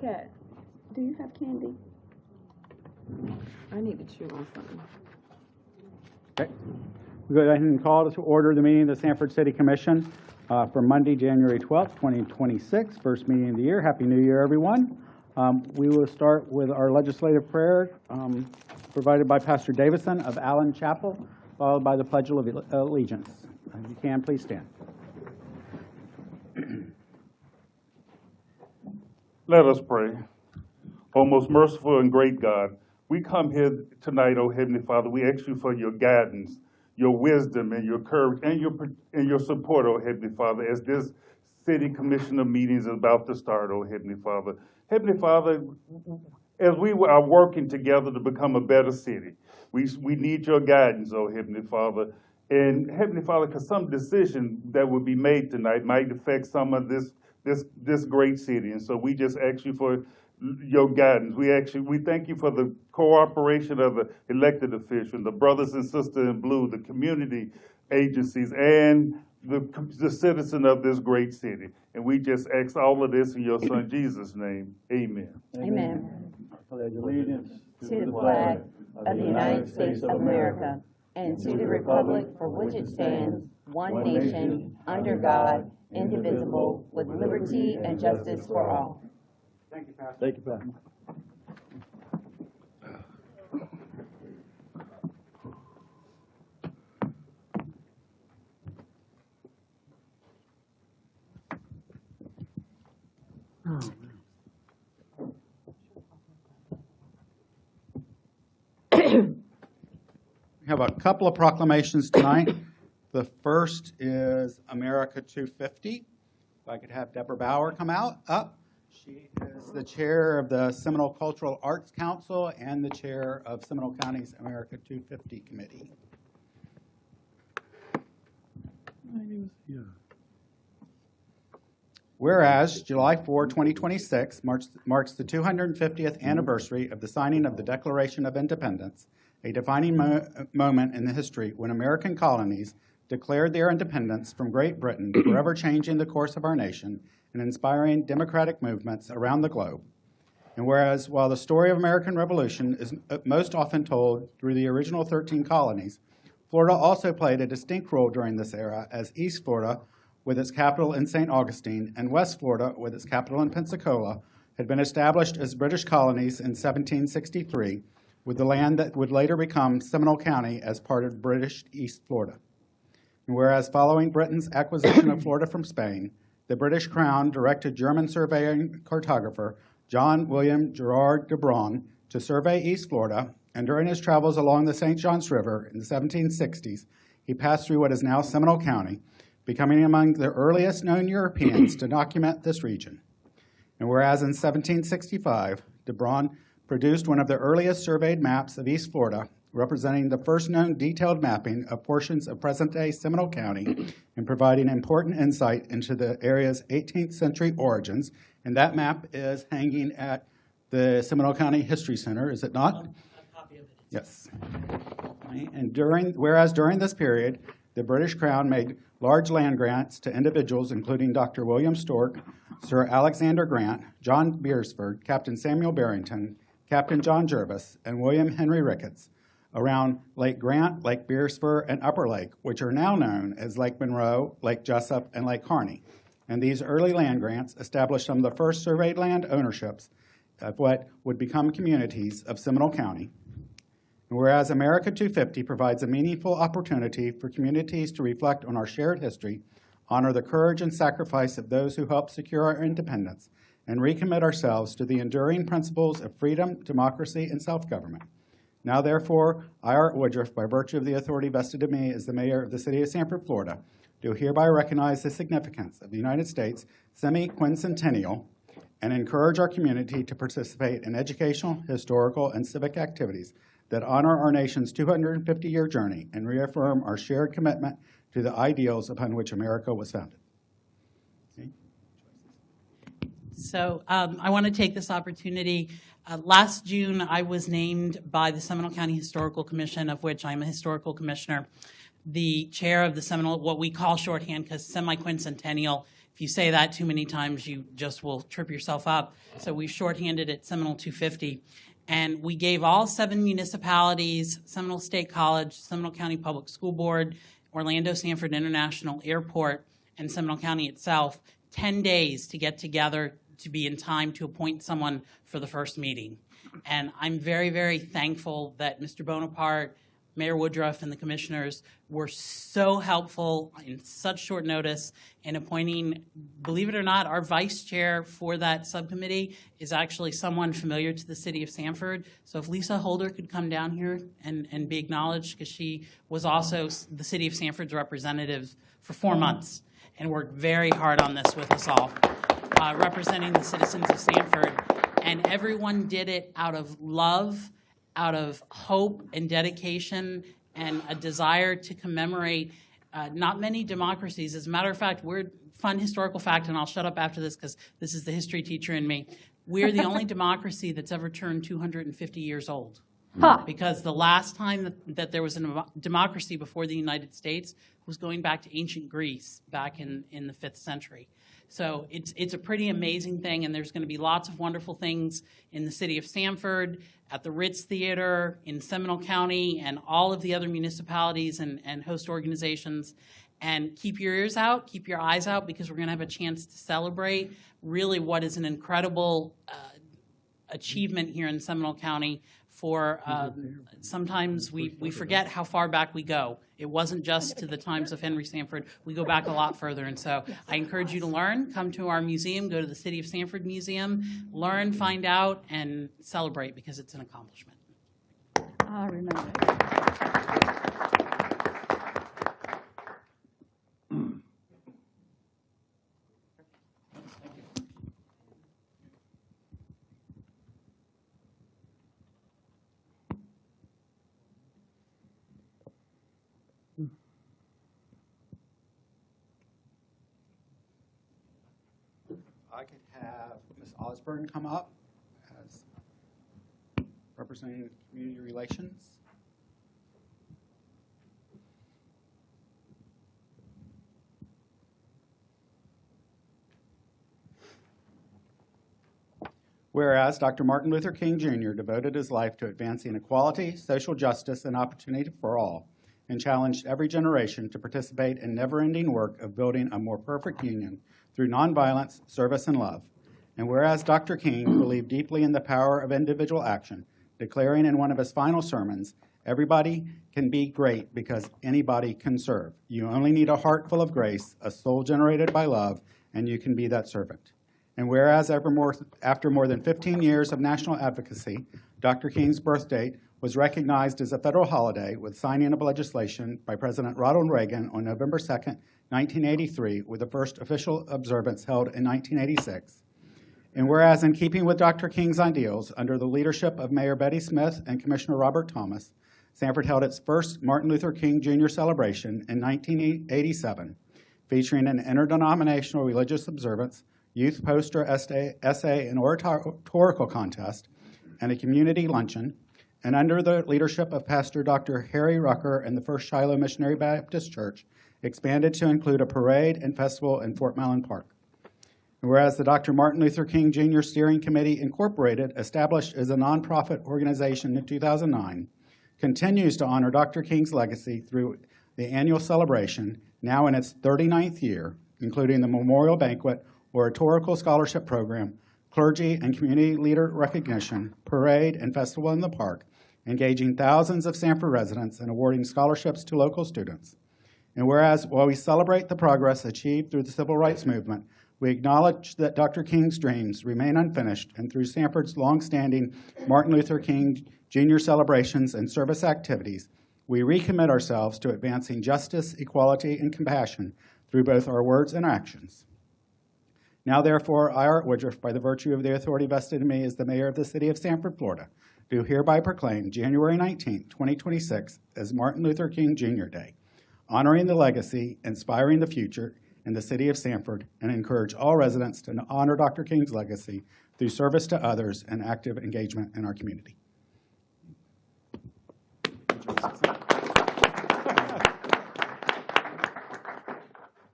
Kat, do you have candy? I need to chew on something. Okay. We'll go ahead and call to order the meeting of the Sanford City Commission for Monday, January 12th, 2026, first meeting of the year. Happy New Year, everyone. We will start with our legislative prayer provided by Pastor Davison of Allen Chapel, followed by the Pledge of Allegiance. If you can, please stand. Let us pray. O most merciful and great God, we come here tonight, O Heavenly Father. We ask you for your guidance, your wisdom, and your courage, and your support, O Heavenly Father, as this city commissioner meeting is about to start, O Heavenly Father. Heavenly Father, as we are working together to become a better city, we need your guidance, O Heavenly Father. And Heavenly Father, because some decision that will be made tonight might affect some of this great city. And so we just ask you for your guidance. We thank you for the cooperation of the elected officials, the brothers and sisters in blue, the community agencies, and the citizen of this great city. And we just ask all of this in your son Jesus' name. Amen. Amen. I pledge allegiance To the flag of the United States of America and to the republic for which it stands, one nation, under God, indivisible, with liberty and justice for all. Thank you, Pastor. Thank you, Pastor. We have a couple of proclamations tonight. The first is America 250. If I could have Deborah Bauer come up. She is the chair of the Seminole Cultural Arts Council and the chair of Seminole County's America 250 Committee. Whereas July 4, 2026 marks the 250th anniversary of the signing of the Declaration of Independence, a defining moment in the history when American colonies declared their independence from Great Britain, forever changing the course of our nation and inspiring democratic movements around the globe. And whereas while the story of American Revolution is most often told through the original 13 colonies, Florida also played a distinct role during this era, as East Florida, with its capital in St. Augustine, and West Florida, with its capital in Pensacola, had been established as British colonies in 1763, with the land that would later become Seminole County as part of British East Florida. And whereas following Britain's acquisition of Florida from Spain, the British Crown directed German surveyor and cartographer John William Gerard de Braun to survey East Florida and during his travels along the St. Johns River in the 1760s, he passed through what is now Seminole County, becoming among the earliest known Europeans to document this region. And whereas in 1765, DeBron produced one of the earliest surveyed maps of East Florida, representing the first known detailed mapping of portions of present-day Seminole County and providing important insight into the area's 18th century origins. And that map is hanging at the Seminole County History Center, is it not? A copy of it. Yes. And whereas during this period, the British Crown made large land grants to individuals, including Dr. William Stork, Sir Alexander Grant, John Beresford, Captain Samuel Barrington, Captain John Jervis, and William Henry Ricketts, around Lake Grant, Lake Beresford, and Upper Lake, which are now known as Lake Monroe, Lake Jessup, and Lake Harney. And these early land grants established some of the first surveyed land ownerships of what would become communities of Seminole County. And whereas America 250 provides a meaningful opportunity for communities to reflect on our shared history, honor the courage and sacrifice of those who helped secure our independence, and recommit ourselves to the enduring principles of freedom, democracy, and self-government. Now, therefore, I, Art Woodruff, by virtue of the authority vested in me as the mayor of the city of Sanford, Florida, do hereby recognize the significance of the United States semi-quincentennial and encourage our community to participate in educational, historical, and civic activities that honor our nation's 250-year journey and reaffirm our shared commitment to the ideals upon which America was founded. So I want to take this opportunity. Last June, I was named by the Seminole County Historical Commission, of which I'm a historical commissioner, the chair of the Seminole, what we call shorthand, because semi-quincentennial, if you say that too many times, you just will trip yourself up. So we've shorthanded it Seminole 250. And we gave all 7 municipalities, Seminole State College, Seminole County Public School Board, Orlando Sanford International Airport, and Seminole County itself, 10 days to get together to be in time to appoint someone for the first meeting. And I'm very, very thankful that Mr. Bonaparte, Mayor Woodruff, and the commissioners were so helpful in such short notice in appointing, believe it or not, our vice chair for that subcommittee is actually someone familiar to the city of Sanford. So if Lisa Holder could come down here and be acknowledged, because she was also the city of Sanford's representative for 4 months and worked very hard on this with us all, representing the citizens of Sanford. And everyone did it out of love, out of hope and dedication, and a desire to commemorate not many democracies. As a matter of fact, we're, fun historical fact, and I'll shut up after this because this is the history teacher in me, we're the only democracy that's ever turned 250 years old. Huh. Because the last time that there was a democracy before the United States was going back to ancient Greece, back in the 5th century. So it's a pretty amazing thing, and there's going to be lots of wonderful things in the city of Sanford, at the Ritz Theater, in Seminole County, and all of the other municipalities and host organizations. And keep your ears out, keep your eyes out, because we're going to have a chance to celebrate really what is an incredible achievement here in Seminole County. For sometimes we forget how far back we go. It wasn't just to the times of Henry Sanford. We go back a lot further. And so I encourage you to learn, come to our museum, go to the City of Sanford Museum, learn, find out, and celebrate, because it's an accomplishment. I remember. I could have Ms. Osborne come up as representing community relations. Whereas Dr. Martin Luther King Jr. devoted his life to advancing equality, social justice, and opportunity for all, and challenged every generation to participate in never-ending work of building a more perfect union through nonviolence, service, and love. And whereas Dr. King believed deeply in the power of individual action, declaring in one of his final sermons, "Everybody can be great because anybody can serve. You only need a heart full of grace, a soul generated by love, and you can be that servant." And whereas after more than 15 years of national advocacy, Dr. King's birth date was recognized as a federal holiday with signing of legislation by President Ronald Reagan on November 2nd, 1983, with the first official observance held in 1986. And whereas in keeping with Dr. King's ideals, under the leadership of Mayor Betty Smith and Commissioner Robert Thomas, Sanford held its first Martin Luther King Jr. celebration in 1987, featuring an interdenominational religious observance, youth poster, essay, and oratorical contest, and a community luncheon, and under the leadership of Pastor Dr. Harry Rucker and the First Shiloh Missionary Baptist Church, expanded to include a parade and festival in Fort Mellon Park. And whereas the Dr. Martin Luther King Jr. Steering Committee Incorporated, established as a nonprofit organization in 2009, continues to honor Dr. King's legacy through the annual celebration, now in its 39th year, including the Memorial Banquet, Oratorical Scholarship Program, Clergy and Community Leader Recognition, Parade, and Festival in the Park, engaging thousands of Sanford residents and awarding scholarships to local students. And whereas, while we celebrate the progress achieved through the Civil Rights Movement, we acknowledge that Dr. King's dreams remain unfinished, and through Sanford's longstanding Martin Luther King Jr. celebrations and service activities, we recommit ourselves to advancing justice, equality, and compassion through both our words and actions. Now, therefore, I, Art Woodruff, by the virtue of the authority vested in me as the mayor of the city of Sanford, Florida, do hereby proclaim January 19, 2026 as Martin Luther King Jr. Day, honoring the legacy, inspiring the future in the city of Sanford, and encourage all residents to honor Dr. King's legacy through service to others and active engagement in our community.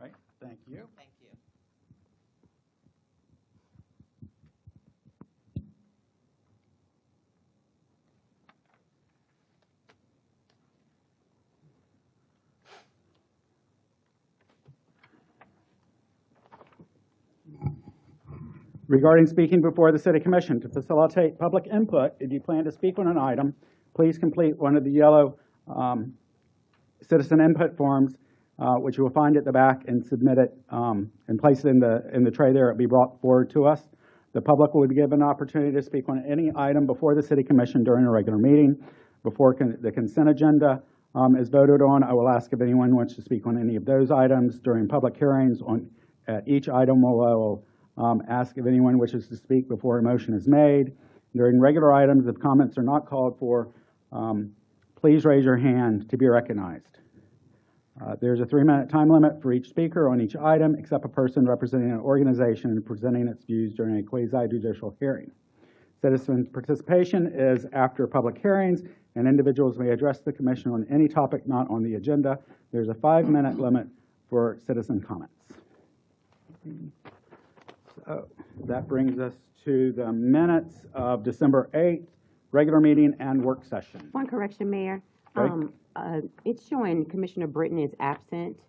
Right, thank you. Thank you. Regarding speaking before the City Commission, to facilitate public input, if you plan to speak on an item, please complete one of the yellow citizen input forms, which you will find at the back, and submit it and place it in the tray there. It'll be brought forward to us. The public will be given an opportunity to speak on any item before the City Commission during a regular meeting. Before the consent agenda is voted on, I will ask if anyone wants to speak on any of those items. During public hearings at each item, we'll ask if anyone wishes to speak before a motion is made. During regular items, if comments are not called for, please raise your hand to be recognized. There's a 3-minute time limit for each speaker on each item, except a person representing an organization and presenting its views during a quasi-judicial hearing. Citizen participation is after public hearings, and individuals may address the commission on any topic not on the agenda. There's a 5-minute limit for citizen comments. So that brings us to the minutes of December 8th, regular meeting and work session. One correction, Mayor. Okay. It's showing Commissioner Britton is absent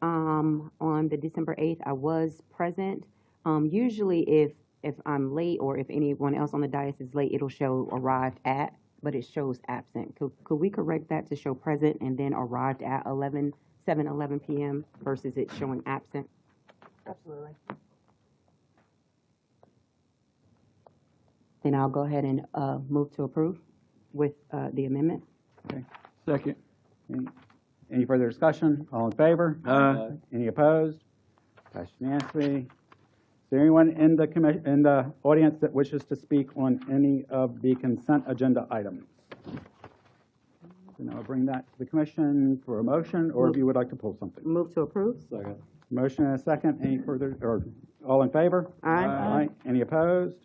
on the December 8th. I was present. Usually if I'm late or if anyone else on the dais is late, it'll show arrived at, but it shows absent. Could we correct that to show present and then arrived at 11 p.m. versus it showing absent? Absolutely. Then I'll go ahead and move to approve with the amendment. Okay. Second. Any further discussion? All in favor? Any opposed? Passed unanimously. Is there anyone in the audience that wishes to speak on any of the consent agenda items? Then I'll bring that to the commission for a motion, or if you would like to pull something. Move to approve. Second. Motion and a second. Any further, or all in favor? Aye. Aye. Any opposed?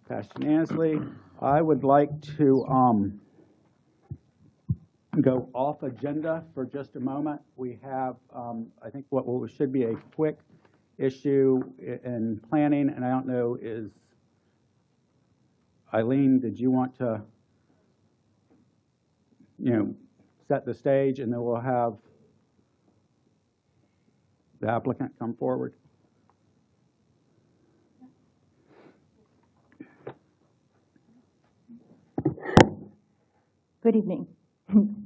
Passed unanimously. I would like to go off agenda for just a moment. We have, I think, what should be a quick issue in planning, and I don't know, is Eileen, did you want to, set the stage, and then we'll have the applicant come forward? Good evening.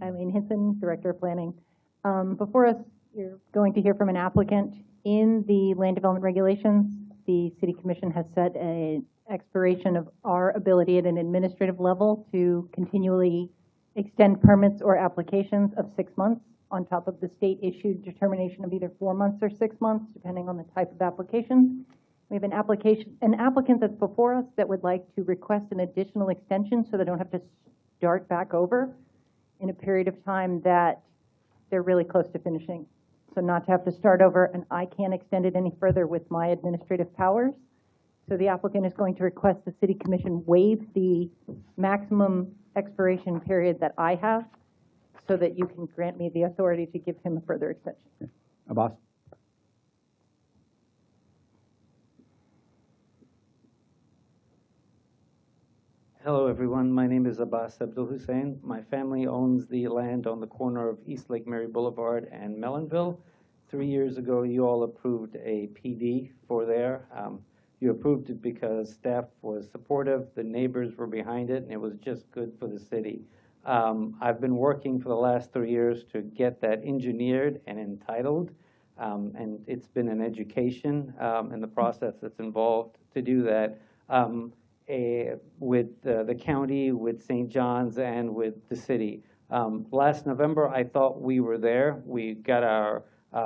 Eileen Hinson, Director of Planning. Before us, you're going to hear from an applicant. In the land development regulations, the City Commission has set a expiration of our ability at an administrative level to continually extend permits or applications of 6 months on top of the state-issued determination of either 4 months or 6 months, depending on the type of application. We have an applicant that's before us that would like to request an additional extension so they don't have to start back over in a period of time that they're really close to finishing. So not to have to start over, and I can't extend it any further with my administrative powers. So the applicant is going to request the City Commission waive the maximum expiration period that I have so that you can grant me the authority to give him a further extension. Abbas? Hello, everyone. My name is Abbas Abdul Hussein. My family owns the land on the corner of East Lake Mary Boulevard and Mellonville. 3 years ago, you all approved a PD for there. You approved it because staff was supportive, the neighbors were behind it, and it was just good for the city. I've been working for the last 3 years to get that engineered and entitled, and it's been an education in the process that's involved to do that. With the county, with St. John's, and with the city. Last November, I thought we were there. We got our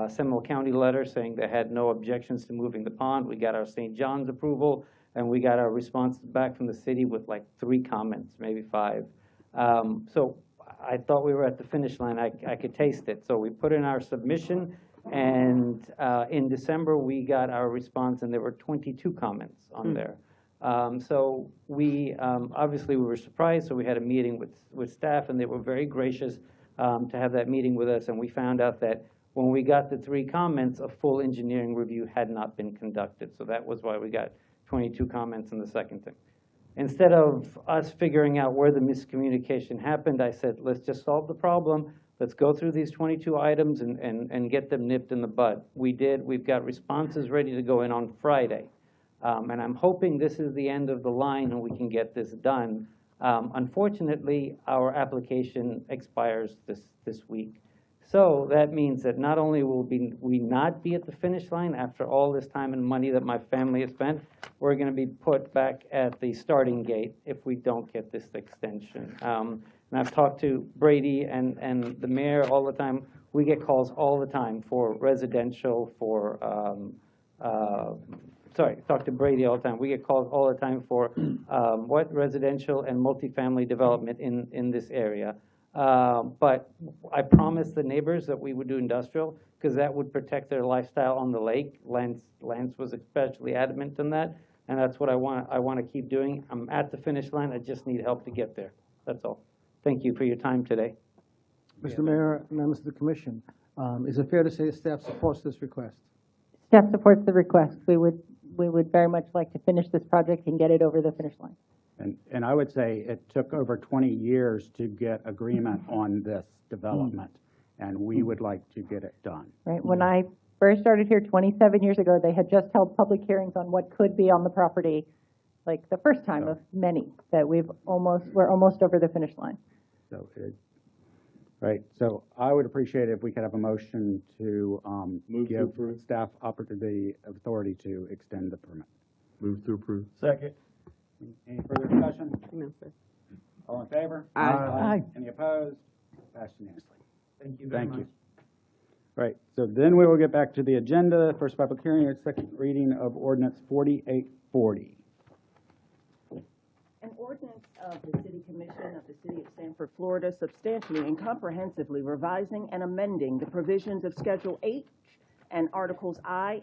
Seminole County letter saying they had no objections to moving the pond. We got our St. John's approval, and we got our responses back from the city with like 3 comments, maybe 5. So I thought we were at the finish line. I could taste it. So we put in our submission, and in December, we got our response, and there were 22 comments on there. So we, obviously we were surprised, so we had a meeting with staff, and they were very gracious to have that meeting with us, and we found out that when we got the 3 comments, a full engineering review had not been conducted, so that was why we got 22 comments in the second thing. Instead of us figuring out where the miscommunication happened, I said, let's just solve the problem. Let's go through these 22 items and get them nipped in the bud. We did. We've got responses ready to go in on Friday. And I'm hoping this is the end of the line and we can get this done. Unfortunately, our application expires this week. So that means that not only will we not be at the finish line after all this time and money that my family has spent, we're going to be put back at the starting gate if we don't get this extension. And I've talked to Brady and the mayor all the time. We get calls all the time for residential, for talk to Brady all the time. We get calls all the time for residential and multifamily development in this area. But I promised the neighbors that we would do industrial because that would protect their lifestyle on the lake. Lance was especially adamant on that, and that's what I want to keep doing. I'm at the finish line. I just need help to get there. That's all. Thank you for your time today. Mr. Mayor, members of the commission, is it fair to say that staff supports this request? Staff supports the request. We would very much like to finish this project and get it over the finish line. And I would say it took over 20 years to get agreement on this development, and we would like to get it done. Right. When I first started here 27 years ago, they had just held public hearings on what could be on the property, like the first time of many that we're almost over the finish line. So, right. So I would appreciate it if we could have a motion to give staff the authority to extend the permit. Move to approve. Second. Any further discussion? No, sir. All in favor? Aye. Any opposed? Passed unanimously. Thank you very much. Thank you. Right, so then we will get back to the agenda. First public hearing and second reading of ordinance 4840. An ordinance of the City Commission of the City of Sanford, Florida, substantially and comprehensively revising and amending the provisions of Schedule H and Articles 1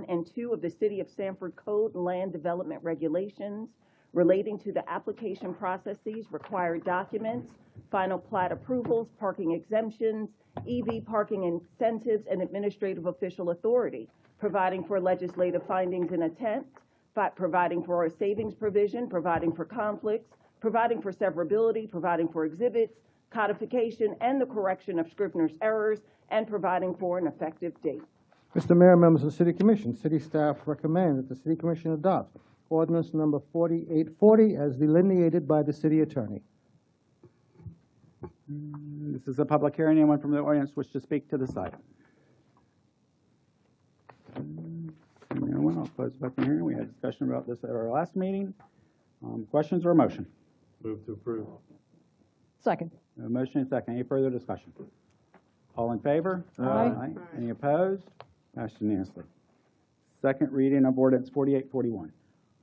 and 2 of the City of Sanford Code Land Development Regulations relating to the application processes, required documents, final plat approvals, parking exemptions, EV parking incentives, and administrative official authority, providing for legislative findings and intent, providing for a savings provision, providing for conflicts, providing for severability, providing for exhibits, codification, and the correction of Scrivener's errors, and providing for an effective date. Mr. Mayor, members of the City Commission, City staff recommend that the City Commission adopt ordinance number 4840 as delineated by the City Attorney. This is a public hearing. Anyone from the audience wish to speak to this item? No one else. close the public hearing. We had discussion about this at our last meeting. Questions or motion? Move to approve. Second. A motion and second. Any further discussion? All in favor? Aye. Any opposed? Passed unanimously. Second reading of ordinance 4841.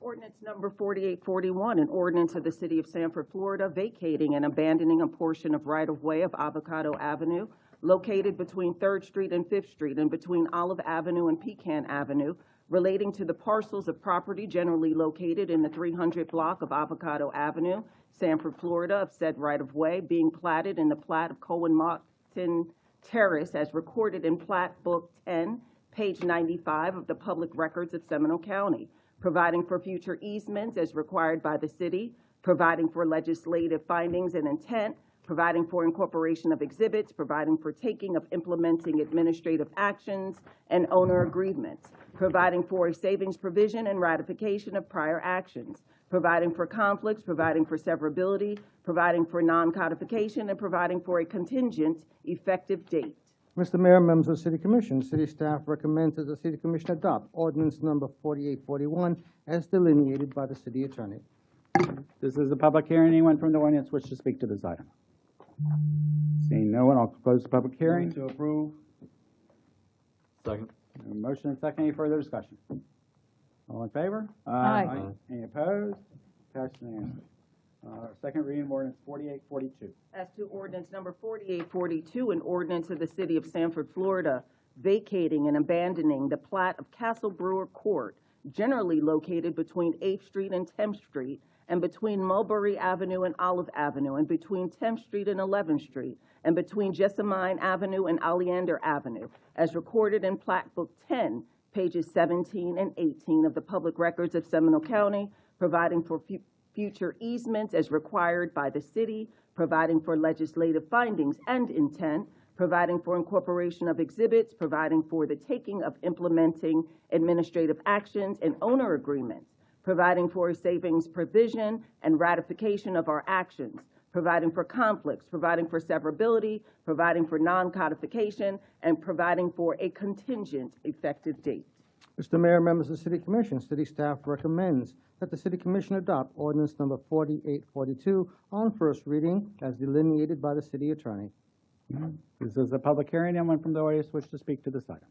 Ordinance number 4841, an ordinance of the City of Sanford, Florida, vacating and abandoning a portion of right-of-way of Avocado Avenue located between 3rd Street and 5th Street and between Olive Avenue and Pecan Avenue, relating to the parcels of property generally located in the 300 block of Avocado Avenue, Sanford, Florida, of said right-of-way, being platted in the plat of Cohen-Martin Terrace as recorded in Plat Book 10, page 95 of the Public Records of Seminole County, providing for future easements as required by the city, providing for legislative findings and intent, providing for incorporation of exhibits, providing for taking of implementing administrative actions and owner agreements, providing for a savings provision and ratification of prior actions, providing for conflicts, providing for severability, providing for non-codification, and providing for a contingent effective date. Mr. Mayor, members of the City Commission, city staff recommends that the City Commission adopt ordinance number 4841 as delineated by the city attorney. This is a public hearing. Anyone from the audience wish to speak to this item? Seeing no one, I'll close the public hearing. Move to approve. Second. A motion and second. Any further discussion? All in favor? Aye. Any opposed? Passed unanimously. Second reading of ordinance 4842. As to ordinance number 4842, an ordinance of the City of Sanford, Florida, vacating and abandoning the plat of Castle Brewer Court, generally located between 8th Street and 10th Street, and between Mulberry Avenue and Olive Avenue, and between 10th Street and 11th Street, and between Jessamine Avenue and Oleander Avenue, as recorded in Plat Book 10, pages 17 and 18 of the Public Records of Seminole County, providing for future easements as required by the city, providing for legislative findings and intent, providing for incorporation of exhibits, providing for the taking of implementing administrative actions and owner agreements, providing for a savings provision and ratification of our actions, providing for conflicts, providing for severability, providing for non-codification, and providing for a contingent effective date. Mr. Mayor, members of the City Commission, city staff recommends that the City Commission adopt ordinance number 4842 on first reading as delineated by the city attorney. This is a public hearing. Anyone from the audience wish to speak to this item?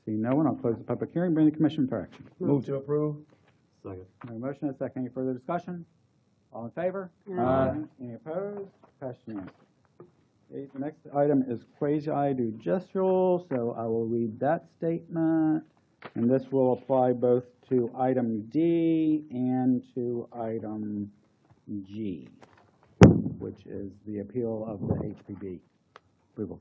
Seeing no one, I'll close the public hearing. Bring the commission for action. Move to approve. Second. A motion and a second. Any further discussion? All in favor? Any opposed? Passed unanimously. Okay, the next item is quasi-judicial, so I will read that statement. And this will apply both to item D and to item G, which is the appeal of the HPB approval.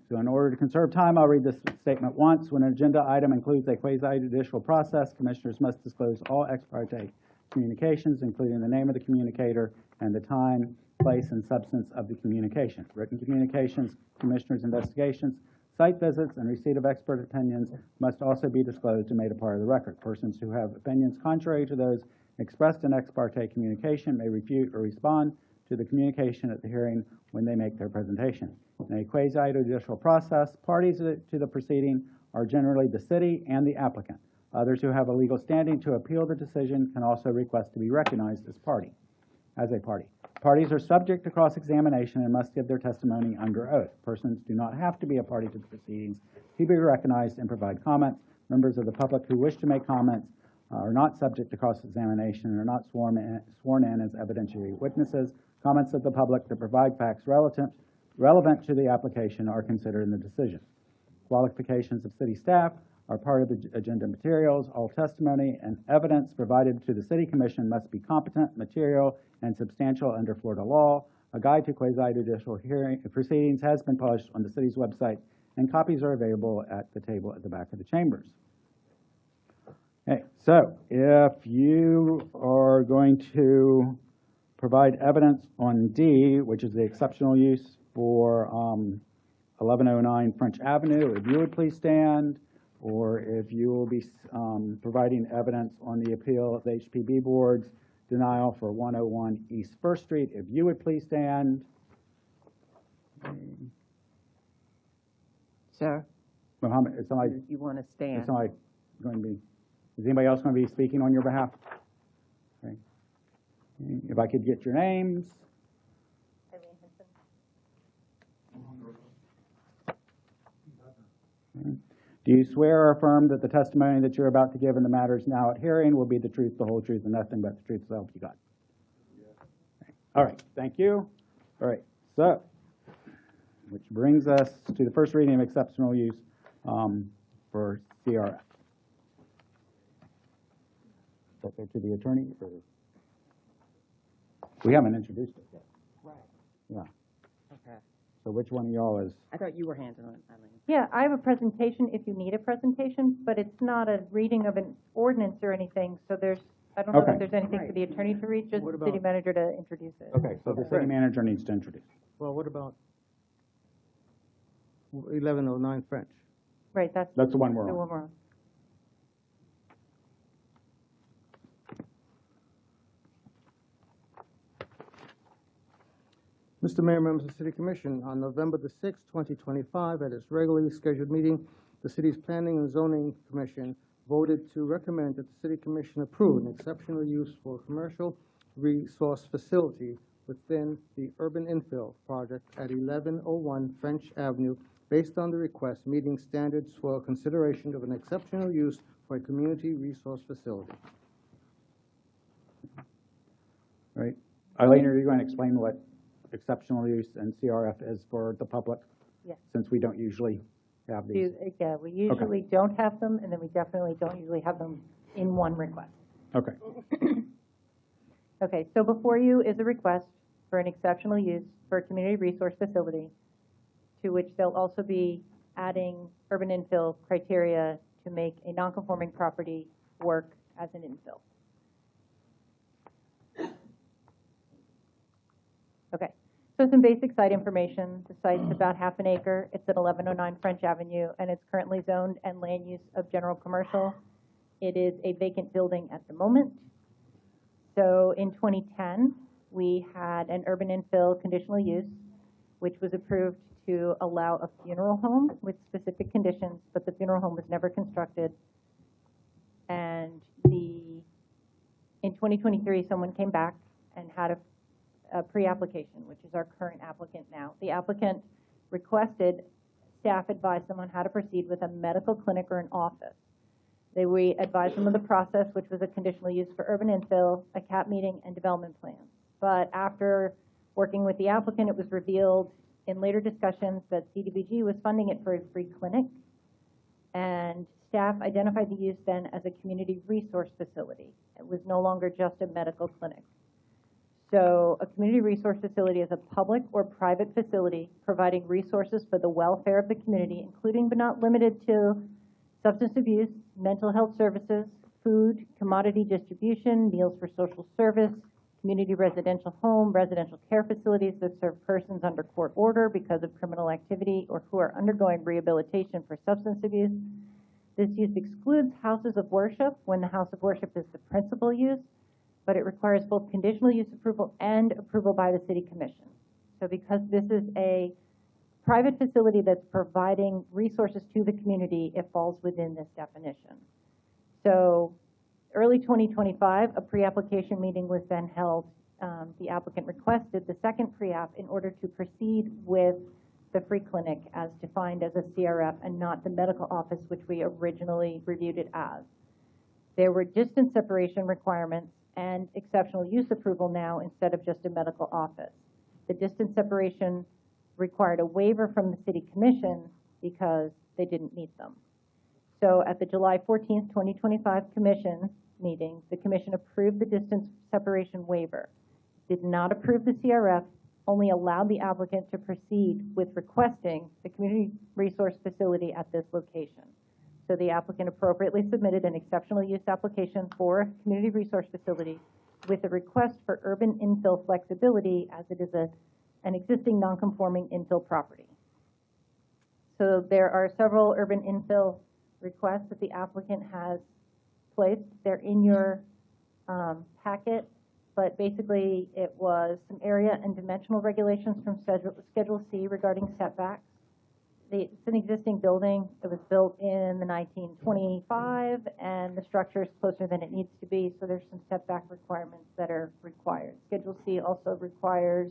So in order to conserve time, I'll read this statement once. When an agenda item includes a quasi-judicial process, commissioners must disclose all ex parte communications, including the name of the communicator and the time, place, and substance of the communication. Written communications, commissioners' investigations, site visits, and receipt of expert opinions must also be disclosed and made a part of the record. Persons who have opinions contrary to those expressed in ex parte communication may refute or respond to the communication at the hearing when they make their presentation. In a quasi-judicial process, parties to the proceeding are generally the city and the applicant. Others who have a legal standing to appeal the decision can also request to be recognized as a party. Parties are subject to cross-examination and must give their testimony under oath. Persons do not have to be a party to the proceedings to be recognized and provide comments. Members of the public who wish to make comments are not subject to cross-examination and are not sworn in as evidentiary witnesses. Comments of the public that provide facts relevant to the application are considered in the decision. Qualifications of city staff are part of the agenda materials. All testimony and evidence provided to the City Commission must be competent, material, and substantial under Florida law. A guide to quasi-judicial hearing proceedings has been published on the city's website, and copies are available at the table at the back of the chambers. Okay, so if you are going to provide evidence on D, which is the exceptional use for 1109 French Avenue, if you would please stand, or if you will be providing evidence on the appeal of the HPB Board's denial for 101 East First Street, if you would please stand. Sir, Mohammed, is somebody, you want to is stand? somebody going to be, is anybody else going to be speaking on your behalf? Okay. If I could get your names. Do you swear or affirm that the testimony that you're about to give in the matters now at hearing will be the truth, the whole truth, and nothing but the truth, so help you God? All right, thank you. All right, so, which brings us to the first reading of exceptional use for CRF. Is that there to the attorney? Or? We haven't introduced it yet. Right. Yeah. Okay. So which one of y'all is? I thought you were handling it, Eileen. Yeah, I have a presentation if you need a presentation, but it's not a reading of an ordinance or anything, so I don't know Okay. if there's anything for the attorney to read, just What the city about- manager to introduce it. Okay, so the city manager needs to introduce. Well, what about 1109 French? Right, that's That's the one we're the on. one we're on. Mr. Mayor, members of the City Commission, on November the 6th, 2025, at its regularly scheduled meeting, the city's Planning and Zoning Commission voted to recommend that the City Commission approve an exceptional use for a commercial resource facility within the urban infill project at 1101 French Avenue, based on the request meeting standards for consideration of an exceptional use for a community resource facility. All right. Eileen, are you going to explain what exceptional use and CRF is for the public? Yes. Since we don't usually have these. Yeah, we usually don't have them, and then we definitely don't usually have them in one request. Okay. Okay, so before you is a request for an exceptional use for a community resource facility, to which they'll also be adding urban infill criteria to make a non-conforming property work as an infill. Okay, so some basic site information. The site's about half an acre. It's at 1109 French Avenue, and it's currently zoned and land use of general commercial. It is a vacant building at the moment. So in 2010, we had an urban infill conditional use, which was approved to allow a funeral home with specific conditions, but the funeral home was never constructed. And in 2023, someone came back and had a pre-application, which is our current applicant now. The applicant requested staff advise them on how to proceed with a medical clinic or an office. We advised them of the process, which was a conditional use for urban infill, a CAP meeting, and development plans. But after working with the applicant, it was revealed in later discussions that CDBG was funding it for a free clinic, and staff identified the use then as a community resource facility. It was no longer just a medical clinic. So a community resource facility is a public or private facility providing resources for the welfare of the community, including but not limited to substance abuse, mental health services, food, commodity distribution, meals for social service, community residential home, residential care facilities that serve persons under court order because of criminal activity or who are undergoing rehabilitation for substance abuse. This use excludes houses of worship when the house of worship is the principal use, but it requires both conditional use approval and approval by the City Commission. So because this is a private facility that's providing resources to the community, it falls within this definition. So early 2025, a pre-application meeting was then held. The applicant requested the second pre-app in order to proceed with the free clinic as defined as a CRF and not the medical office, which we originally reviewed it as. There were distance separation requirements and exceptional use approval now instead of just a medical office. The distance separation required a waiver from the City Commission because they didn't meet them. So at the July 14th, 2025 Commission meeting, the Commission approved the distance separation waiver, did not approve the CRF, only allowed the applicant to proceed with requesting the community resource facility at this location. So the applicant appropriately submitted an exceptional use application for a community resource facility with a request for urban infill flexibility as it is an existing non-conforming infill property. So there are several urban infill requests that the applicant has placed. They're in your packet, but basically it was some area and dimensional regulations from Schedule C regarding setbacks, It's an existing building. It was built in the 1925, and the structure is closer than it needs to be, so there's some setback requirements that are required. Schedule C also requires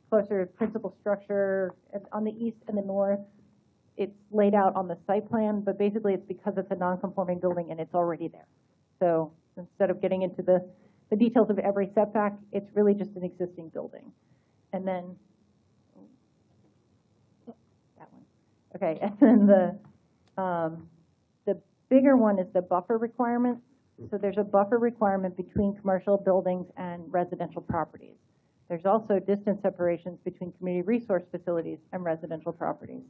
closer principal structure on the east and the north. It's laid out on the site plan, but basically it's because it's a non-conforming building and it's already there. So instead of getting into the details of every setback, it's really just an existing building. And then, that one. Okay, and then the bigger one is the buffer requirement. So there's a buffer requirement between commercial buildings and residential properties. There's also distance separations between community resource facilities and residential properties.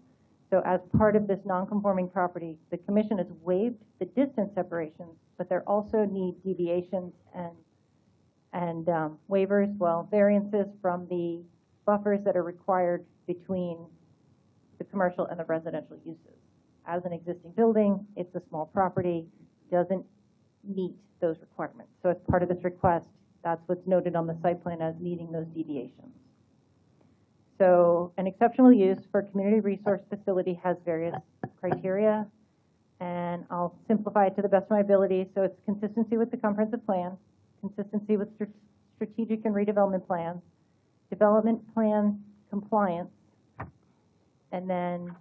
So as part of this non-conforming property, the commission has waived the distance separations, but there also need deviations and waivers, well, variances from the buffers that are required between the commercial and the residential uses. As an existing building, it's a small property, doesn't meet those requirements. So as part of this request, that's what's noted on the site plan as meeting those deviations. So an exceptional use for a community resource facility has various criteria, and I'll simplify it to the best of my ability. So it's consistency with the comprehensive plan, consistency with strategic and redevelopment plans, development plan compliance, and then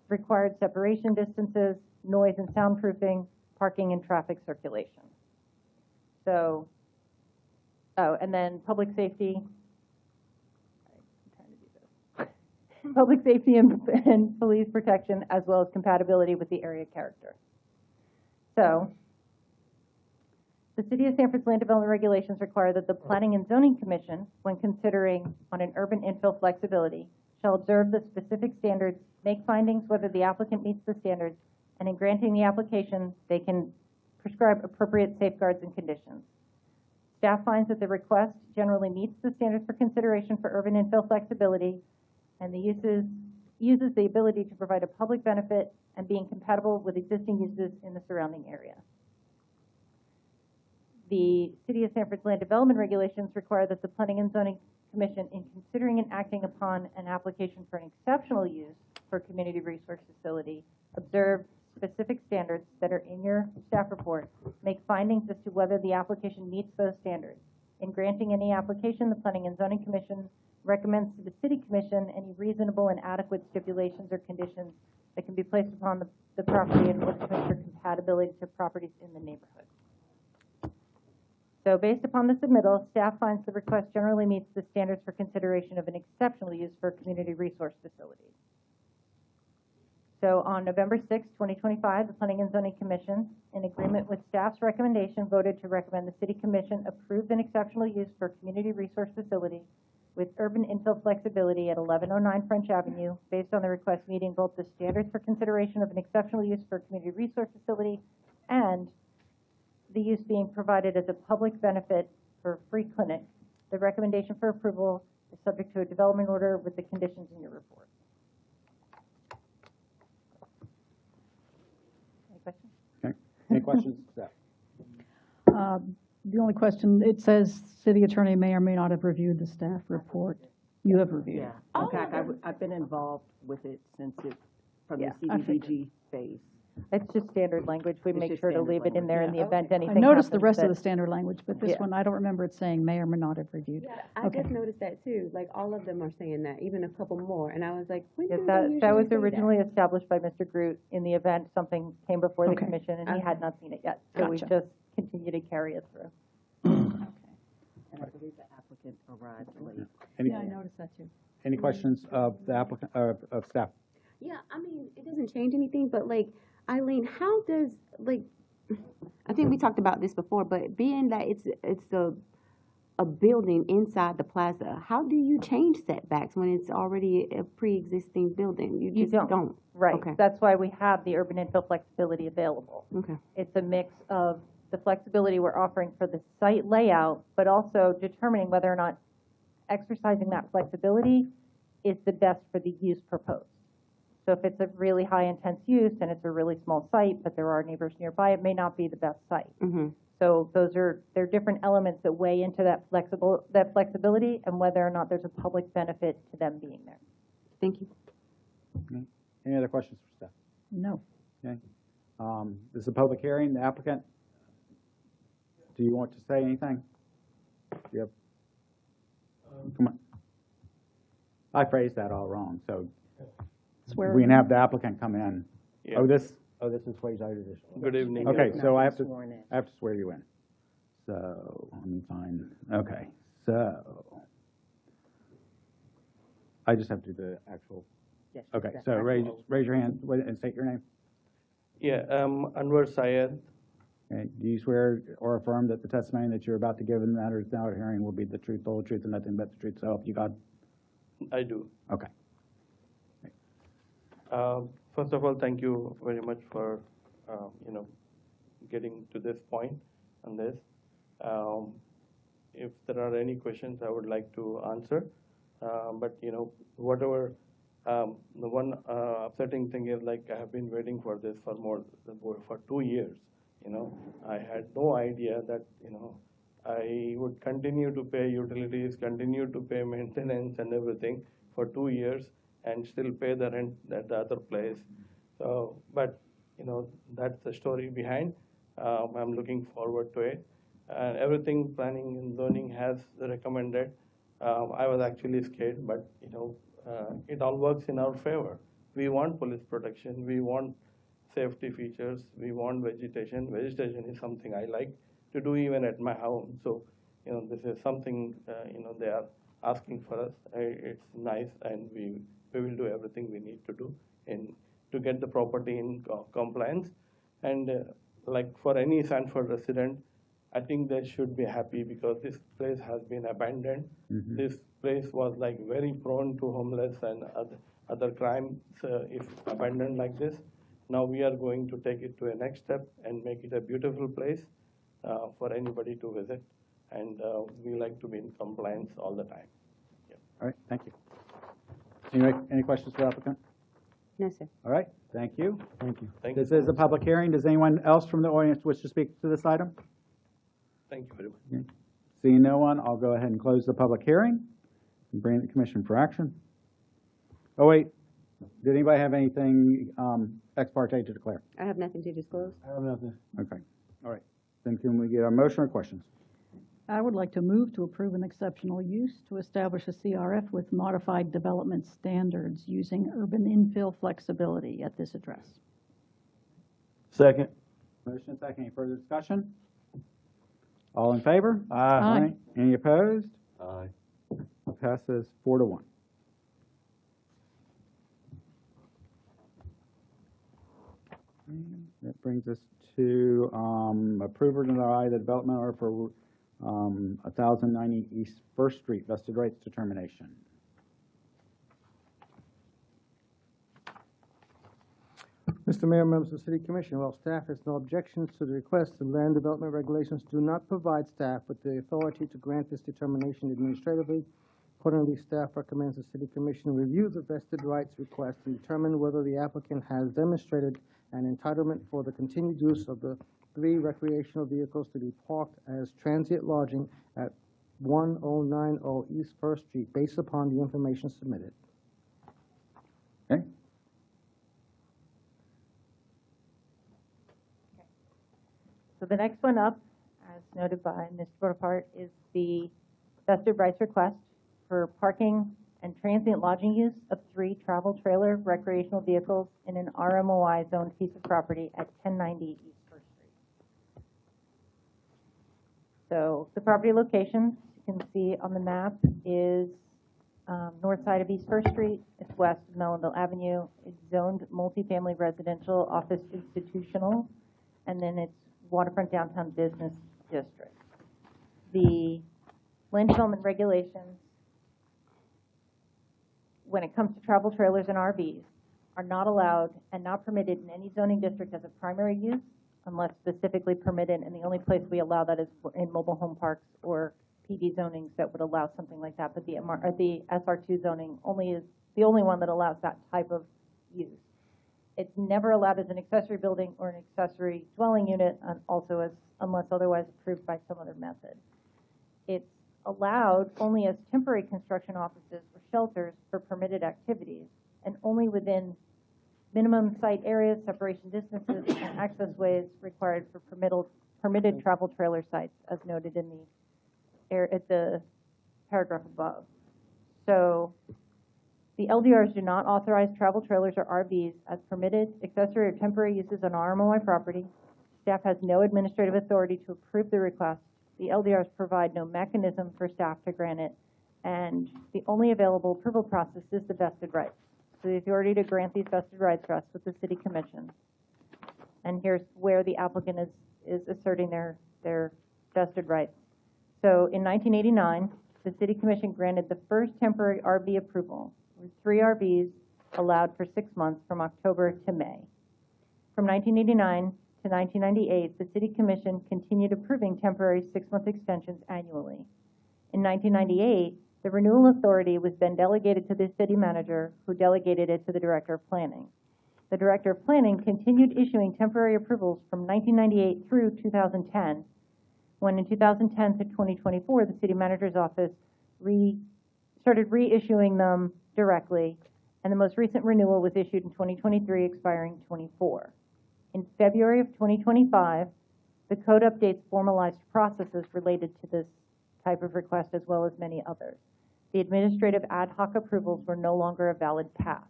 required separation distances, noise and soundproofing, parking and traffic circulation. So, and then public safety. Public safety and police protection, as well as compatibility with the area character. So, the City of Sanford's land development regulations require that the Planning and Zoning Commission, when considering on an urban infill flexibility, shall observe the specific standards, make findings whether the applicant meets the standards, and in granting the application, they can prescribe appropriate safeguards and conditions. Staff finds that the request generally meets the standards for consideration for urban infill flexibility, and the uses the ability to provide a public benefit and being compatible with existing uses in the surrounding area. The City of Sanford's land development regulations require that the Planning and Zoning Commission, in considering and acting upon an application for an exceptional use for a community resource facility, observe specific standards that are in your staff report, make findings as to whether the application meets those standards. In granting any application, the Planning and Zoning Commission recommends to the City Commission any reasonable and adequate stipulations or conditions that can be placed upon the property in order to ensure compatibility to properties in the neighborhood. So based upon the submittal, staff finds the request generally meets the standards for consideration of an exceptional use for a community resource facility. So on November 6, 2025, the Planning and Zoning Commission, in agreement with staff's recommendation, voted to recommend the City Commission approve an exceptional use for a community resource facility with urban infill flexibility at 1109 French Avenue, based on the request meeting both the standards for consideration of an exceptional use for a community resource facility and the use being provided as a public benefit for a free clinic. The recommendation for approval is subject to a development order with the conditions in your report. Any questions? Okay. Any questions? Staff? The only question, it says city attorney may or may not have reviewed the staff report. You have reviewed it. Yeah, in fact, I've been involved with it since from the I figured. CDBG phase. It's just standard language. We It's make just sure to standard leave it in there in the language. event anything I noticed the happens rest of the that- standard language, but this Yeah. one, I don't remember it saying may or may not have reviewed. Yeah, I Okay. just noticed that too. Like all of them are saying that, even a couple more. And I was like, when Yes, do they that usually was say that? originally established by Mr. Groot in the event something came before the Okay. commission and he had not seen it yet. So we Gotcha. just continue to carry it through. And I believe the applicant arrived late. Any, Yeah, I noticed that too. any questions of the applicant, of staff? Yeah, I mean, it doesn't change anything, but like, Eileen, how does, like, I think we talked about this before, but being that it's a building inside the plaza, how do you change setbacks when it's already a pre-existing building? You just don't. Right. Okay. That's why we have the urban infill flexibility available. Okay. It's a mix of the flexibility we're offering for the site layout, but also determining whether or not exercising that flexibility is the best for the use proposed. So if it's a really high intense use and it's a really small site, but there are neighbors nearby, it may not be the best site. Mm-hmm. So there are different elements that weigh into that flexibility and whether or not there's a public benefit to them being there. Thank you. Okay. Any other questions for staff? No. Okay. This is a public hearing. The applicant, do you want to say anything? Yep. Come on. I phrased that all wrong, so Swear. we can have the applicant come in. Yeah. Oh, this is Quasi Judicial. Good evening. Okay, so I have Sworn in. to swear you in. So, let me find, okay, so I just have to do the actual, Yes, okay, that's so raise actual. your hand and state your name. Yeah, Anwar Syed. Okay, do you swear or affirm that the testimony that you're about to give in the matter of now hearing will be the truth, the whole truth, and nothing but the truth, so help you God? I do. Okay. First of all, thank you very much for, getting to this point on this. If there are any questions, I would like to answer. But, whatever, the one upsetting thing is, like, I have been waiting for this for 2 years, I had no idea that, I would continue to pay utilities, continue to pay maintenance and everything for 2 years and still pay the rent at the other place. So, but, that's the story behind. I'm looking forward to it. And everything planning and zoning has recommended. I was actually scared, but, it all works in our favor. We want police protection. We want safety features. We want vegetation. Vegetation is something I like to do even at my home. So, this is something, they are asking for us. It's nice, and we will do everything we need to do to get the property in compliance. And like for any Sanford resident, I think they should be happy because this place has been abandoned. Mhm. This place was like very prone to homeless and other crimes if abandoned like this. Now we are going to take it to a next step and make it a beautiful place for anybody to visit. And we like to be in compliance all the time. All right, thank you. Anyway, any questions for the applicant? No, sir. All right, thank you. Thank you. Thank you. This is a public hearing. Does anyone else from the audience wish to speak to this item? Thank you very much. Seeing no one, I'll go ahead and close the public hearing and bring the commission for action. Oh, wait, did anybody have anything ex parte to declare? I have nothing to disclose. I have nothing. Okay, all right. Then can we get a motion or questions? I would like to move to approve an exceptional use to establish a CRF with modified development standards using urban infill flexibility at this address. Second. Motion second. Any further discussion? All in favor? Aye. Any opposed? Aye. Passes 4-1. That brings us to approve or deny the development order for 1090 East First Street vested rights determination. Mr. Mayor, members of the City Commission, while staff has no objections to the request, the land development regulations do not provide staff with the authority to grant this determination administratively. Accordingly, staff recommends the City Commission review the vested rights request and determine whether the applicant has demonstrated an entitlement for the continued use of the 3 recreational vehicles to be parked as transient lodging at 1090 East First Street based upon the information submitted. Okay? So the next one up, as noted by Mr. Bonaparte, is the vested rights request for parking and transient lodging use of 3 travel trailer recreational vehicles in an RMOI zoned piece of property at 1090 East First Street. So the property location, you can see on the map, is north side of East First Street. It's west of Mellonville Avenue. It's zoned multifamily residential, office institutional, and then it's waterfront downtown business district. The land development regulations, when it comes to travel trailers and RVs, are not allowed and not permitted in any zoning district as a primary use unless specifically permitted, and the only place we allow that is in mobile home parks or PD zonings that would allow something like that, but the SR2 zoning is the only one that allows that type of use. It's never allowed as an accessory building or an accessory dwelling unit, and also as unless otherwise approved by some other method. It's allowed only as temporary construction offices or shelters for permitted activities, and only within minimum site areas, separation distances, and access ways required for permitted travel trailer sites, as noted in the paragraph above. So the LDRs do not authorize travel trailers or RVs as permitted accessory or temporary uses on RMOI property. Staff has no administrative authority to approve the request. The LDRs provide no mechanism for staff to grant it, and the only available approval process is the vested rights. So the authority to grant these vested rights rests with the City Commission. And here's where the applicant is asserting their vested rights. So in 1989, the City Commission granted the first temporary RV approval, with 3 RVs allowed for 6 months from October to May. From 1989 to 1998, the City Commission continued approving temporary 6-month extensions annually. In 1998, the renewal authority was then delegated to the city manager, who delegated it to the Director of Planning. The Director of Planning continued issuing temporary approvals from 1998 through 2010, when in 2010 to 2024, the City Manager's Office started reissuing them directly, and the most recent renewal was issued in 2023, expiring 24. In February of 2025, the code updates formalized processes related to this type of request, as well as many others. The administrative ad hoc approvals were no longer a valid path.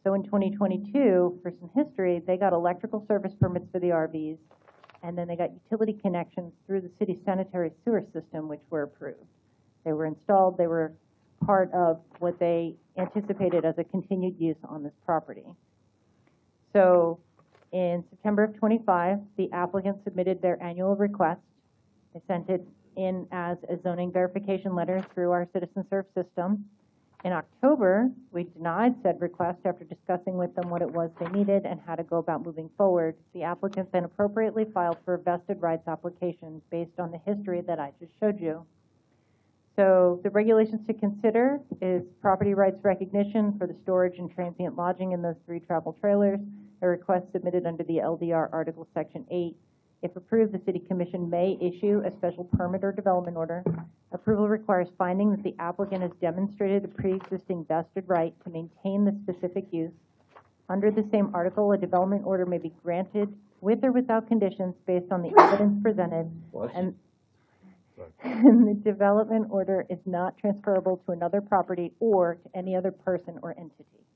So in 2022, for some history, they got electrical service permits for the RVs, and then they got utility connections through the city sanitary sewer system, which were approved. They were installed, they were part of what they anticipated as a continued use on this property. So in September of 25, the applicant submitted their annual request. They sent it in as a zoning verification letter through our Citizen Serve system. In October, we denied said request after discussing with them what it was they needed and how to go about moving forward. The applicant then appropriately filed for a vested rights application based on the history that I just showed you. So the regulations to consider is property rights recognition for the storage and transient lodging in those 3 travel trailers, a request submitted under the LDR Article Section 8. If approved, the City Commission may issue a special permit or development order. Approval requires finding that the applicant has demonstrated a pre-existing vested right to maintain the specific use. Under the same article, a development order may be granted with or without conditions based on the evidence presented, and the development order is not transferable to another property or to any other person or entity.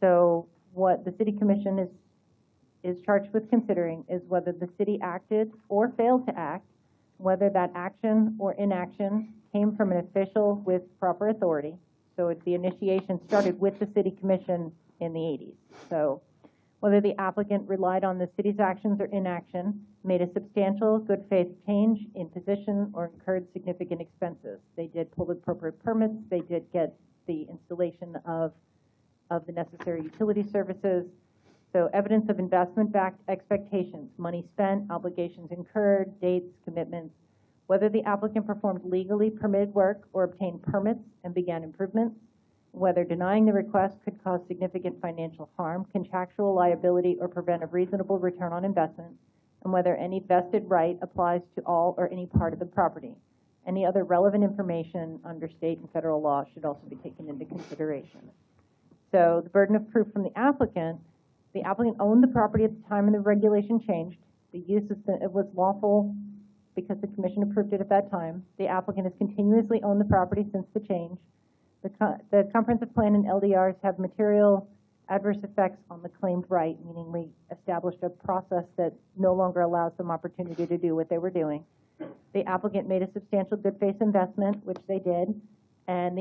So what the City Commission is charged with considering is whether the city acted or failed to act, whether that action or inaction came from an official with proper authority. So the initiation started with the City Commission in the 80s. So whether the applicant relied on the city's actions or inaction, made a substantial good faith change in position, or incurred significant expenses. They did pull the appropriate permits, they did get the installation of the necessary utility services. So evidence of investment-backed expectations, money spent, obligations incurred, dates, commitments, whether the applicant performed legally permitted work or obtained permits and began improvements, whether denying the request could cause significant financial harm, contractual liability, or prevent a reasonable return on investment, and whether any vested right applies to all or any part of the property. Any other relevant information under state and federal law should also be taken into consideration. So the burden of proof from the applicant owned the property at the time and the regulation changed. The use was lawful because the commission approved it at that time. The applicant has continuously owned the property since the change. The comprehensive plan and LDRs have material adverse effects on the claimed right, meaning we established a process that no longer allows them opportunity to do what they were doing. The applicant made a substantial good faith investment, which they did, and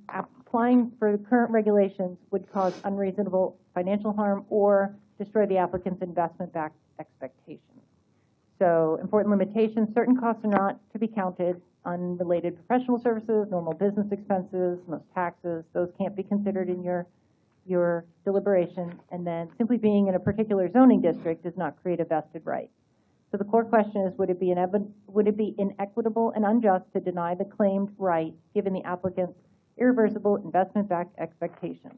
applying for the current regulations would cause unreasonable financial harm or destroy the applicant's investment-backed expectations. So important limitations, certain costs are not to be counted. Unrelated professional services, normal business expenses, most taxes, those can't be considered in your deliberation. And then simply being in a particular zoning district does not create a vested right. So the core question is, would it be inequitable and unjust to deny the claimed right given the applicant's irreversible investment-backed expectations?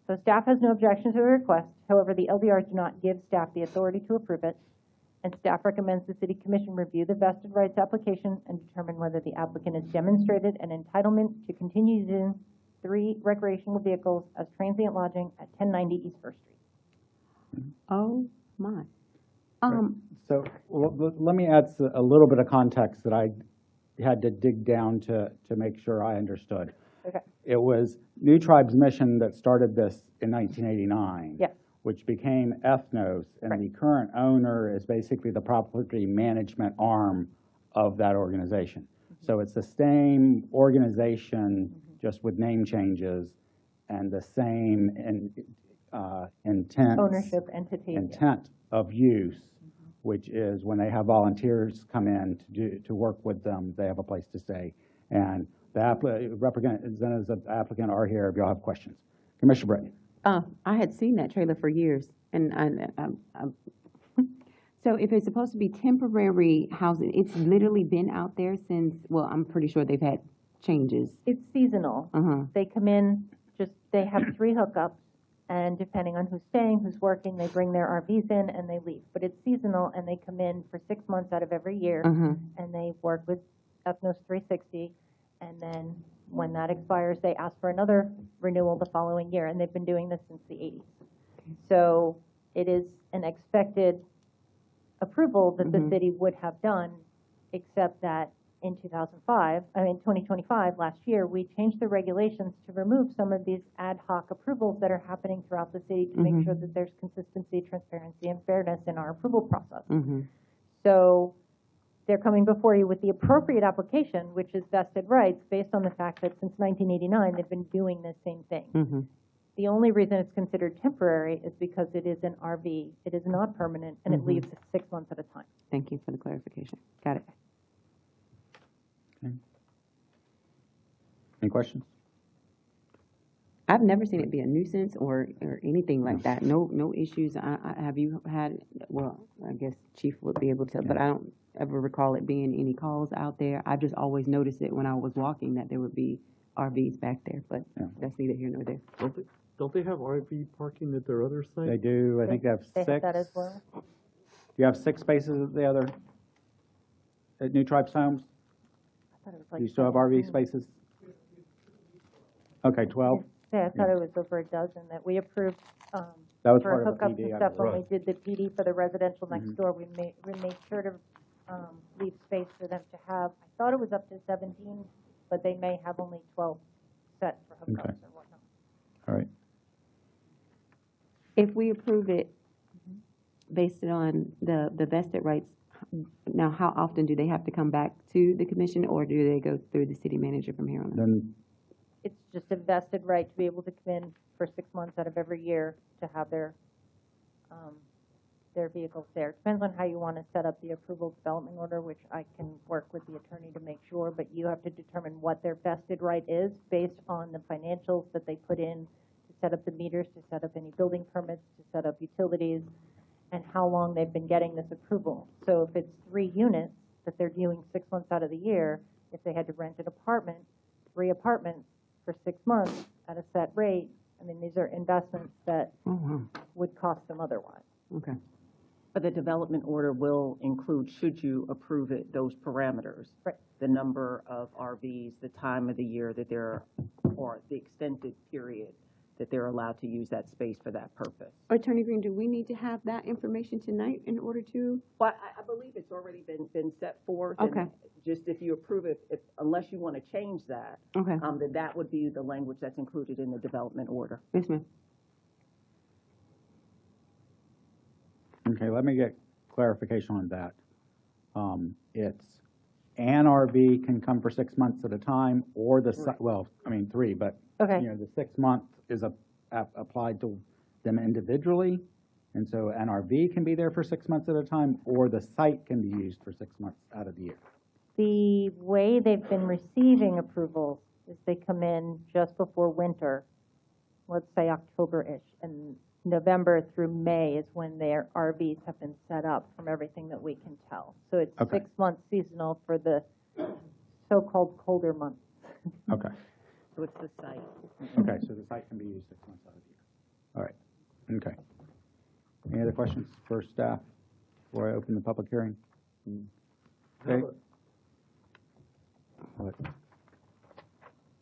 So staff has no objection to the request. However, the LDRs do not give staff the authority to approve it. and staff recommends the City Commission review the vested rights application and determine whether the applicant has demonstrated an entitlement to continue using 3 recreational vehicles as transient lodging at 1090 East First Street. Oh, my. So let me add a little bit of context that I had to dig down to make sure I understood. Okay. It was New Tribe's mission that started this in 1989. Yes. Which became Ethnos, and Right. the current owner is basically the property management arm of that organization. So it's the same organization, just with name changes, and the same intent. Ownership entity. Intent of use, which is when they have volunteers come in to work with them, they have a place to stay. And the representatives of the applicant are here if y'all have questions. Commissioner Britton. I had seen that trailer for years, and so if it's supposed to be temporary housing, it's literally been out there since, well, I'm pretty sure they've had changes. It's seasonal. They come in, they have 3 hookups, and depending on who's staying, who's working, they bring their RVs in and they leave. But it's seasonal, and they come in for 6 months out of every year, and they work with Ethnos 360, and then when that expires, they ask for another renewal the following year, and they've been doing this since the 80s. So it is an expected approval that the city would have done, except that in 2025, last year, we changed the regulations to remove some of these ad hoc approvals that are happening throughout the city to make sure that there's consistency, transparency, and fairness in our approval process. So they're coming before you with the appropriate application, which is vested rights, based on the fact that since 1989, they've been doing the same thing. The only reason it's considered temporary is because it is an RV. It is not permanent, and it leaves 6 months at a time. Thank you for the clarification. Got it. Okay. Any questions? I've never seen it be a nuisance or anything like that. No issues. Have you had, well, I guess Chief would be able to, but I don't ever recall it being any calls out there. I just always noticed it when I was walking that there would be RVs back there, but that's neither here nor there. Don't they have RV parking at their other site? They do. I think they have 6. They have that as well. You have 6 spaces at the other, at New Tribes Homes? I thought it was like Do you still have RV spaces? Okay, 12. Yeah, I thought it was over a dozen that we approved That was for part of the hookups PD. and I stuff. When we believe. did the PD for the residential next door, we made sure to leave space for them to have, I thought it was up to 17, but they may have only 12 set for hookups Okay. or whatnot. All right. If we approve it based on the vested rights, now how often do they have to come back to the commission, or do they go through the city manager from here on out? Then, It's just a vested right to be able to come in for 6 months out of every year to have their vehicles there. It depends on how you want to set up the approval development order, which I can work with the attorney to make sure, but you have to determine what their vested right is based on the financials that they put in to set up the meters, to set up any building permits, to set up utilities, and how long they've been getting this approval. So if it's 3 units that they're doing 6 months out of the year, if they had to rent an apartment, 3 apartments for 6 months at a set rate, I mean, these are investments that would cost them otherwise. Okay. But the development order will include, should you approve it, those parameters. Right. The number of RVs, the time of the year that they're, or the extended period that they're allowed to use that space for that purpose. Attorney Green, do we need to have that information tonight in order to? Well, I believe it's already been set forth. and Okay. Just if you approve it, unless you want to change that, Okay. then that would be the language that's included in the development order. Yes, ma'am. okay, let me get clarification on that. It's an RV can come for 6 months at a time, or the, 3, but, Okay. the 6 month is applied to them individually. And so an RV can be there for 6 months at a time, or the site can be used for 6 months out of the year. The way they've been receiving approvals is they come in just before winter, let's say October-ish, and November through May is when their RVs have been set up from everything that we can tell. So it's Okay. 6 months seasonal for the so-called colder months. Okay, So it's the site. okay, so the site can be used 6 months out of the year. All right, okay. Any other questions for staff? before I open the public hearing? Okay. What?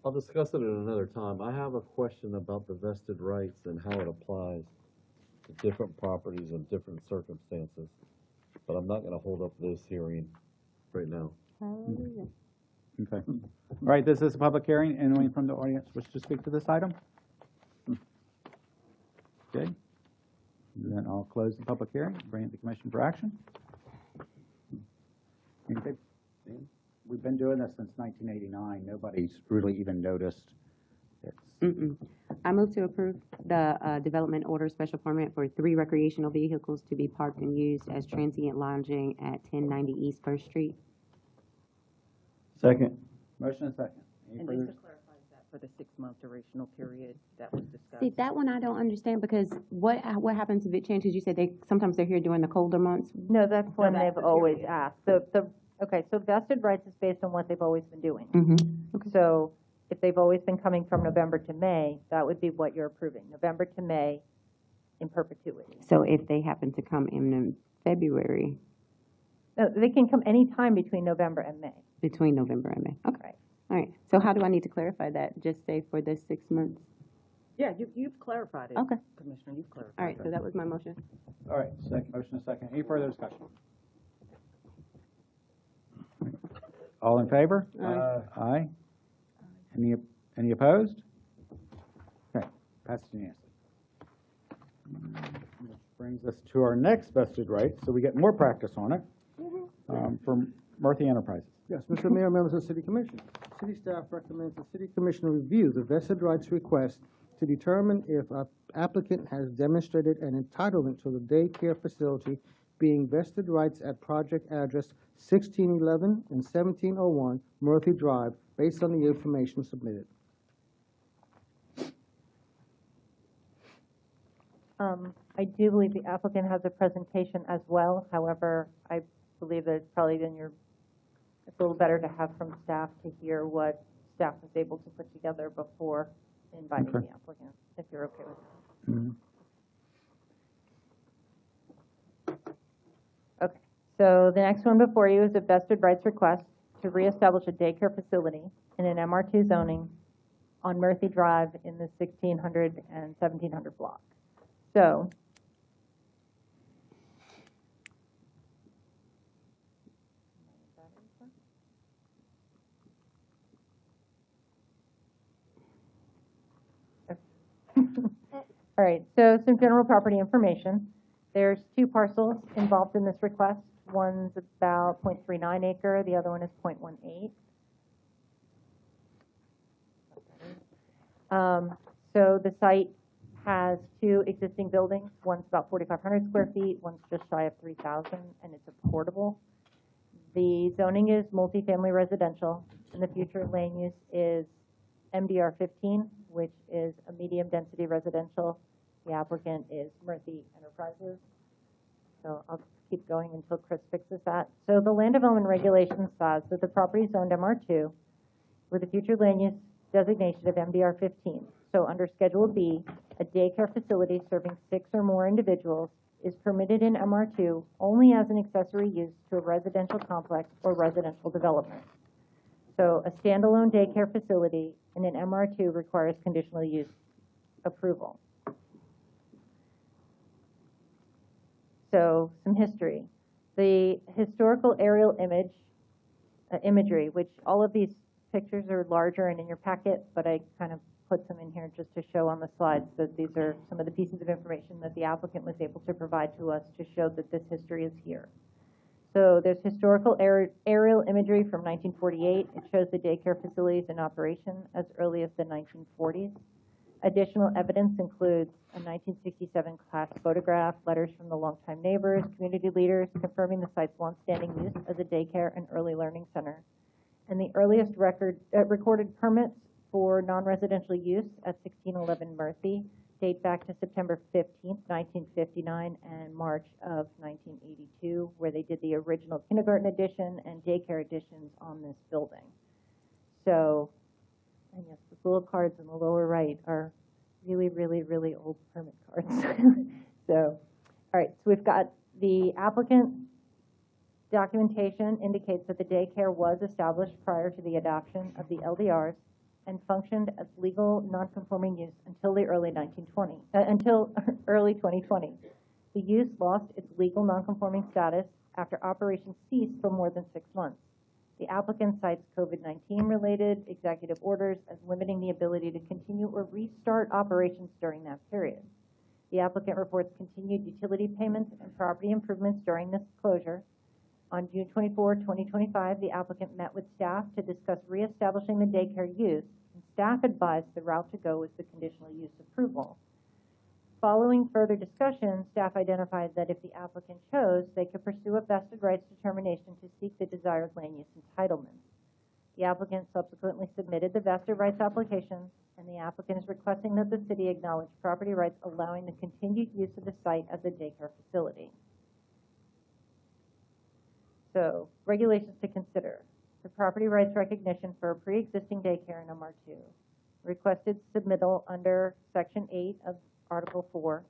I'll discuss it at another time. I have a question about the vested rights and how it applies to different properties and different circumstances. But I'm not gonna hold up this hearing right now. Okay. All right, this is a public hearing. Anyone from the audience wish to speak to this item? Okay. Then I'll close the public hearing, bring it to the commission for action. Okay. We've been doing this since 1989. Nobody's really even noticed. I move to approve the development order special permit for 3 recreational vehicles to be parked and used as transient lounging at 1090 East First Street. Second. Motion and second. Any And further? just to clarify that for the 6-month durational period that was discussed. See, that one I don't understand because what happens if it changes? You said sometimes they're here during the colder months. No, that's when that's they've the always period. asked. Okay, so vested rights is based on what they've always been doing. Mm-hmm. So if they've always been coming from November to May, that would be what you're approving, November to May in perpetuity. So if they happen to come in February, No, they can come anytime between November and May. between November and May. Okay. Right. All right. So how do I need to clarify that? Just say for the 6 months? Yeah, you've clarified it. Okay. Commissioner, you've clarified. All right. So that was my motion. All right, second. Motion and second. Any further discussion? All in favor? Aye. Aye. Any opposed? Okay, passes unanimously. Which brings us to our next vested right, so we get more practice on it, from Murphy Enterprises. Yes, Mr. Mayor, members of the City Commission. City staff recommends the City Commission review the vested rights request to determine if an applicant has demonstrated an entitlement to the daycare facility being vested rights at project address 1611 and 1701 Murphy Drive, based on the information submitted. I do believe the applicant has a presentation as well. However, I believe that it's probably it's a little better to have from staff to hear what staff was able to put together before inviting Okay. the applicant, if you're okay with that. Mhm. Okay, so the next one before you is a vested rights request to reestablish a daycare facility in an MR2 zoning on Murphy Drive in the 1600 and 1700 block. So, all right, so some general property information. There's 2 parcels involved in this request. One's about 0.39 acre, the other one is 0.18. So the site has 2 existing buildings. One's about 4,500 square feet, one's just shy of 3,000, and it's a portable. The zoning is multifamily residential, and the future land use is MDR 15, which is a medium-density residential. The applicant is Murphy Enterprises. So I'll keep going until Chris fixes that. So the land development regulation says that the property is zoned MR2 with a future land use designation of MDR 15. So under Schedule B, a daycare facility serving 6 or more individuals is permitted in MR2 only as an accessory use to a residential complex or residential development. So a standalone daycare facility in an MR2 requires conditional use approval. So some history. The historical aerial imagery, which all of these pictures are larger and in your packet, but I kind of put some in here just to show on the slides that these are some of the pieces of information that the applicant was able to provide to us to show that this history is here. So there's historical aerial imagery from 1948. It shows the daycare facilities in operation as early as the 1940s. Additional evidence includes a 1967 class photograph, letters from the longtime neighbors, community leaders confirming the site's longstanding use as a daycare and early learning center. And the earliest recorded permits for non-residential use at 1611 Murphy date back to September 15th, 1959 and March of 1982, where they did the original kindergarten edition and daycare editions on this building. So, and yes, the little cards in the lower right are really, really, really old permit cards. So, all right, so we've got The applicant documentation indicates that the daycare was established prior to the adoption of the LDRs and functioned as legal non-conforming use until early 2020. The use lost its legal non-conforming status after operations ceased for more than 6 months. The applicant cites COVID-19 related executive orders as limiting the ability to continue or restart operations during that period. The applicant reports continued utility payments and property improvements during this closure. On June 24, 2025, the applicant met with staff to discuss reestablishing the daycare use, and staff advised the route to go was the conditional use approval. Following further discussion, staff identified that if the applicant chose, they could pursue a vested rights determination to seek the desired land use entitlement. The applicant subsequently submitted the vested rights application, and the applicant is requesting that the city acknowledge property rights allowing the continued use of the site as a daycare facility. So, regulations to consider. The property rights recognition for a pre-existing daycare in MR2. Requested submittal under Section 8 of Article 4.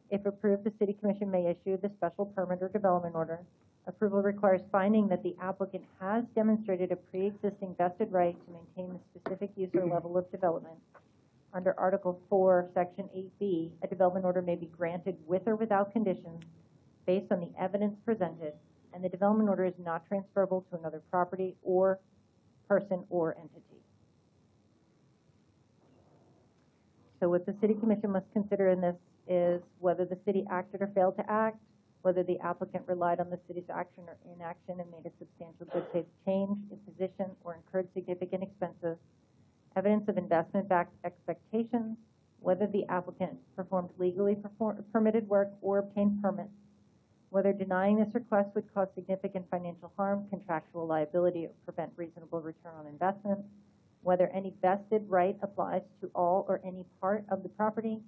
If approved, the City Commission may issue the special permit or development order. Approval requires finding that the applicant has demonstrated a pre-existing vested right to maintain the specific use or level of development. Under Article 4, Section 8B, a development order may be granted with or without conditions based on the evidence presented, and the development order is not transferable to another property or person or entity. So what the City Commission must consider in this is whether the city acted or failed to act, whether the applicant relied on the city's action or inaction and made a substantial good faith change in position or incurred significant expenses, evidence of investment-backed expectations, whether the applicant performed legally permitted work or obtained permits, whether denying this request would cause significant financial harm, contractual liability, or prevent reasonable return on investment, whether any vested right applies to all or any part of the property,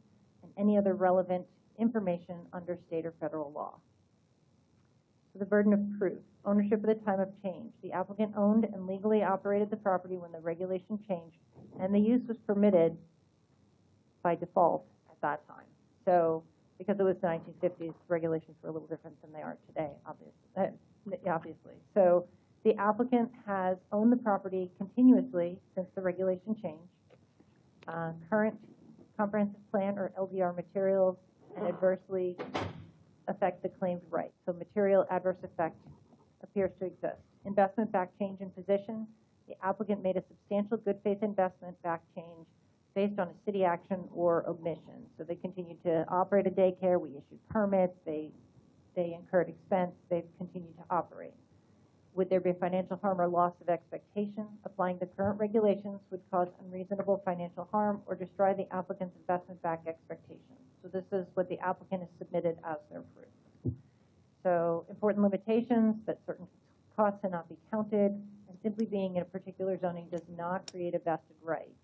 and any other relevant information under state or federal law. So the burden of proof, ownership at the time of change. The applicant owned and legally operated the property when the regulation changed, and the use was permitted by default at that time. So because it was the 1950s, regulations were a little different than they are today, obviously. So the applicant has owned the property continuously since the regulation changed. Current comprehensive plan or LDR materials and adversely affect the claimed right. So material adverse effect appears to exist. Investment-backed change in position. The applicant made a substantial good faith investment-backed change based on a city action or omission. So they continued to operate a daycare. We issued permits. They incurred expense. They've continued to operate. Would there be financial harm or loss of expectation? Applying the current regulations would cause unreasonable financial harm or destroy the applicant's investment-backed expectations. So this is what the applicant has submitted as their proof. So important limitations, that certain costs cannot be counted, and simply being in a particular zoning does not create a vested right.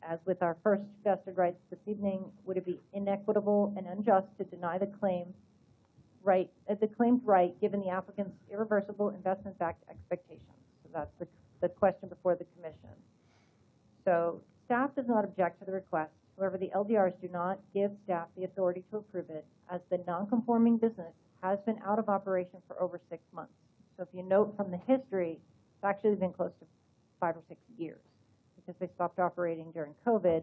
As with our first vested rights this evening, would it be inequitable and unjust to deny the claimed right given the applicant's irreversible investment-backed expectations? So that's the question before the commission. So staff does not object to the request. However, the LDRs do not give staff the authority to approve it, as the non-conforming business has been out of operation for over 6 months. So if you note from the history, it's actually been close to 5 or 6 years, because they stopped operating during COVID,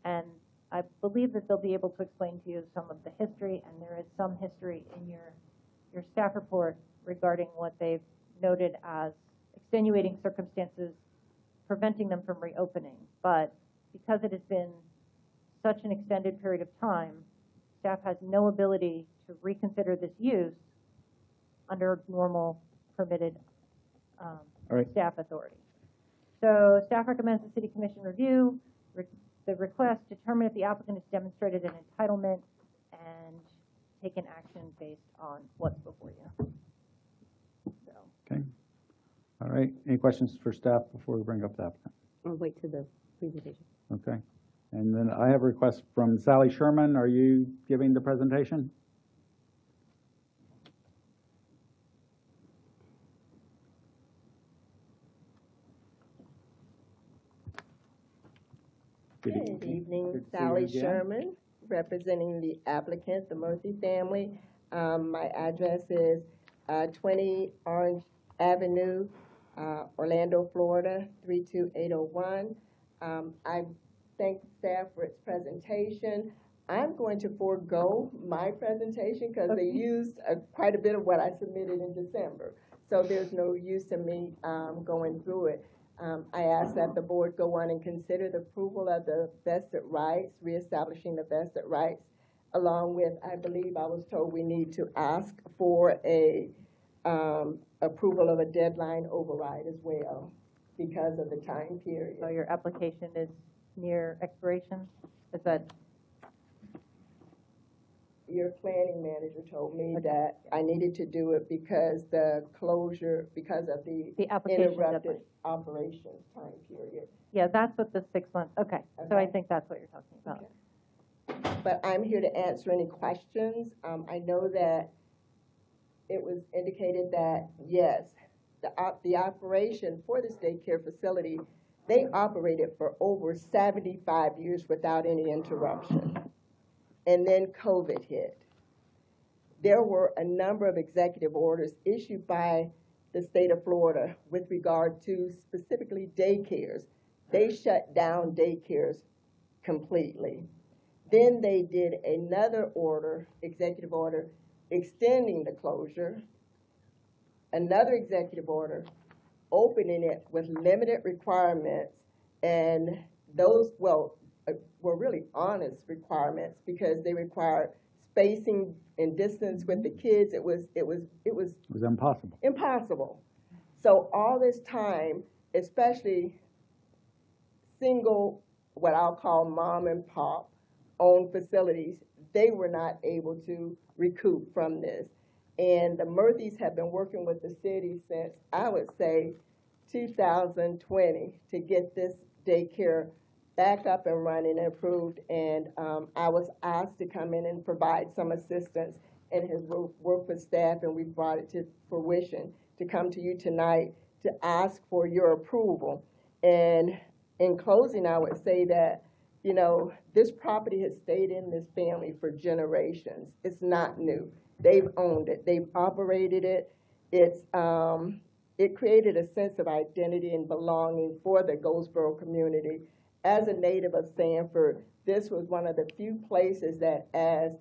and I believe that they'll be able to explain to you some of the history, and there is some history in your staff report regarding what they've noted as extenuating circumstances preventing them from reopening. But because it has been such an extended period of time, staff has no ability to reconsider this use under normal permitted staff authority. So staff recommends the City Commission review the request, determine if the applicant has demonstrated an entitlement, and take an action based on what's before you. So. Okay. All right. Any questions for staff before we bring up the applicant? I'll wait to the presentation. Okay. And then I have a request from Sally Sherman. Are you giving the presentation? Good evening, Sally Sherman, representing the applicant, the Murphy family. My address is 20 Orange Avenue, Orlando, Florida, 32801. I thank staff for its presentation. I'm going to forego my presentation because they used quite a bit of what I submitted in December. So there's no use in me going through it. I ask that the board go on and consider the approval of the vested rights, reestablishing the vested rights, along with, I believe I was told we need to ask for a approval of a deadline override as well because of the time period. So your application is near expiration? Is that? Your planning manager told me that I needed to do it because the closure, because of the application interrupted deadline. operations time period. Yeah, that's what the 6 months, okay. So I think that's what you're talking about. Okay. But I'm here to answer any questions. I know that it was indicated that, yes, the operation for this daycare facility, they operated for over 75 years without any interruption. And then COVID hit. There were a number of executive orders issued by the state of Florida with regard to specifically daycares. They shut down daycares completely. Then they did another order, executive order, extending the closure, another executive order, opening it with limited requirements, and those, well, were really honest requirements because they required spacing and distance with the kids. It was impossible. Impossible. So all this time, especially single, what I'll call mom and pop owned facilities, they were not able to recoup from this. And the Murphys have been working with the city since, I would say, 2020 to get this daycare back up and running and approved. And I was asked to come in and provide some assistance and has worked with staff, and we brought it to fruition to come to you tonight to ask for your approval. And in closing, I would say that, you know, this property has stayed in this family for generations. It's not new. They've owned it. They've operated it. It created a sense of identity and belonging for the Goldsboro community. As a native of Sanford, this was one of the few places that, as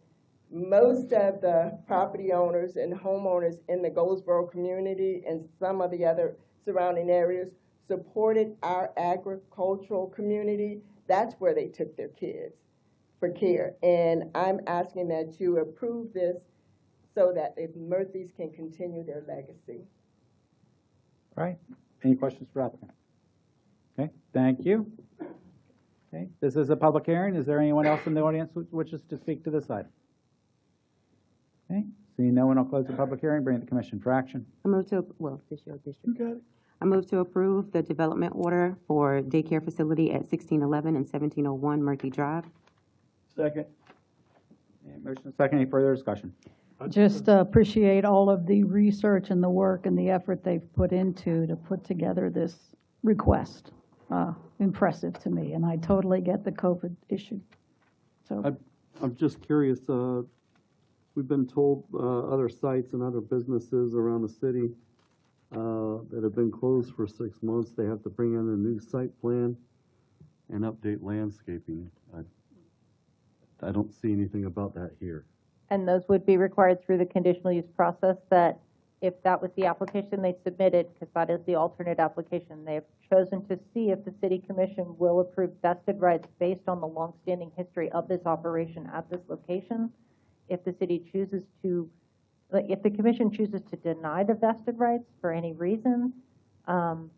most of the property owners and homeowners in the Goldsboro community and some of the other surrounding areas supported our agricultural community, that's where they took their kids for care. And I'm asking that you approve this so that the Murphys can continue their legacy. All right. Any questions for applicant? Okay, thank you. Okay, this is a public hearing. Is there anyone else in the audience who wishes to speak to this item? Okay, seeing no one, I'll close the public hearing, bring it to commission for action. I move to, well, this your district. You got it. I move to approve the development order for daycare facility at 1611 and 1701 Murphy Drive. Second. And motion and second. Any further discussion? Just appreciate all of the research and the work and the effort they've put into to put together this request. Impressive to me, and I totally get the COVID issue. So I'm just curious, we've been told other sites and other businesses around the city that have been closed for 6 months, they have to bring in a new site plan and update landscaping. I don't see anything about that here. And those would be required through the conditional use process, that if that was the application they submitted, because that is the alternate application, they have chosen to see if the city commission will approve vested rights based on the longstanding history of this operation at this location. If the city chooses to, if the commission chooses to deny the vested rights for any reason, and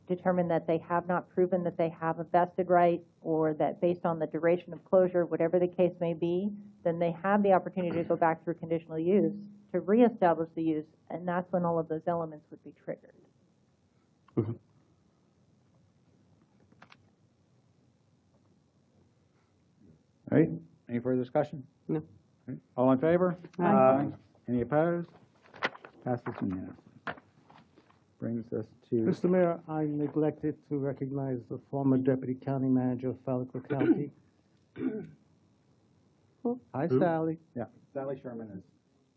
determine that they have not proven that they have a vested right, or that based on the duration of closure, whatever the case may be, then they have the opportunity to go back through conditional use to reestablish the use, and that's when all of those elements would be triggered. Okay. All right, any further discussion? No. Okay. All in favor? Aye. Any opposed? Passes unanimously. Brings us to, Mr. Mayor, I neglected to recognize the former deputy county manager of Falco County. Hi, Who? Sally. yeah, Sally Sherman is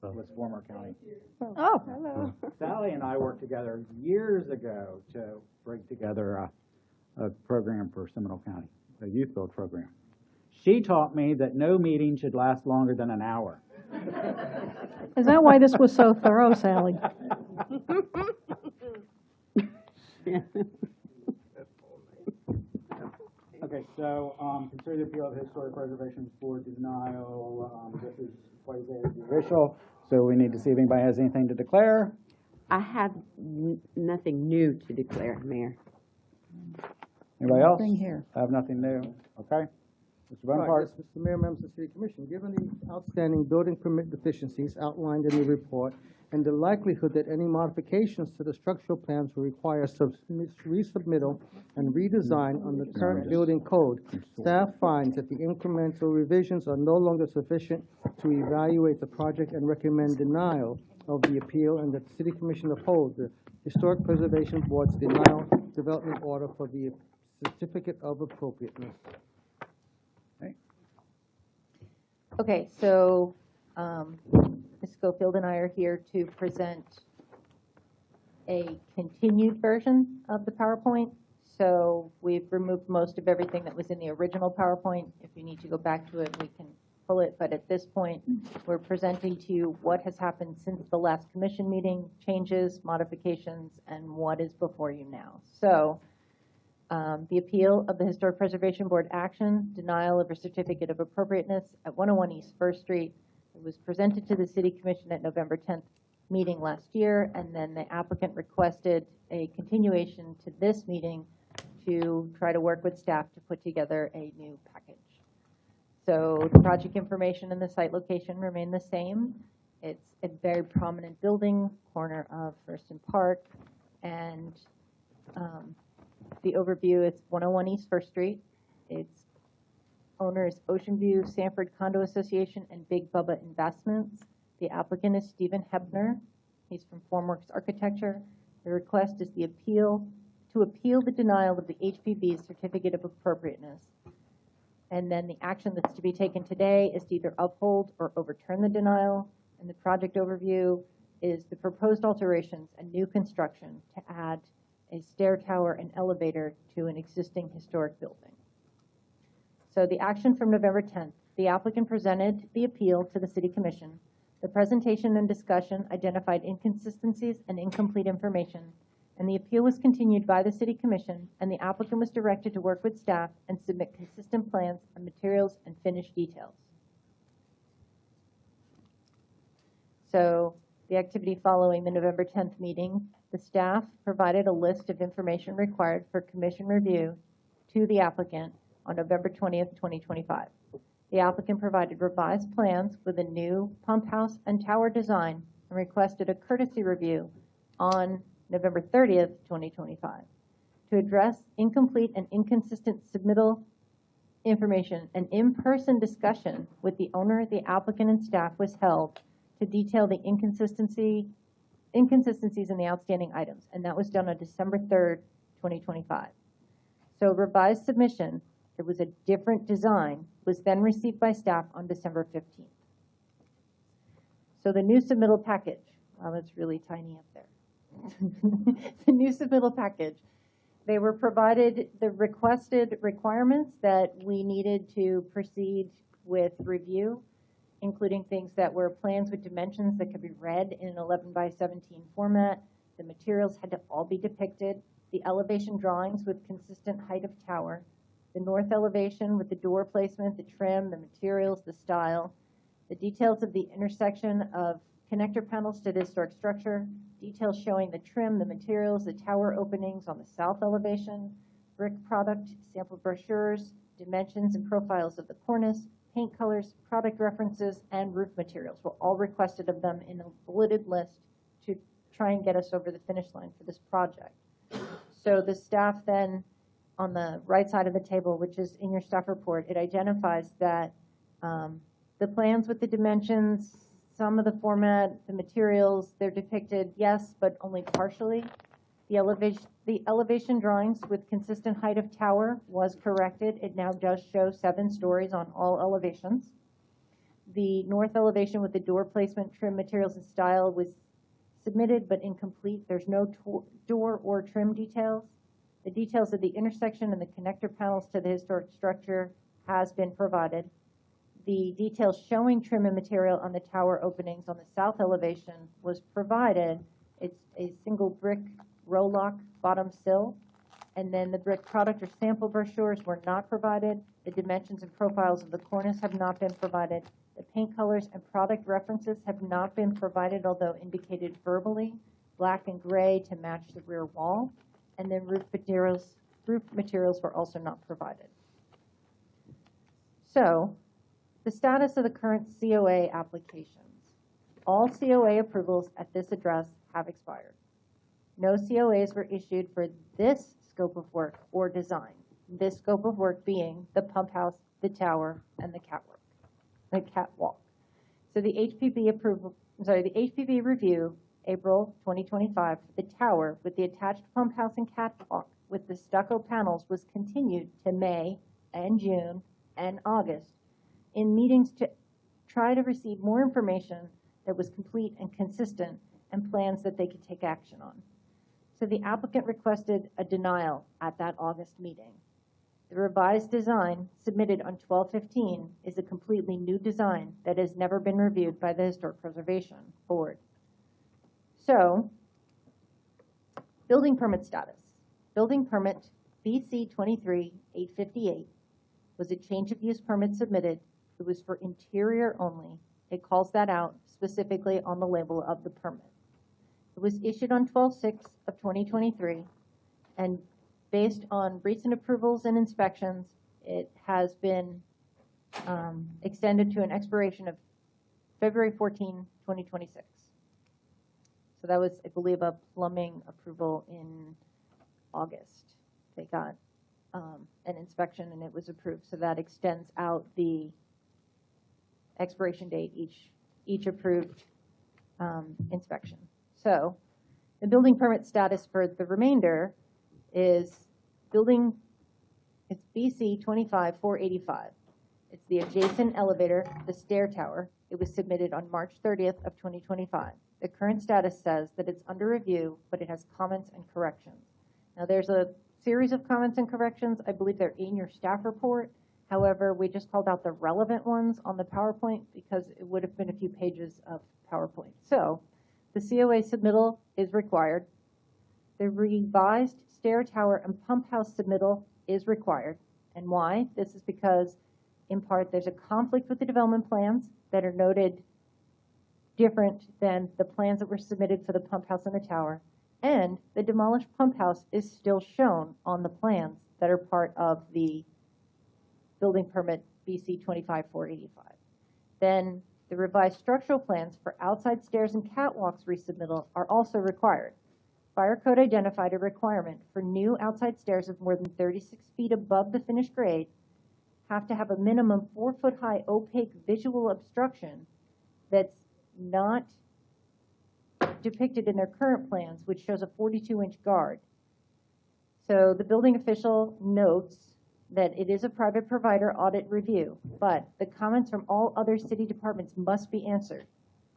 was former county. Oh, Hello. Sally and I worked together years ago to bring together a program for Seminole County, a youth build program. She taught me that no meeting should last longer than an hour. is that why this was so thorough, Sally? Okay, so consider the appeal of the Historic Preservation Board denial. This is quasi-judicial, so we need to see if anybody has anything to declare. I have nothing new to declare, Mayor. Anybody else? Nothing here. I have nothing new. Okay. Mr. Right, Bonaparte? yes, Mr. Mayor, members of the City Commission, given the outstanding building permit deficiencies outlined in the report and the likelihood that any modifications to the structural plans will require resubmittal and redesign on the current building code, staff finds that the incremental revisions are no longer sufficient to evaluate the project and recommend denial of the appeal, and that the City Commission uphold the Historic Preservation Board's denial development order for the certificate of appropriateness. Okay, so Ms. Schofield and I are here to present a continued version of the PowerPoint. So we've removed most of everything that was in the original PowerPoint. If you need to go back to it, we can pull it. But at this point, we're presenting to you what has happened since the last commission meeting, changes, modifications, and what is before you now. So the appeal of the Historic Preservation Board action, denial of a certificate of appropriateness at 101 East First Street. It was presented to the City Commission at November 10th meeting last year, and then the applicant requested a continuation to this meeting to try to work with staff to put together a new package. So the project information and the site location remain the same. It's a very prominent building, corner of First and Park, and the overview, it's 101 East First Street. Its owner is Ocean View, Sanford Condo Association, and Big Bubba Investments. The applicant is Stephen Hebner. He's from Formworks Architecture. The request is to appeal the denial of the HPB's certificate of appropriateness. And then the action that's to be taken today is to either uphold or overturn the denial. And the project overview is the proposed alterations and new construction to add a stair tower and elevator to an existing historic building. So the action from November 10th, the applicant presented the appeal to the City Commission. The presentation and discussion identified inconsistencies and incomplete information, and the appeal was continued by the City Commission, and the applicant was directed to work with staff and submit consistent plans and materials and finished details. So the activity following the November 10th meeting, the staff provided a list of information required for commission review to the applicant on November 20th, 2025. The applicant provided revised plans with a new pump house and tower design and requested a courtesy review on November 30th, 2025. To address incomplete and inconsistent submittal information, an in-person discussion with the owner, the applicant, and staff was held to detail the inconsistencies in the outstanding items, and that was done on December 3rd, 2025. So revised submission, it was a different design, was then received by staff on December 15th. So the new submittal package, wow, that's really tiny up there. The new submittal package, they were provided the requested requirements that we needed to proceed with review, including things that were plans with dimensions that could be read in an 11:17 format. The materials had to all be depicted. The elevation drawings with consistent height of tower. The north elevation with the door placement, the trim, the materials, the style. The details of the intersection of connector panels to the historic structure. Details showing the trim, the materials, the tower openings on the south elevation. Brick product, sample brochures, dimensions and profiles of the cornice. Paint colors, product references, and roof materials were all requested of them in a bulleted list to try and get us over the finish line for this project. So the staff then, on the right side of the table, which is in your staff report, it identifies that the plans with the dimensions, some of the format, the materials, they're depicted, yes, but only partially. The elevation drawings with consistent height of tower was corrected. It now does show 7 stories on all elevations. The north elevation with the door placement, trim materials, and style was submitted but incomplete. There's no door or trim details. The details of the intersection and the connector panels to the historic structure has been provided. The details showing trim and material on the tower openings on the south elevation was provided. It's a single brick roll-lock bottom sill. And then the brick product or sample brochures were not provided. The dimensions and profiles of the cornice have not been provided. The paint colors and product references have not been provided, although indicated verbally, black and gray to match the rear wall. And then roof materials were also not provided. So, the status of the current COA applications. All COA approvals at this address have expired. No COAs were issued for this scope of work or design. This scope of work being the pump house, the tower, and the catwalk. So the HPB review, April 2025, the tower with the attached pump house and catwalk with the stucco panels was continued to May and June and August in meetings to try to receive more information that was complete and consistent and plans that they could take action on. So the applicant requested a denial at that August meeting. The revised design submitted on 12/15 is a completely new design that has never been reviewed by the Historic Preservation Board. So, building permit status. Building permit BC 23-858 was a change of use permit submitted. It was for interior only. It calls that out specifically on the label of the permit. It was issued on 12/6/2023, and based on recent approvals and inspections, it has been extended to an expiration of February 14, 2026. So that was, I believe, a plumbing approval in August. They got an inspection and it was approved. So that extends out the expiration date each approved inspection. So the building permit status for the remainder is it's BC 25-485. It's the adjacent elevator, the stair tower. It was submitted on March 30th of 2025. The current status says that it's under review, but it has comments and corrections. Now there's a series of comments and corrections. I believe they're in your staff report. However, we just called out the relevant ones on the PowerPoint because it would have been a few pages of PowerPoint. So the COA submittal is required. The revised stair tower and pump house submittal is required. And why? This is because, in part, there's a conflict with the development plans that are noted different than the plans that were submitted for the pump house and the tower. And the demolished pump house is still shown on the plans that are part of the building permit BC 25-485. Then the revised structural plans for outside stairs and catwalks resubmittal are also required. Fire code identified a requirement for new outside stairs of more than 36 feet above the finished grade have to have a minimum 4-foot high opaque visual obstruction that's not depicted in their current plans, which shows a 42-inch guard. So the building official notes that it is a private provider audit review, but the comments from all other city departments must be answered.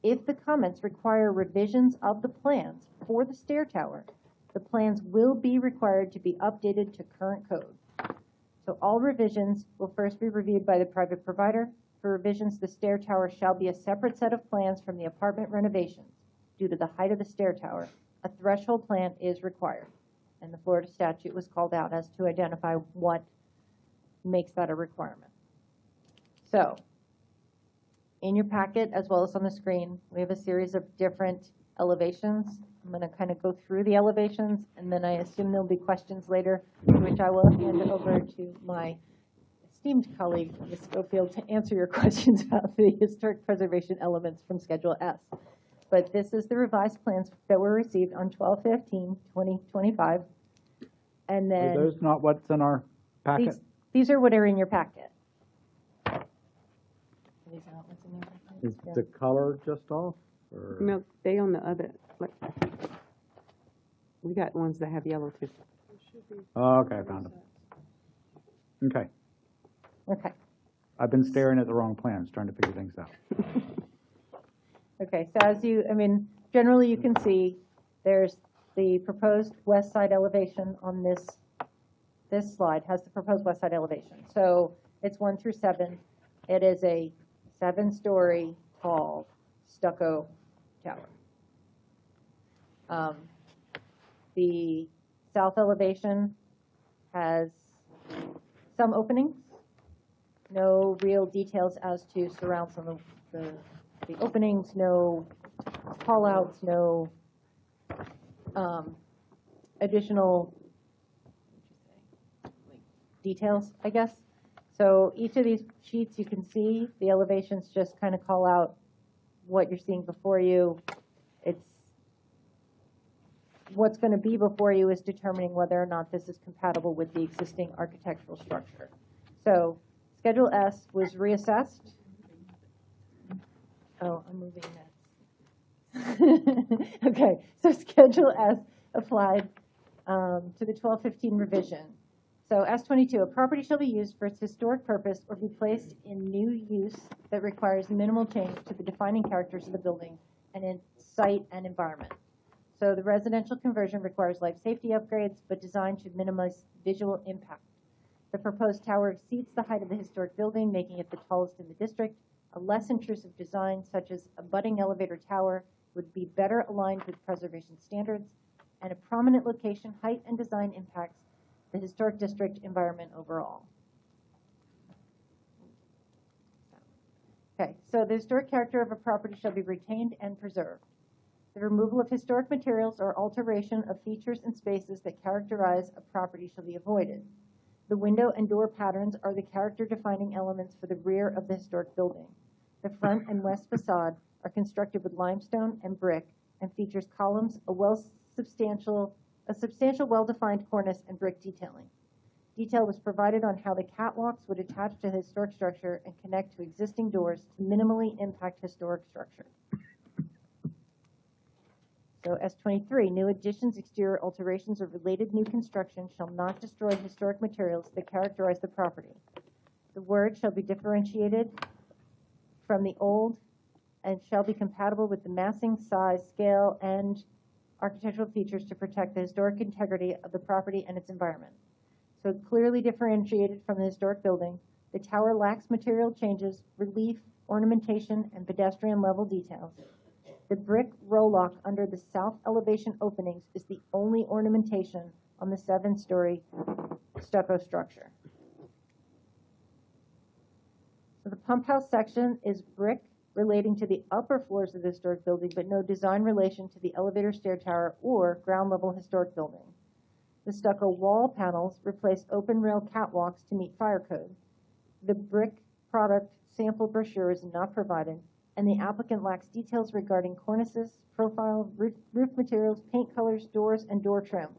If the comments require revisions of the plans for the stair tower, the plans will be required to be updated to current code. So all revisions will first be reviewed by the private provider. For revisions, the stair tower shall be a separate set of plans from the apartment renovations. Due to the height of the stair tower, a threshold plan is required. And the Florida statute was called out as to identify what makes that a requirement. So, in your packet, as well as on the screen, we have a series of different elevations. I'm going to kind of go through the elevations, and then I assume there'll be questions later, which I will hand it over to my esteemed colleague, Ms. Schofield, to answer your questions about the historic preservation elements from Schedule S. But this is the revised plans that were received on 12/15/2025. And then Are those not what's in our packet? These are what are in your packet. These are not what's in your packet? Is Yeah. the color just off? Or? No, they on the other, like, we got ones that have yellow too. Oh, okay, I found them. Okay. Okay. I've been staring at the wrong plans, trying to figure things out. Okay, so as you, generally you can see, there's the proposed west side elevation on this slide has the proposed west side elevation. So it's 1 through 7. It is a 7-story tall stucco tower. The south elevation has some openings, no real details as to surround some of the openings, no call outs, no additional details, I guess. So each of these sheets you can see, the elevations just kind of call out what you're seeing before you. It's what's going to be before you is determining whether or not this is compatible with the existing architectural structure. So Schedule S was reassessed. Oh, I'm moving this. Okay, so Schedule S applied to the 1215 revision. So S22, a property shall be used for its historic purpose or be placed in new use that requires minimal change to the defining characters of the building and its site and environment. So the residential conversion requires life safety upgrades, but design should minimize visual impact. The proposed tower exceeds the height of the historic building, making it the tallest in the district. A less intrusive design, such as a budding elevator tower, would be better aligned with preservation standards, and a prominent location, height, and design impacts the historic district environment overall. Okay, so the historic character of a property shall be retained and preserved. The removal of historic materials or alteration of features and spaces that characterize a property shall be avoided. The window and door patterns are the character-defining elements for the rear of the historic building. The front and west facade are constructed with limestone and brick and features columns, a substantial well-defined cornice, and brick detailing. Detail was provided on how the catwalks would attach to the historic structure and connect to existing doors to minimally impact historic structure. So S23, new additions, exterior alterations, or related new construction shall not destroy historic materials that characterize the property. The word shall be differentiated from the old and shall be compatible with the massing, size, scale, and architectural features to protect the historic integrity of the property and its environment. So clearly differentiated from the historic building, the tower lacks material changes, relief, ornamentation, and pedestrian level details. The brick roll-lock under the south elevation openings is the only ornamentation on the 7-story stucco structure. So the pump house section is brick relating to the upper floors of the historic building, but no design relation to the elevator stair tower or ground level historic building. The stucco wall panels replace open rail catwalks to meet fire code. The brick product sample brochure is not provided, and the applicant lacks details regarding cornices, profile, roof materials, paint colors, doors, and door trim.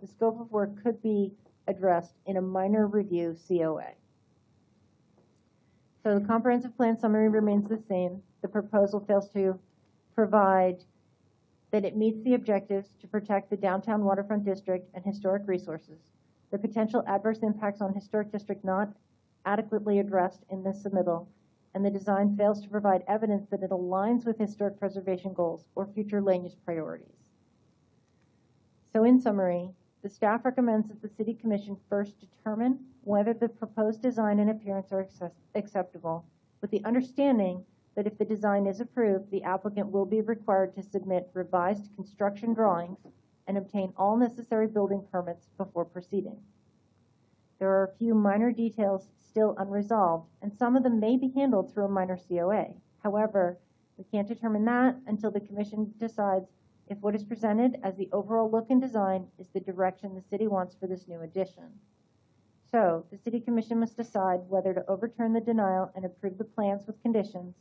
The scope of work could be addressed in a minor review COA. So the comprehensive plan summary remains the same. The proposal fails to provide that it meets the objectives to protect the downtown waterfront district and historic resources. The potential adverse impacts on historic district not adequately addressed in this submittal, and the design fails to provide evidence that it aligns with historic preservation goals or future land use priorities. So in summary, the staff recommends that the City Commission first determine whether the proposed design and appearance are acceptable, with the understanding that if the design is approved, the applicant will be required to submit revised construction drawings and obtain all necessary building permits before proceeding. There are a few minor details still unresolved, and some of them may be handled through a minor COA. However, we can't determine that until the Commission decides if what is presented as the overall look and design is the direction the City wants for this new addition. So, the City Commission must decide whether to overturn the denial and approve the plans with conditions,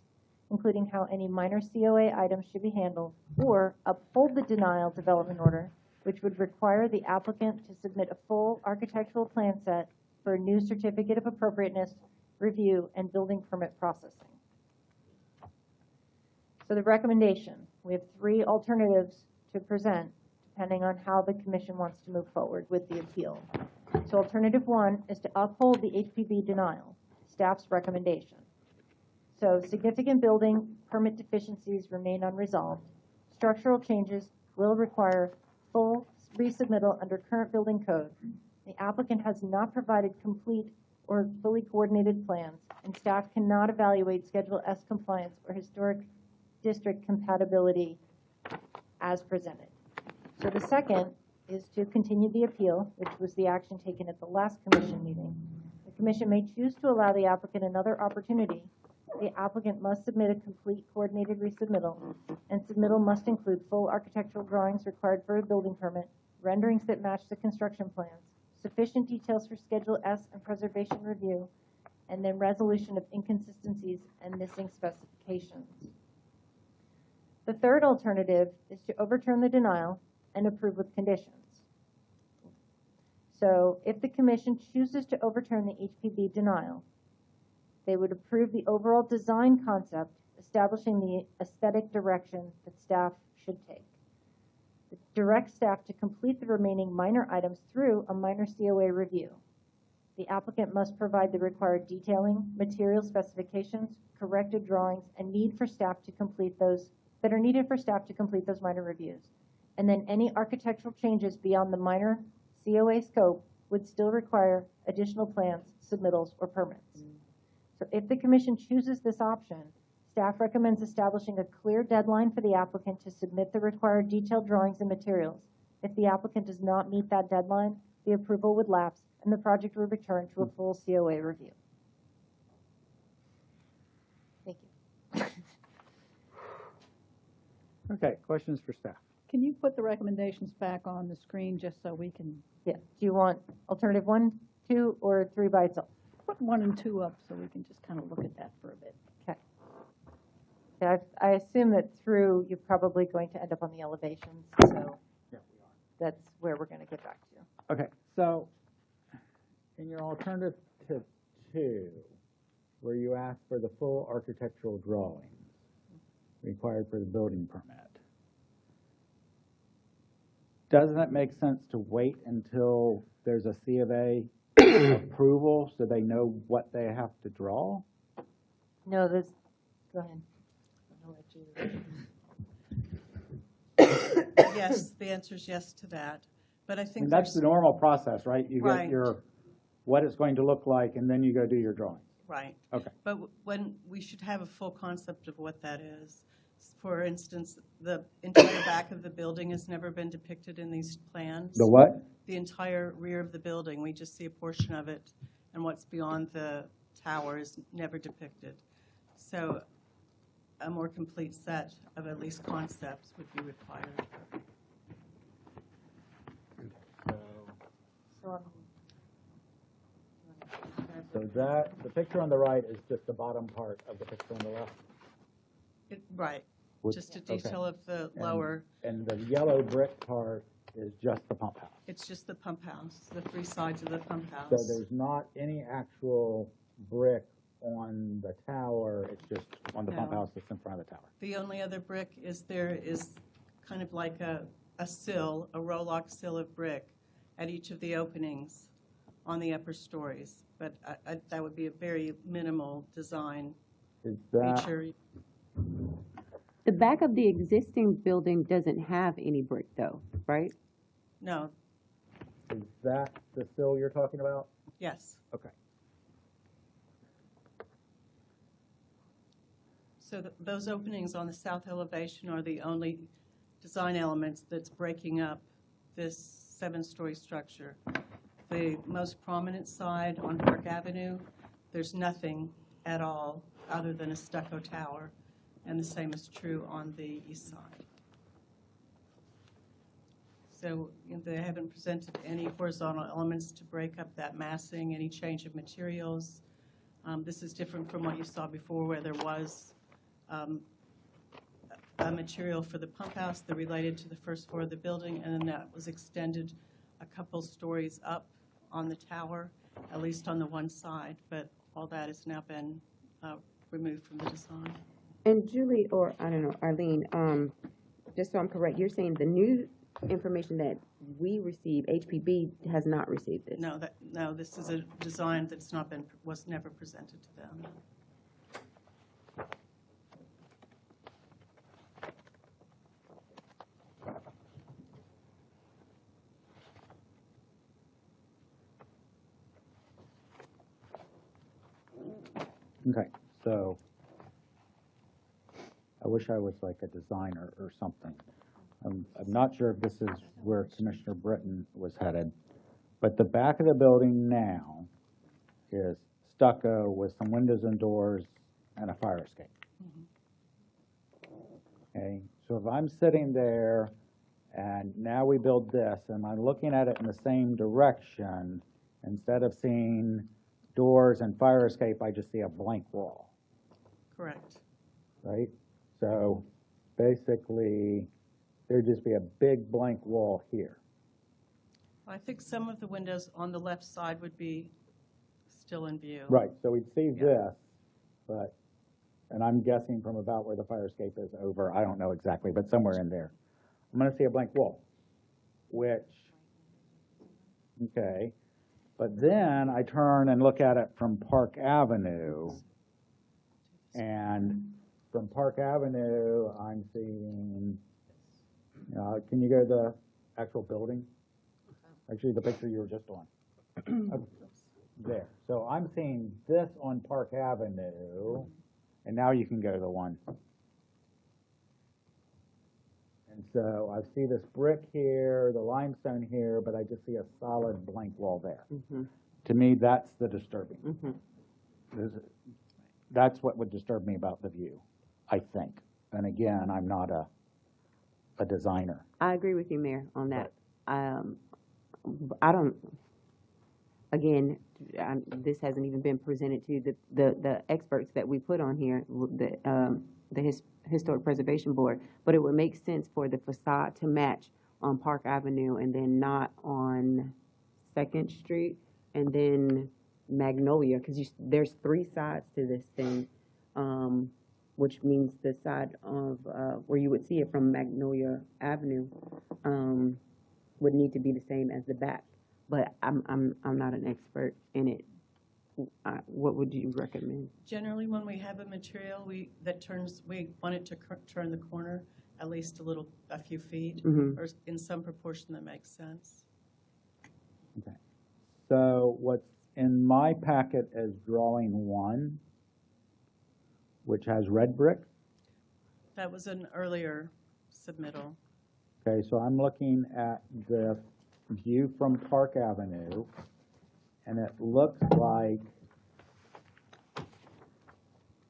including how any minor COA items should be handled, or uphold the denial development order, which would require the applicant to submit a full architectural plan set for a new certificate of appropriateness, review, and building permit processing. So the recommendation, we have 3 alternatives to present depending on how the Commission wants to move forward with the appeal. So alternative 1 is to uphold the HPB denial, Staff's recommendation. So significant building permit deficiencies remain unresolved. Structural changes will require full resubmittal under current building code. The applicant has not provided complete or fully coordinated plans, and staff cannot evaluate Schedule S compliance or historic district compatibility as presented. So the second is to continue the appeal, which was the action taken at the last commission meeting. The commission may choose to allow the applicant another opportunity. The applicant must submit a complete coordinated resubmittal, and submittal must include full architectural drawings required for a building permit, renderings that match the construction plans, sufficient details for Schedule S and preservation review, and then resolution of inconsistencies and missing specifications. The third alternative is to overturn the denial and approve with conditions. So if the commission chooses to overturn the HPB denial, they would approve the overall design concept, establishing the aesthetic direction that staff should take. Direct staff to complete the remaining minor items through a minor COA review. The applicant must provide the required detailing, material specifications, corrected drawings, and needed for staff to complete those minor reviews. And then any architectural changes beyond the minor COA scope would still require additional plans, submittals, or permits. So if the commission chooses this option, staff recommends establishing a clear deadline for the applicant to submit the required detailed drawings and materials. If the applicant does not meet that deadline, the approval would lapse and the project would return to a full COA review. Thank you. Okay, questions for staff? Can you put the recommendations back on the screen just so we can Yeah. Do you want alternative 1, 2, or 3 by itself? put 1 and 2 up so we can just kind of look at that for a bit? Okay. Yeah, I assume that through, you're probably going to end up on the elevations, so that's where we're going to get back to. Okay, so in your alternative 2, where you ask for the full architectural drawings required for the building permit, doesn't it make sense to wait until there's a C of A approval so they know what they have to draw? No, this, go ahead. I'll let you. Yes, the answer is yes to that. But I think And that's the normal process, right? You get Right. your, what it's going to look like, and then you go do your drawings. right. Okay. But when we should have a full concept of what that is. For instance, the entire back of the building has never been depicted in these plans. The what? The entire rear of the building, we just see a portion of it, and what's beyond the tower is never depicted. So a more complete set of at least concepts would be required. So that, the picture on the right is just the bottom part of the picture on the left? Right, With- just a detail of the lower. And the yellow brick part is just the pump house? It's just the pump house, the 3 sides of the pump house. So there's not any actual brick on the tower, it's just on the pump No. house that's in front of the tower? The only other brick is kind of like a sill, a roll-lock sill of brick at each of the openings on the upper stories. But that would be a very minimal design Is that, feature. The back of the existing building doesn't have any brick though, right? No, is that the sill you're talking about? yes. Okay. So those openings on the south elevation are the only design elements that's breaking up this 7-story structure. The most prominent side on Park Avenue, there's nothing at all other than a stucco tower, and the same is true on the east side. So they haven't presented any horizontal elements to break up that massing, any change of materials. This is different from what you saw before, where there was a material for the pump house that related to the first floor of the building, and then that was extended a couple stories up on the tower, at least on the one side, but all that has now been removed from the design. And Julie, or I don't know, Arlene, just so I'm correct, you're saying the new information that we receive, HPB has not received this. No, this is a design that's was never presented to them. Okay, so I wish I was like a designer or something. I'm not sure if this is where Commissioner Britton was headed, but the back of the building now is stucco with some windows and doors and a fire escape. Okay, so if I'm sitting there and now we build this and I'm looking at it in the same direction, instead of seeing doors and fire escape, I just see a blank wall, Correct. right? So basically, there'd just be a big blank wall here. I think some of the windows on the left side would be still in view. Right, so we'd see this, but, and I'm guessing from about where the fire escape is over, I don't know exactly, but somewhere in there. I'm gonna see a blank wall, which, okay, but then I turn and look at it from Park Avenue, and from Park Avenue, I'm seeing, can you go to the actual building? Actually, the picture you were just on. Okay, there. So I'm seeing this on Park Avenue, and now you can go to the one. And so I see this brick here, the limestone here, but I just see a solid blank wall there. To me, that's the disturbing. That's what would disturb me about the view, I think. And again, I'm not a designer. I agree with you, Mayor, on that. I don't, again, this hasn't even been presented to the experts that we put on here, the Historic Preservation Board, but it would make sense for the facade to match on Park Avenue and then not on 2nd Street and then Magnolia, because there's 3 sides to this thing, which means the side of where you would see it from Magnolia Avenue would need to be the same as the back. But I'm not an expert in it. What would you recommend? Generally, when we have a material we want it to turn the corner at least a few feet, or in some proportion that makes sense. Okay. So what's in my packet is drawing 1, which has red brick. That was an earlier submittal. Okay, so I'm looking at the view from Park Avenue, and it looks like,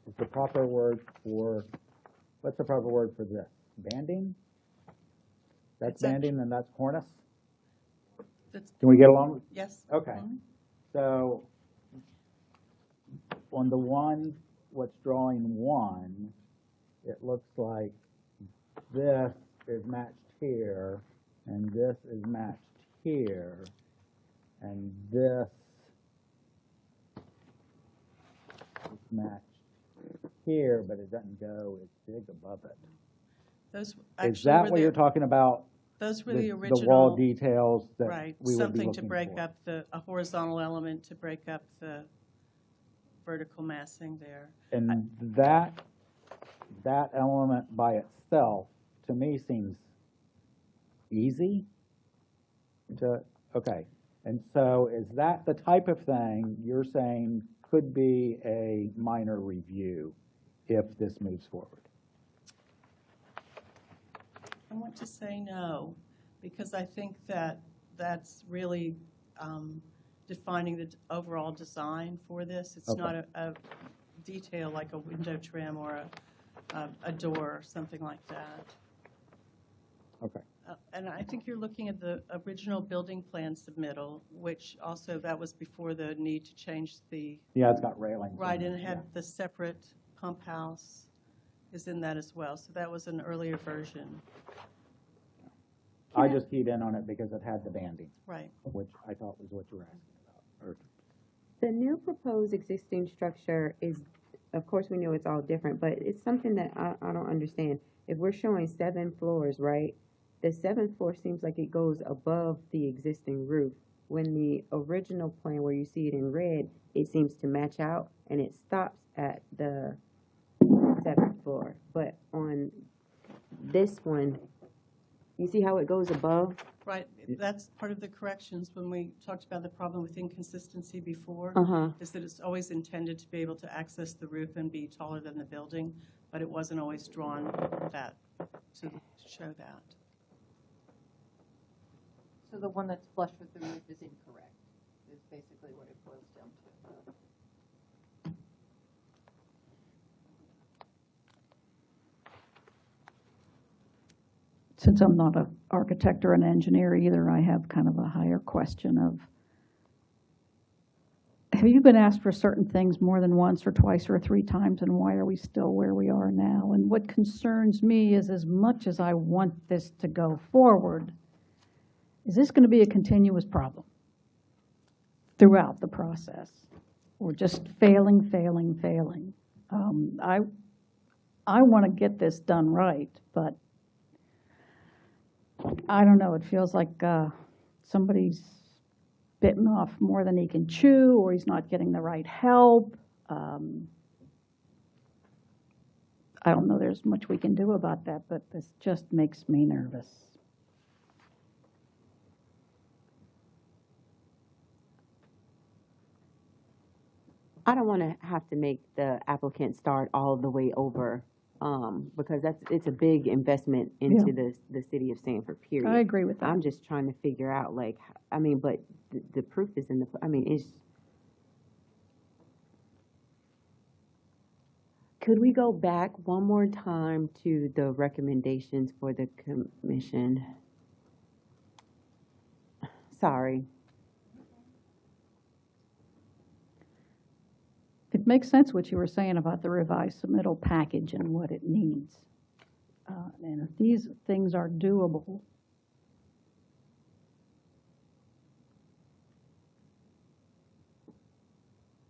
is the proper word for, what's the proper word for this? Banding? That's banding and that's cornice? Can we get along? Yes. Okay. So on the one, what's drawing 1, it looks like this is matched here, and this is matched here, and this is matched here, but it doesn't go as big above it. Is that what you're talking about? Those were the original. The wall details that right, we would be something looking to break for. up a horizontal element to break up the vertical massing there. And that element by itself, to me, seems easy to, okay. And so is that the type of thing you're saying could be a minor review if this moves forward? I want to say no, because I think that that's really defining the overall design for this. It's not a detail like a window trim or a door or something like that. Okay. And I think you're looking at the original building plan submittal, which also, that was before the need to change the... Yeah, it's got railings. Right, and it had the separate pump house is in that as well. So that was an earlier version. I just keyed in on it because it had the banding. Right. Which I thought was what you were asking about. The new proposed existing structure is, of course, we know it's all different, but it's something that I don't understand. If we're showing 7 floors, right, the seventh floor seems like it goes above the existing roof. When the original plan, where you see it in red, it seems to match out, and it stops at the seventh floor. But on this one, you see how it goes above? Right, that's part of the corrections when we talked about the problem with inconsistency before. Is that it's always intended to be able to access the roof and be taller than the building, but it wasn't always drawn that to show that. So the one that's flush with the roof is incorrect, is basically what it boils down to. Since I'm not an architect or an engineer either, I have kind of a higher question of, have you been asked for certain things more than once or twice or three times, and why are we still where we are now? And what concerns me is, as much as I want this to go forward, is this going to be a continuous problem throughout the process? Or just failing? I want to get this done right, but I don't know, it feels like somebody's bitten off more than he can chew, or he's not getting the right help. I don't know there's much we can do about that, but this just makes me nervous. I don't want to have to make the applicant start all the way over, because it's a big investment into the city of Sanford, period. I agree with that. I'm just trying to figure out, like, I mean, but the proof is in the, I mean, it's. Could we go back one more time to the recommendations for the commission? Sorry. It makes sense what you were saying about the revised submittal package and what it needs. And if these things are doable,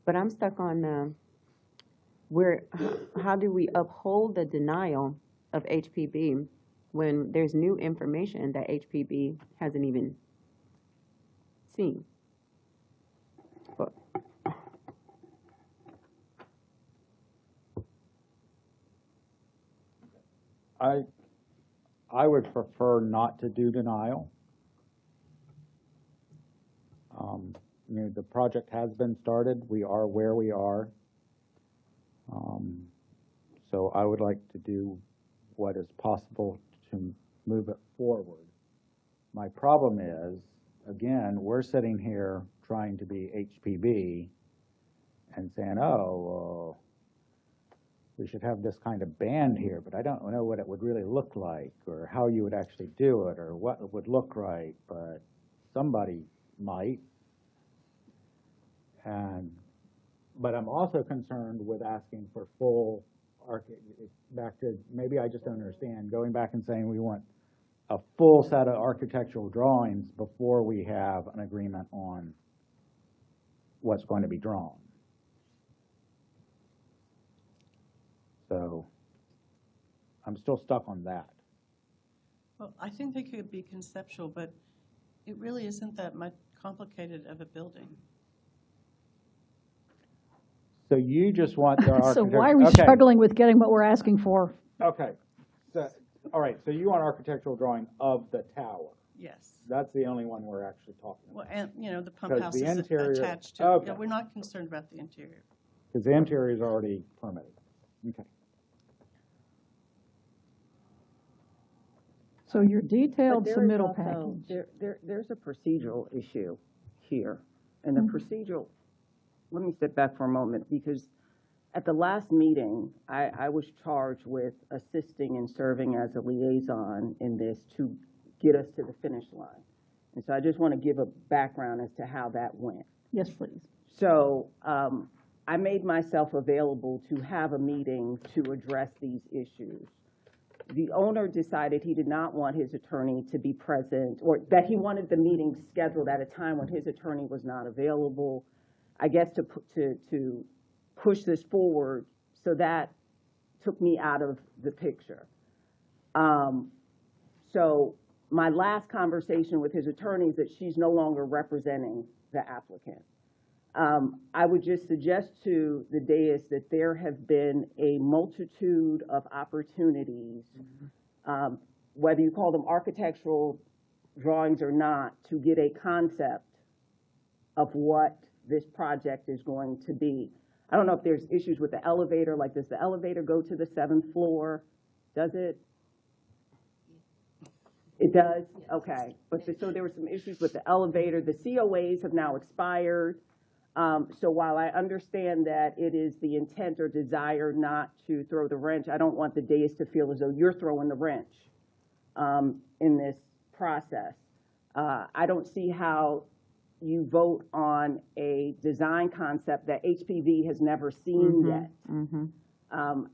but I'm stuck on how do we uphold the denial of HPB when there's new information that HPB hasn't even seen? But I would prefer not to do denial. You know, the project has been started. We are where we are. So I would like to do what is possible to move it forward. My problem is, again, we're sitting here trying to be HPB and saying, oh, we should have this kind of band here, but I don't know what it would really look like, or how you would actually do it, or what it would look right, but somebody might. But I'm also concerned with asking for full, back to, maybe I just don't understand, going back and saying we want a full set of architectural drawings before we have an agreement on what's going to be drawn. So I'm still stuck on that. Well, I think they could be conceptual, but it really isn't that much complicated of a building. So you just want their architecture. so why are we struggling with getting what we're asking for? Okay. So, all right, so you want architectural drawing of the tower. Yes. That's the only one we're actually talking about. Well, and, you know, the pump house the is interior, attached to okay. it. We're not concerned about the interior. Because the interior is already permitted. Okay. So your detailed But there is submittal also- package. There's a procedural issue here. And the procedural, let me step back for a moment, because at the last meeting, I was charged with assisting and serving as a liaison in this to get us to the finish line. And so I just want to give a background as to how that went. Yes, please. So I made myself available to have a meeting to address these issues. The owner decided he did not want his attorney to be present, or that he wanted the meeting scheduled at a time when his attorney was not available, I guess to push this forward. So that took me out of the picture. So my last conversation with his attorney is that she's no longer representing the applicant. I would just suggest to the dais that there have been a multitude of opportunities, whether you call them architectural drawings or not, to get a concept of what this project is going to be. I don't know if there's issues with the elevator, like does the elevator go to the 7th floor? Does it? It does? Okay. But so there were some issues with the elevator. The COAs have now expired. So while I understand that it is the intent or desire not to throw the wrench, I don't want the dais to feel as though you're throwing the wrench in this process. I don't see how you vote on a design concept that HPV has never seen yet.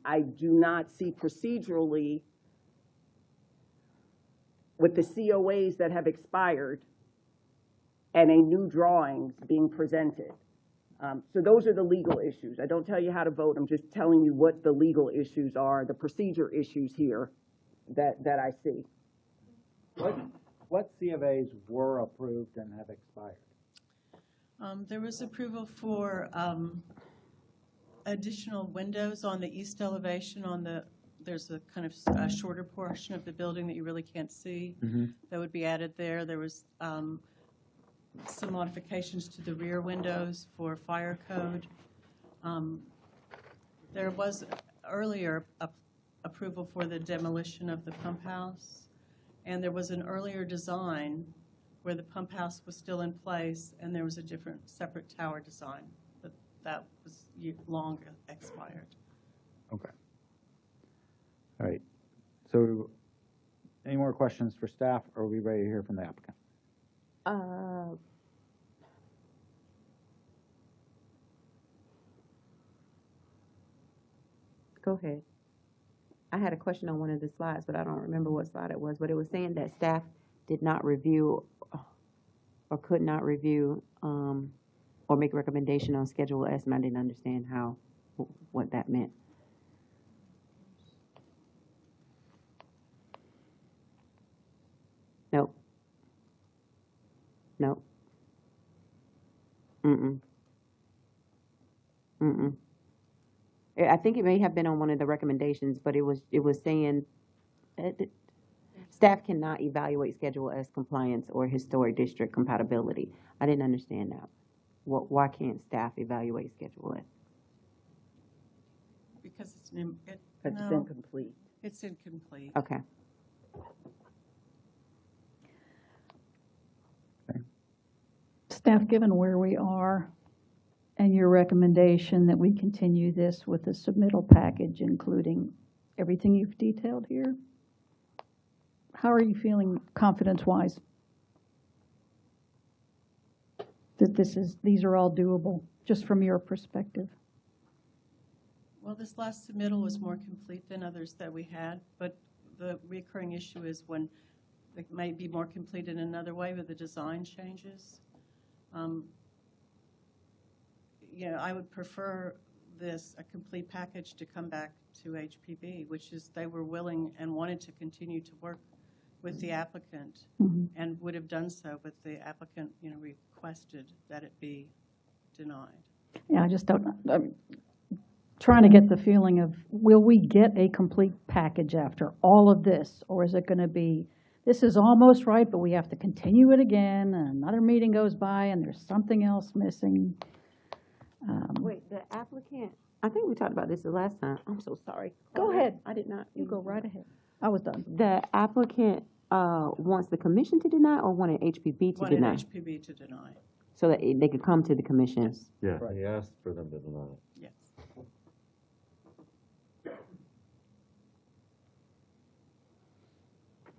I do not see procedurally with the COAs that have expired and a new drawings being presented. So those are the legal issues. I don't tell you how to vote. I'm just telling you what the legal issues are, the procedure issues here that I see. What C of As were approved and have expired? There was approval for additional windows on the east elevation there's a kind of a shorter portion of the building that you really can't see that would be added there. There was some modifications to the rear windows for fire code. There was earlier approval for the demolition of the pump house, and there was an earlier design where the pump house was still in place, and there was a different separate tower design, but that was long expired. Okay. All right. So any more questions for staff, or are we ready to hear from the applicant? Go ahead. I had a question on one of the slides, but I don't remember what slide it was, but it was saying that staff did not review or could not review or make a recommendation on Schedule S, and I didn't understand what that meant. Nope. Nope. I think it may have been on one of the recommendations, but it was saying staff cannot evaluate Schedule S compliance or historic district compatibility. I didn't understand that. Why can't staff evaluate Schedule S? Because it's incomplete. It's incomplete. Okay. Staff, given where we are and your recommendation that we continue this with a submittal package, including everything you've detailed here, how are you feeling confidence-wise that these are all doable, just from your perspective? Well, this last submittal was more complete than others that we had, but the recurring issue is when it might be more complete in another way with the design changes. I would prefer a complete package to come back to HPB, which is they were willing and wanted to continue to work with the applicant and would have done so, but the applicant, requested that it be denied. Yeah, I just don't, I'm trying to get the feeling of, will we get a complete package after all of this? Or is it going to be, this is almost right, but we have to continue it again, and another meeting goes by, and there's something else missing? Wait, the applicant, I think we talked about this the last time. I'm so sorry. Go ahead. I did not. You go right ahead. I was done. The applicant wants the commission to deny or wanted HPB to deny? Wanted HPB to deny. So that they could come to the commission? Yes. Yeah, he asked for them to deny it. Yes.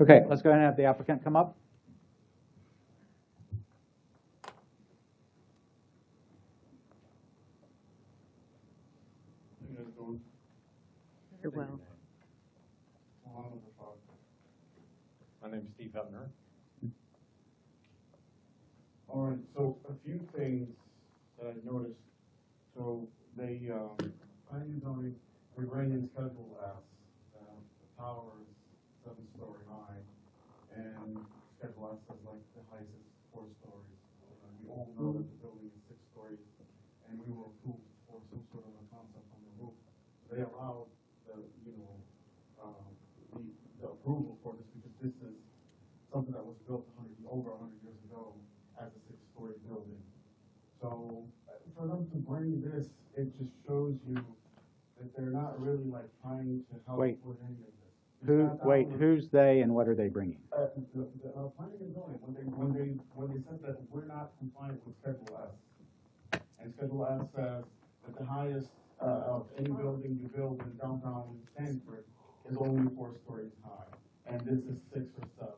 Okay, let's go ahead and have the applicant come up. Very well. My name is Steve Hutner. All right, so a few things that I noticed. So they, planning zoning, we ran in Schedule S. The tower is 7-story high, and Schedule S says like the highest is 4 stories. We all know that the building is 6 stories, and we were approved for some sort of a concept on the roof. They allowed the, the approval for this because this is something that was built over 100 years ago as a 6-story building. So for them to bring this, it just shows you that they're not really like trying to help Wait. with any of this. Who's they and what are they bringing? The planning and zoning, when they said that we're not compliant with Schedule S, and Schedule S says that the highest of any building you build in downtown Sanford is only 4 stories high, and this is 6 or 7.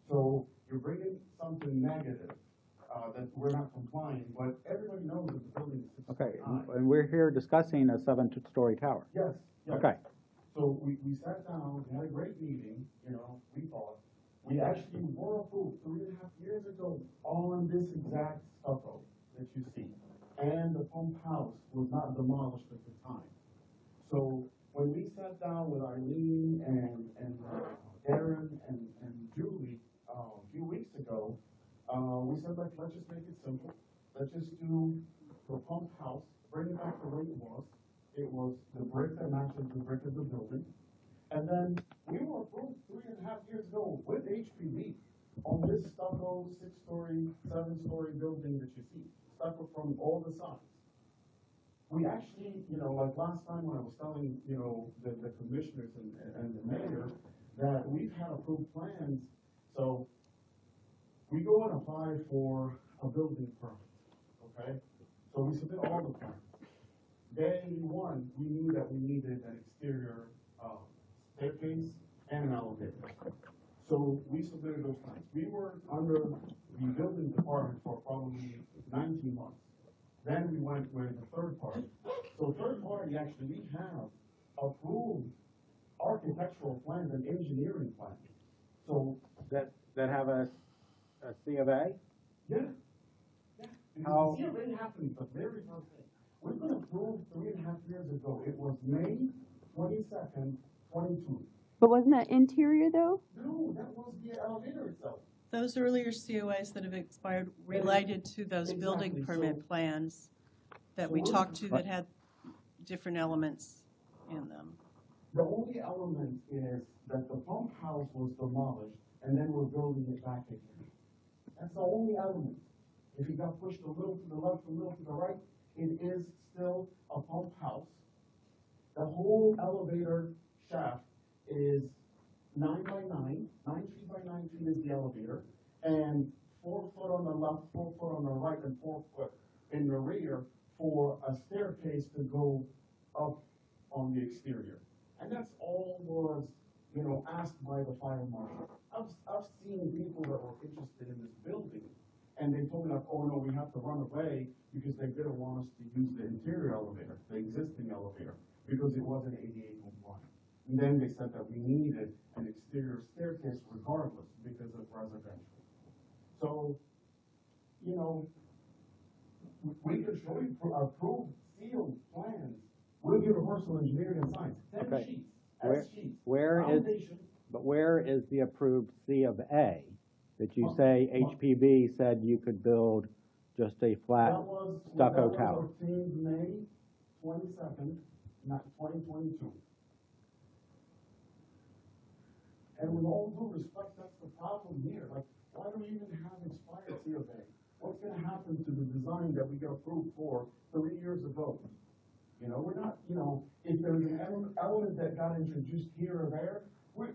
So you're bringing something negative that we're not complying, but everybody knows that the building is 6 Okay, stories high. and we're here discussing a 7-story tower. Yes, yes. Okay. So we sat down, we had a great meeting, we thought. We actually were approved 3.5 years ago on this exact stucco that you see. And the pump house was not demolished at the time. So when we sat down with Eileen and Aaron and Julie a few weeks ago, we said, like, let's just make it simple. Let's just do the pump house, bring it back to the way it was. It was the brick that matches the brick of the building. And then we were approved 3.5 years ago with HPV on this stucco 6-story, 7-story building that you see, stucco from all the sides. We actually, like last time when I was telling, the commissioners and the mayor that we've had approved plans. So we go and apply for a building permit, okay? So we submit all the plans. Day one, we knew that we needed an exterior staircase and an elevator. So we submitted those plans. We were under the building department for probably 19 months. Then we went with the third party. So third party, actually, we have approved architectural plans and engineering plans. So That have a C of A? yeah. Because the CRA happened the very first thing. We've been approved 3.5 years ago. It was May 22nd, 22. But wasn't that interior though? No, that was the elevator itself. Those earlier COAs that have expired related to those building Exactly. permit plans that So we we're- talked to that had different elements in them. The only element is that the pump house was demolished and then we're building it back again. That's the only element. If it got pushed a little to the left, a little to the right, it is still a pump house. The whole elevator shaft is 9 by 9, 9 feet by 9 feet is the elevator, and 4 foot on the left, 4 foot on the right, and 4 foot in the rear for a staircase to go up on the exterior. And that's all was, asked by the fire marshal. I've seen people that were interested in this building, and they told me like, oh no, we have to run away because they didn't want us to use the interior elevator, the existing elevator, because it wasn't ADA compliant. And then they said that we needed an exterior staircase regardless because of residential. So, we could show you approved sealed plans with Universal Engineering and Science, 10 Okay. sheets, Where- S sheets. Where is the approved C of A that you say HPB said you could build just a flat stucco tower? That was obtained May 22nd, 2022. And with all due respect, that's the problem here. Like, why do we even have expired C of A? What's going to happen to the design that we got approved for 3 years ago? We're not, if there's an element that got introduced here or there, we're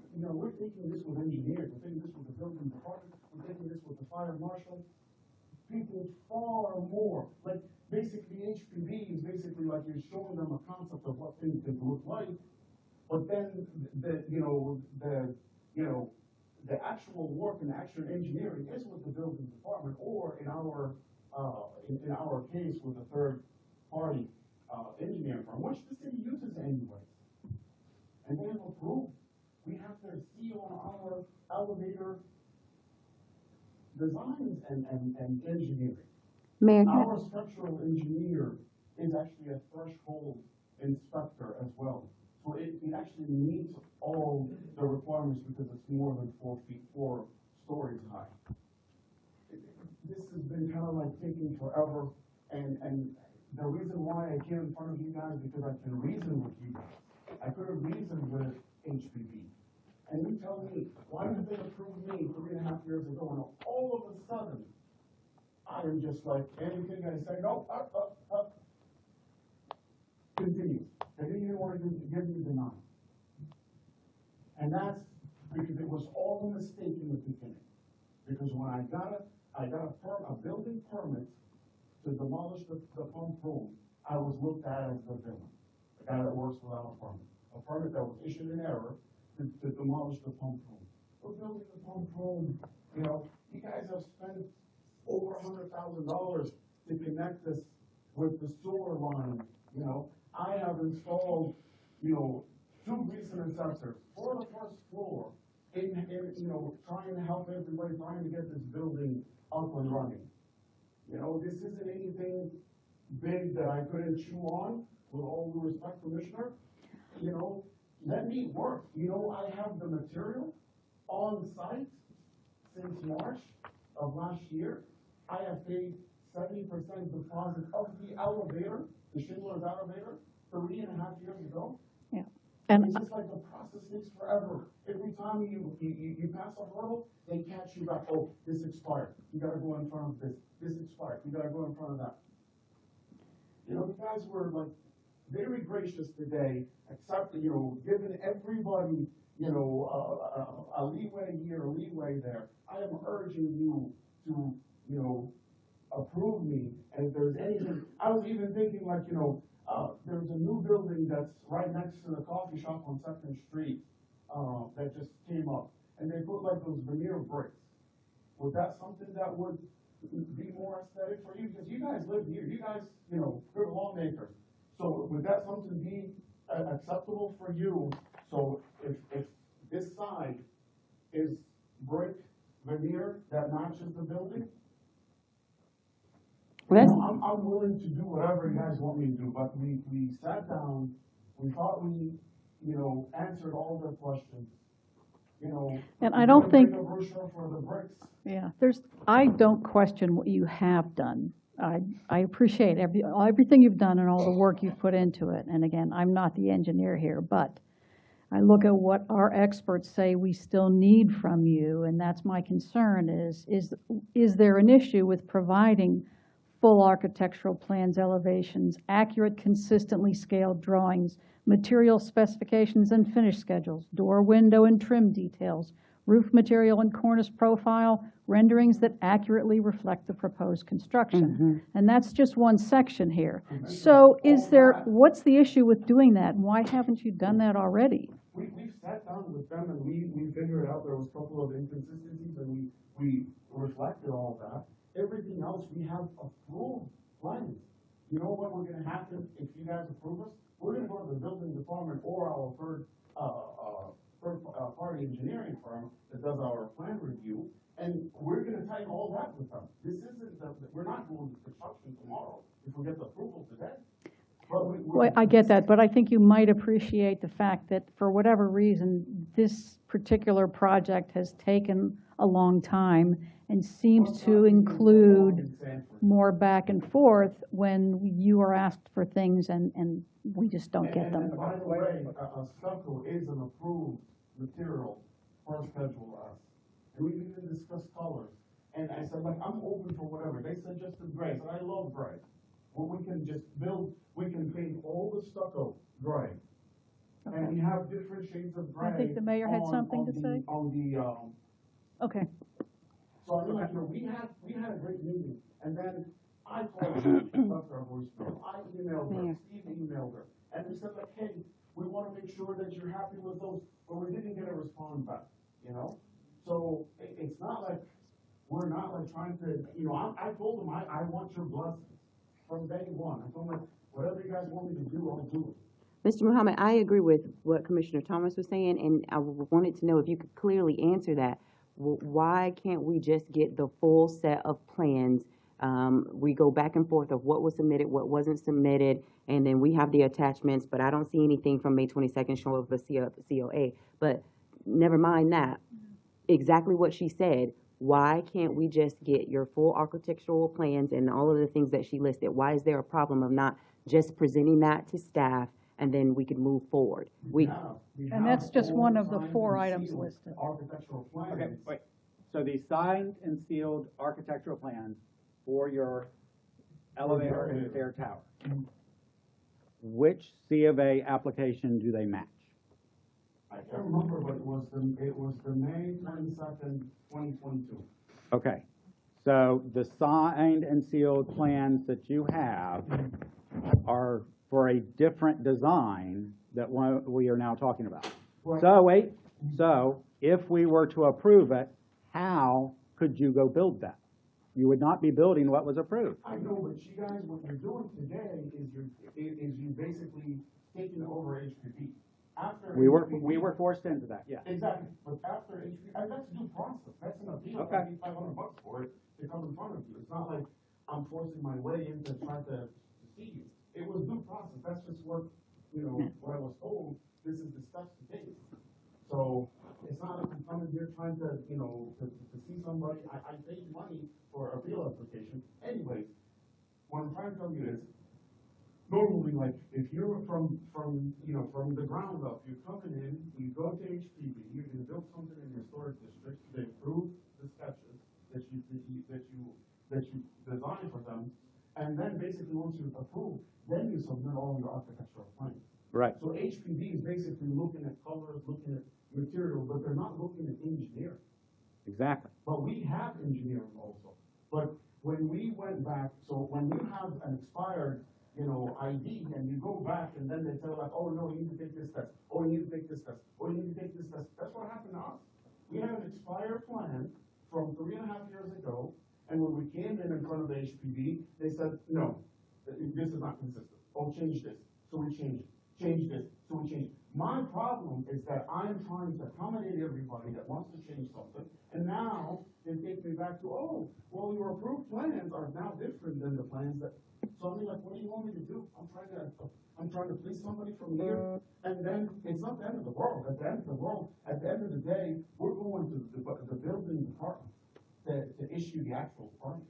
thinking this was engineered, we're thinking this was the building department, we're thinking this was the fire marshal. People far more, like basically HPV is basically like you're showing them a concept of what things could look like, but then the actual work and actual engineering is with the building department, or in our case with a third party engineering firm, which the city uses anyways. And they have approved. We have their seal on our elevator designs and engineering. Mayor, Our structural engineer is actually a threshold inspector as well. So it actually actually meets all the requirements because it's more than 4 stories high. This has been kind of like taking forever, and the reason why I came in front of you guys, because I can reason with you guys. I could have reasoned with HPB. And you tell me, why did they approve me 3.5 years ago, and all of a sudden, I am just like, anything I say, no, continue. They didn't even want to give me the nine. And that's because it was all a mistake in the beginning. Because when I got a building permit to demolish the pump room, I was looked at as the villain, the guy that works without a permit that was issued in error to demolish the pump room. We're building the pump room, you know, you guys have spent over $100,000 to connect this with the sewer line, you know. I have installed, you know, 2 recent interceptors for the first floor in you know, trying to help everybody, trying to get this building up and running. You know, this isn't anything big that I couldn't chew on, with all due respect, Commissioner. You know, let me work. You know, I have the material on site since March of last year. I have paid 70% deposit of the elevator, the Schindler's elevator, 3.5 years ago. Yeah. And it's just like the process takes forever. Every time you pass a hurdle, they catch you back. Oh, this expired. You gotta go in front of this. This expired. You gotta go in front of that. You know, you guys were like very gracious today, except, you know, giving everybody, you know, a leeway here, a leeway there. I am urging you to, you know, approve me. And if there's anything, I was even thinking like, you know, there's a new building that's right next to the coffee shop on 2nd Street that just came up. And they put like those veneer bricks. Was that something that would be more aesthetic for you? Because you guys live here. You guys, you know, good lawmakers. So would that something be acceptable for you? So if this side is brick veneer that matches the building, I'm willing to do whatever you guys want me to do, but we sat down, we thought we, you know, answered all the questions, you know. And I don't think, a brochure for the bricks. yeah, I don't question what you have done. I appreciate everything you've done and all the work you've put into it. And again, I'm not the engineer here, but I look at what our experts say we still need from you, and that's my concern is there an issue with providing full architectural plans, elevations, accurate, consistently scaled drawings, material specifications and finish schedules, door, window, and trim details, roof material and cornice profile, renderings that accurately reflect the proposed construction. And that's just one section here. So what's the issue with doing that? And why haven't you done that already? We've sat down with them and we figured out there was a couple of inconsistencies and we reflected all that. Everything else, we have approved plans. You know what we're gonna happen if you guys approve us? We're gonna go to the building department or our third party engineering firm that does our plan review, and we're gonna type all that with them. This isn't, we're not going to construction tomorrow if we get the approval today. Well, I get that, but I think you might appreciate the fact that for whatever reason, this particular project has taken a long time and seems to include more back and forth when you are asked for things and we just don't get them. And by the way, stucco is an approved material for Schedule S. And we even discussed colors. And I said, like, I'm open for whatever. They suggested gray. I said, I love gray. Well, we can just we can paint all the stucco gray. Okay. And we have different shades of gray. I think the mayor had something to say. Okay. So I mean, like, you know, we had a great meeting, and then I called her, left her a voicemail. I emailed her, Steve emailed her, and we said like, hey, we want to make sure that you're happy with those, but we didn't get a response back, you know. So it's not like we're not like trying to, you know. I told them I want your blessings from day one. I told them like, whatever you guys want me to do, I'll do it. Mr. Muhammad, I agree with what Commissioner Thomas was saying, and I wanted to know if you could clearly answer that. Why can't we just get the full set of plans We go back and forth of what was submitted, what wasn't submitted, and then we have the attachments, but I don't see anything from May 22nd showing of the COA. But never mind that, exactly what she said. Why can't we just get your full architectural plans and all of the things that she listed? Why is there a problem of not just presenting that to staff and then we could move forward? And that's just one of the 4 items listed. Architectural plans. Okay, wait. So the signed and sealed architectural plans for your elevator and stair tower, which C of A application do they match? I can't remember, but it was the May 22nd, 2022. Okay, so the signed and sealed plans that you have are for a different design that we are now talking about. Right. So wait, so if we were to approve it, how could you go build that? You would not be building what was approved. I know, but you guys, what you're doing today is you basically taking over HPP. After We HPP were forced into that, yeah. Exactly, but after HPP, and that's due process, that's an appeal, Okay. I need $500 for it to come in front of you. It's not like I'm forcing my way in to try to see you. It was due process, that's just what, what I was told, this is the steps to take. So, it's not like I'm coming here trying to, to see somebody, I paid money for a appeal application. Anyways, what I'm trying to tell you is, normally, like, if you're from the ground up, you're coming in, you go to HPV, you're gonna build something in your storage district, they approve the sketches that you designed for them, and then basically once you approve, then you submit all your architectural plans. Right. So HPV is basically looking at colors, looking at material, but they're not looking at engineering. Exactly. But we have engineering also. But when we went back, so when you have an expired, ID, and you go back, and then they tell like, oh no, you need to take this test, oh you need to take this test, oh you need to take this test. That's what happened to us. We had an expired plan from 3.5 years ago, and when we came in front of the HPV, they said, no, this is not consistent. Oh, change this. So we changed it. Change this. So we changed it. My problem is that I'm trying to accommodate everybody that wants to change something, and now they take me back to, oh, well, your approved plans are now different than the plans that. So I'm like, what do you want me to do? I'm trying to please somebody from here, and then it's not the end of the world. At the end of the world, at the end of the day, we're going to the building department to issue the actual permit.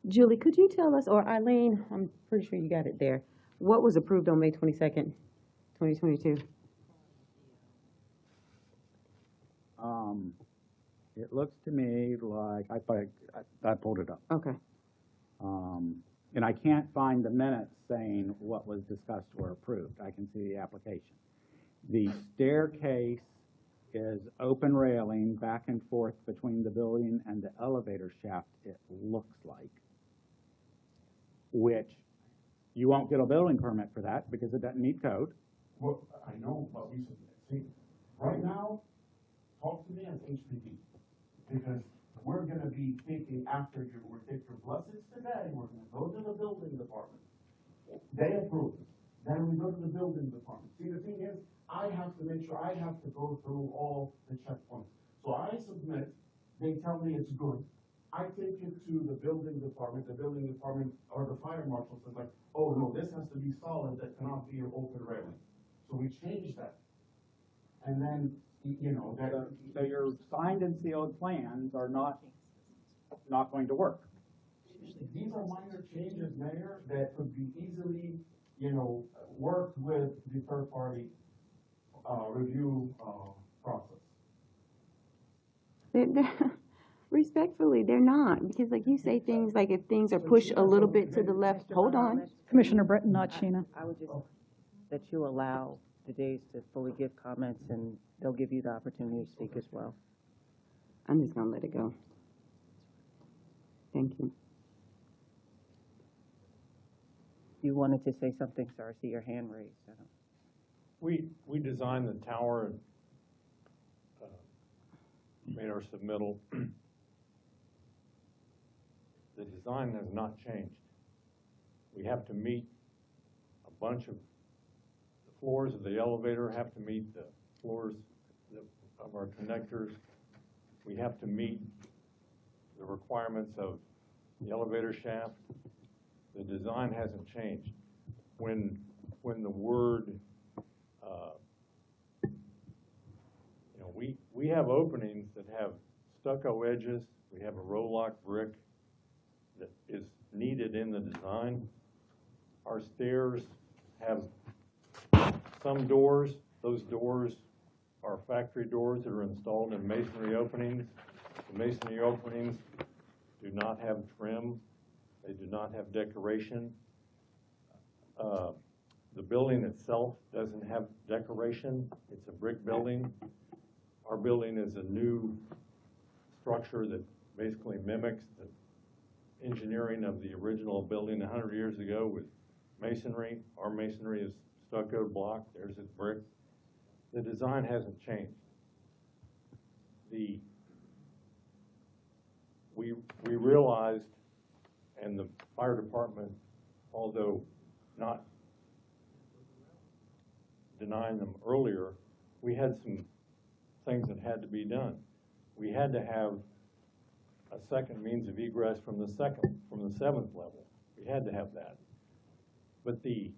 Julie, could you tell us, or Eileen, I'm pretty sure you got it there, what was approved on May 22nd, 2022? It looks to me like, I pulled it up. Okay. And I can't find the minutes saying what was discussed or approved. I can see the application. The staircase is open railing back and forth between the building and the elevator shaft, it looks like, which you won't get a building permit for that because it doesn't meet code. Well, I know, but we should, see, right now, talk to me as HPD, because we're gonna be taking after you, we'll take your blessings today, we're gonna go to the building department. They approve it, then we go to the building department. See, the thing is, I have to make sure I have to go through all the checkpoints. So I submit, they tell me it's good. I take it to the building department or the fire marshal says like, oh no, this has to be solid, that cannot be an open railing. So we change that. And then, So your signed and sealed plans are not going to work. These are minor changes, Mayor, that could be easily, worked with the third-party review process. Respectfully, they're not, because like you say things like if things are pushed a little bit to the left, hold on. Commissioner Britton, not Sheena. I would just, that you allow the days to fully give comments, and they'll give you the opportunity to speak as well. I'm just gonna let it go. Thank you. You wanted to say something, sir, I see your hand raised. We designed the tower and made our submittal. The design has not changed. We have to meet a bunch of the floors of the elevator, have to meet the floors of our connectors. We have to meet the requirements of the elevator shaft. The design hasn't changed. When the word, we have openings that have stucco edges. We have a roll-lock brick that is needed in the design. Our stairs have some doors. Those doors are factory doors that are installed in masonry openings. The masonry openings do not have trim. They do not have decoration. The building itself doesn't have decoration. It's a brick building. Our building is a new structure that basically mimics the engineering of the original building 100 years ago with masonry. Our masonry is stucco block. There's its brick. The design hasn't changed. We realized, and the fire department, although not denying them earlier, we had some things that had to be done. We had to have a second means of egress from the seventh level. We had to have that. But the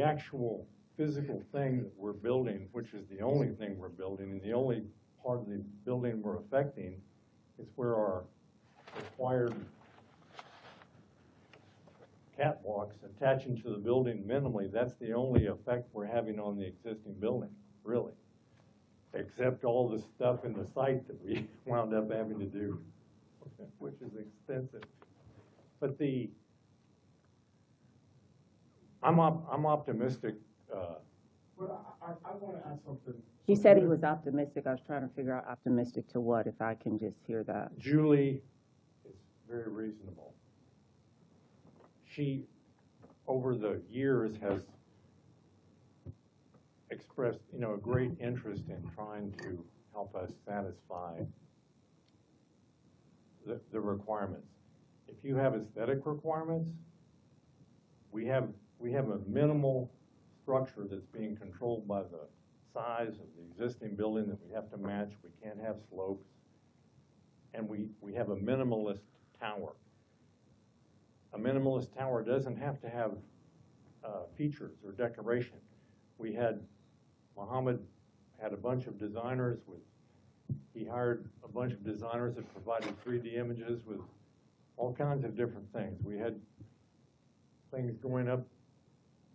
actual physical thing that we're building, which is the only thing we're building, and the only part of the building we're affecting, is where our required catwalks attaching to the building minimally. That's the only effect we're having on the existing building, really, except all the stuff in the site that we wound up having to do, which is extensive. But I'm optimistic. Well, I want to ask something. He said he was optimistic. I was trying to figure out optimistic to what, if I can just hear that. Julie is very reasonable. She, over the years, has expressed, a great interest in trying to help us satisfy the requirements. If you have aesthetic requirements, we have a minimal structure that's being controlled by the size of the existing building that we have to match. We can't have slopes. And we have a minimalist tower. A minimalist tower doesn't have to have features or decoration. Muhammad had a bunch of designers he hired a bunch of designers that provided 3D images with all kinds of different things. We had things going up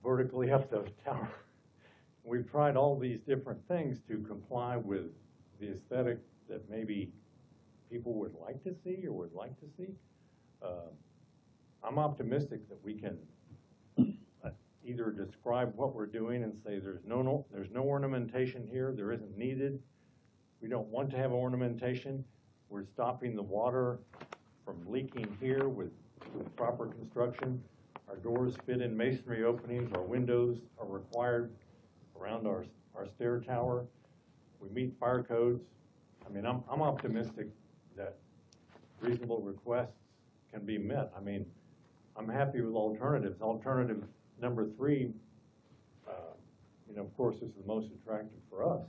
vertically up the tower. We've tried all these different things to comply with the aesthetic that maybe people would like to see or would like to see. I'm optimistic that we can either describe what we're doing and say there's no ornamentation here, there isn't needed. We don't want to have ornamentation. We're stopping the water from leaking here with proper construction. Our doors fit in masonry openings. Our windows are required around our stair tower. We meet fire codes. I mean, I'm optimistic that reasonable requests can be met. I mean, I'm happy with alternatives. Alternative number 3, of course, is the most attractive for us.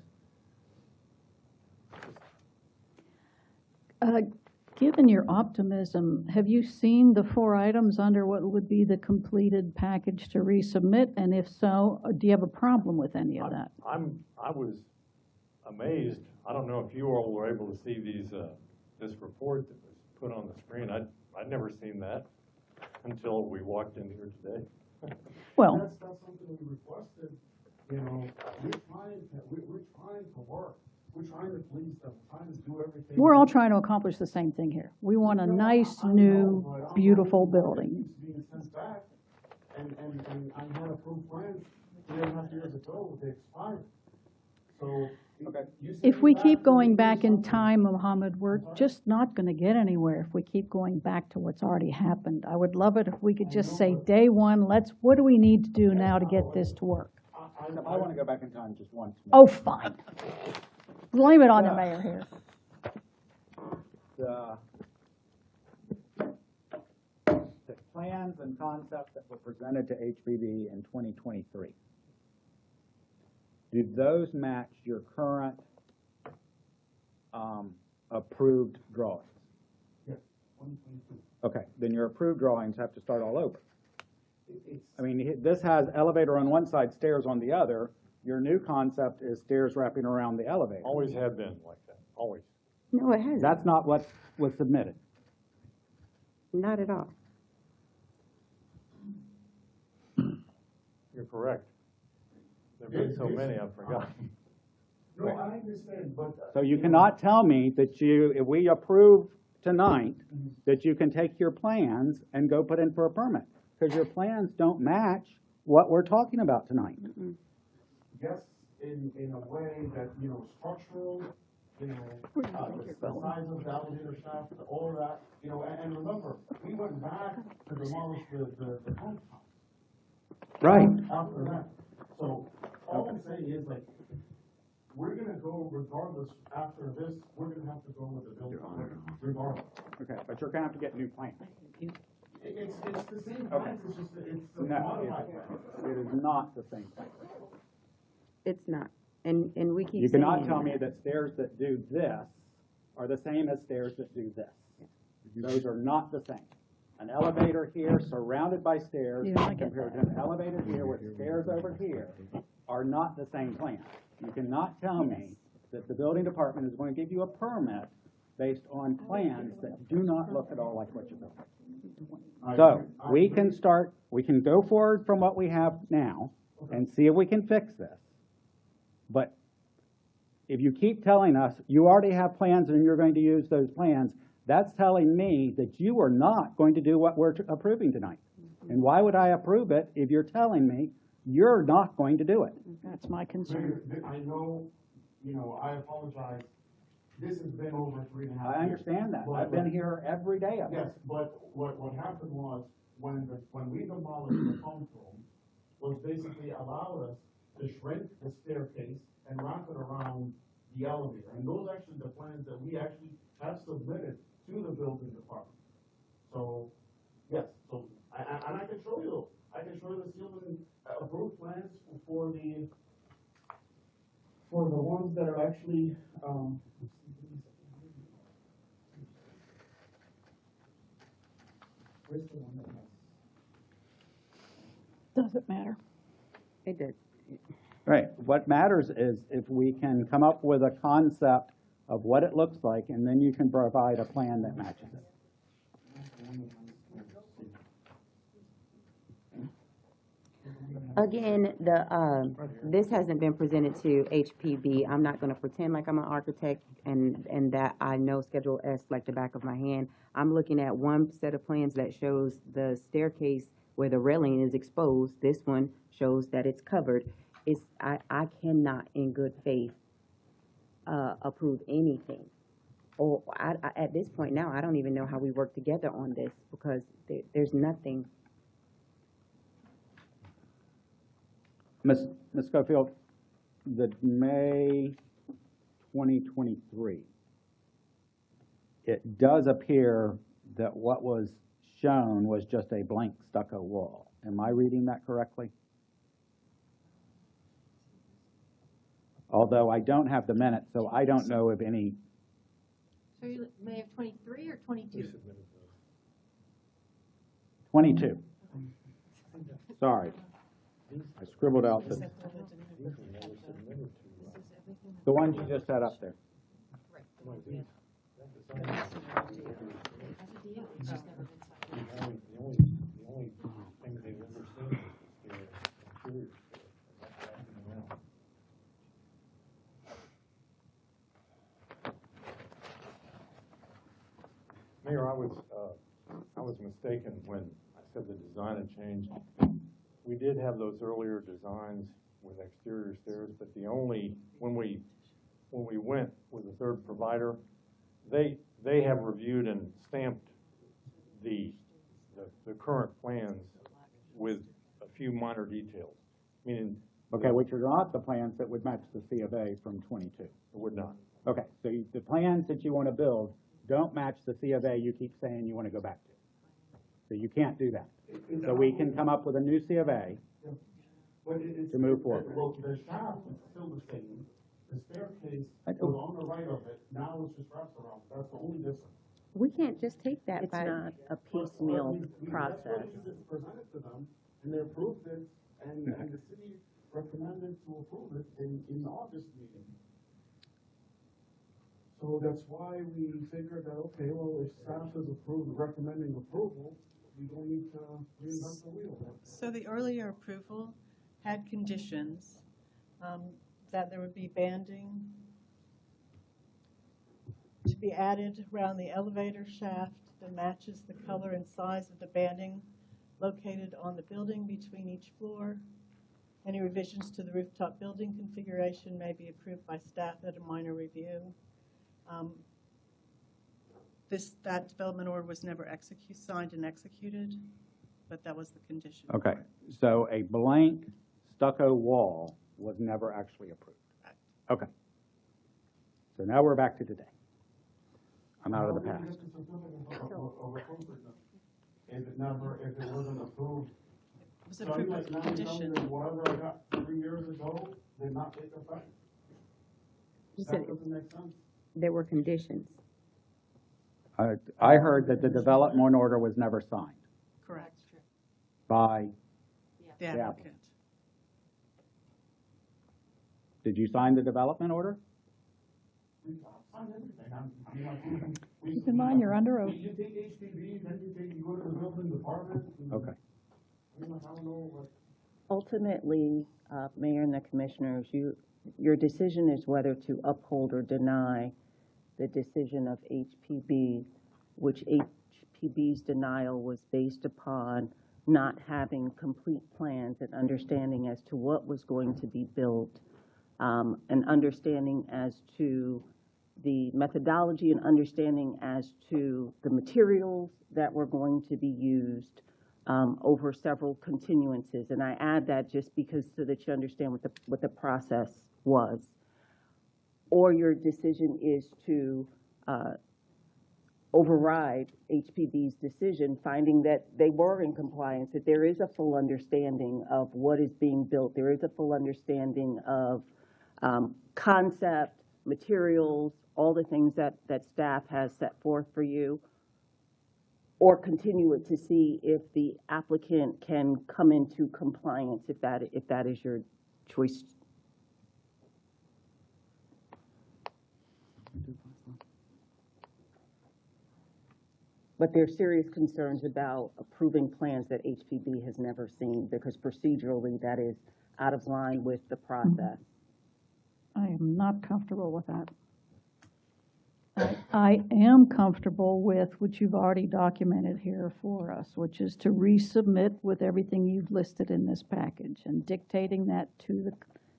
Given your optimism, have you seen the 4 items under what would be the completed package to resubmit? And if so, do you have a problem with any of that? I was amazed. I don't know if you all were able to see this report that was put on the screen. I'd never seen that until we walked in here today. Well, that's something we requested. We're trying to work. We're trying to please them, trying to do everything. we're all trying to accomplish the same thing here. We want a nice, new, beautiful building. It's being sent back, and I had approved plans 3.5 years ago, they expired. So, If we keep going back in time, Mohammed, we're just not going to get anywhere if we keep going back to what's already happened. I would love it if we could just say, day one, what do we need to do now to get this to work? I want to go back in time just once more. Oh, fine. Blame it on the mayor here. The plans and concepts that were presented to HPB in 2023, do those match your current approved drawings? 2022. Okay, then your approved drawings have to start all over. It's, I mean, this has elevator on one side, stairs on the other. Your new concept is stairs wrapping around the elevator. Always have been like that, always. No, it hasn't. That's not what was submitted. Not at all. You're correct. There've been so many, I've forgotten. no, I understand, but. So you cannot tell me that if we approve tonight, that you can take your plans and go put in for a permit, because your plans don't match what we're talking about tonight. Yes, in a way that, you know, structural, you know, the size of the elevator shaft, all of that, you know, and remember, we went back to demolish the pump house. Right. After that. So all I'm saying is, like, we're gonna go regardless, after this, we're gonna have to go with the building regardless. Okay, but you're gonna have to get new plans. It's the same Okay. plans, it's just, it's the No, modified plans. it is not the same thing. It's not. And we keep You cannot saying tell me that stairs that do this are the same as stairs that do this. Those are not the same. An elevator here surrounded by stairs Yeah, I get compared to an elevator here with stairs over here are not the same plan. You cannot tell me that the building department is going to give you a permit based on plans that do not look at all like what you're building. So, we can go forward from what we have now and see if we can fix this. But if you keep telling us you already have plans and you're going to use those plans, that's telling me that you are not going to do what we're approving tonight. And why would I approve it if you're telling me you're not going to do it? That's my concern. I know, you know, I apologize, this has been over 3.5 years. I understand that. I've been here every day of it. Yes, but what happened was, when we demolished the pump room, was basically allowed us to shrink the staircase and wrap it around the elevator. And those are actually the plans that we actually have submitted to the building department. So, yes, so, and I can show you the ceiling approved plans for the ones that are actually, where's the one that has? Doesn't matter. it does. Right. What matters is if we can come up with a concept of what it looks like, and then you can provide a plan that matches it. Again, this hasn't been presented to HPB. I'm not gonna pretend like I'm an architect and that I know Schedule S like the back of my hand. I'm looking at one set of plans that shows the staircase where the railing is exposed. This one shows that it's covered. I cannot in good faith, approve anything. Or at this point now, I don't even know how we work together on this because there's nothing. Ms. Schofield, the May 2023, it does appear that what was shown was just a blank stucco wall. Am I reading that correctly? Although I don't have the minutes, so I don't know if any. So you May of 23 or 22? 22. Sorry. I scribbled out the ones you just had up there. Mayor, I was mistaken when I said the design had changed. We did have those earlier designs with exterior stairs, but when we went with the third provider, they have reviewed and stamped the current plans with a few minor details, meaning. Okay, which are not the plans that would match the C of A from 22. It would not. Okay, so the plans that you want to build don't match the C of A you keep saying you want to go back to. So you can't do that. So we can come up with a new C of A to move forward. Well, the shaft is still the same. The staircase was on the right of it. Now it's just wrapped around. That's the only difference. We can't just take that It's by. not a piecemeal process. Presented to them, and they approved it, and the city recommended to approve it in the August meeting. So that's why we figured that, okay, well, if staff has approved, recommending approval, we don't need to reinvent the wheel. So the earlier approval had conditions, that there would be banding to be added around the elevator shaft that matches the color and size of the banding located on the building between each floor. Any revisions to the rooftop building configuration may be approved by staff at a minor review. That development order was never signed and executed, but that was the condition. Okay, so a blank stucco wall was never actually approved. Okay. So now we're back to today. I'm out of the past. If it wasn't approved. It was approved with a condition. Whatever I got 3 years ago did not take effect. You That said doesn't make sense. there were conditions. I heard that the development order was never signed Correct. by The the applicant. applicant. Did you sign the development order? Keep in mind, you're under oath. You take HPV, then you go to the building department. Okay. I don't know what. Ultimately, Mayor and the Commissioners, your decision is whether to uphold or deny the decision of HPB, which HPB's denial was based upon not having complete plans and understanding as to what was going to be built, and understanding as to the methodology and understanding as to the materials that were going to be used over several continuances. And I add that just because so that you understand what the process was. Or your decision is to override HPB's decision, finding that they were in compliance, that there is a full understanding of what is being built. There is a full understanding of concept, materials, all the things that staff has set forth for you, or continue it to see if the applicant can come into compliance, if that is your choice. But there are serious concerns about approving plans that HPB has never seen, because procedurally that is out of line with the process. I am not comfortable with that. I am comfortable with what you've already documented here for us, which is to resubmit with everything you've listed in this package and dictating that to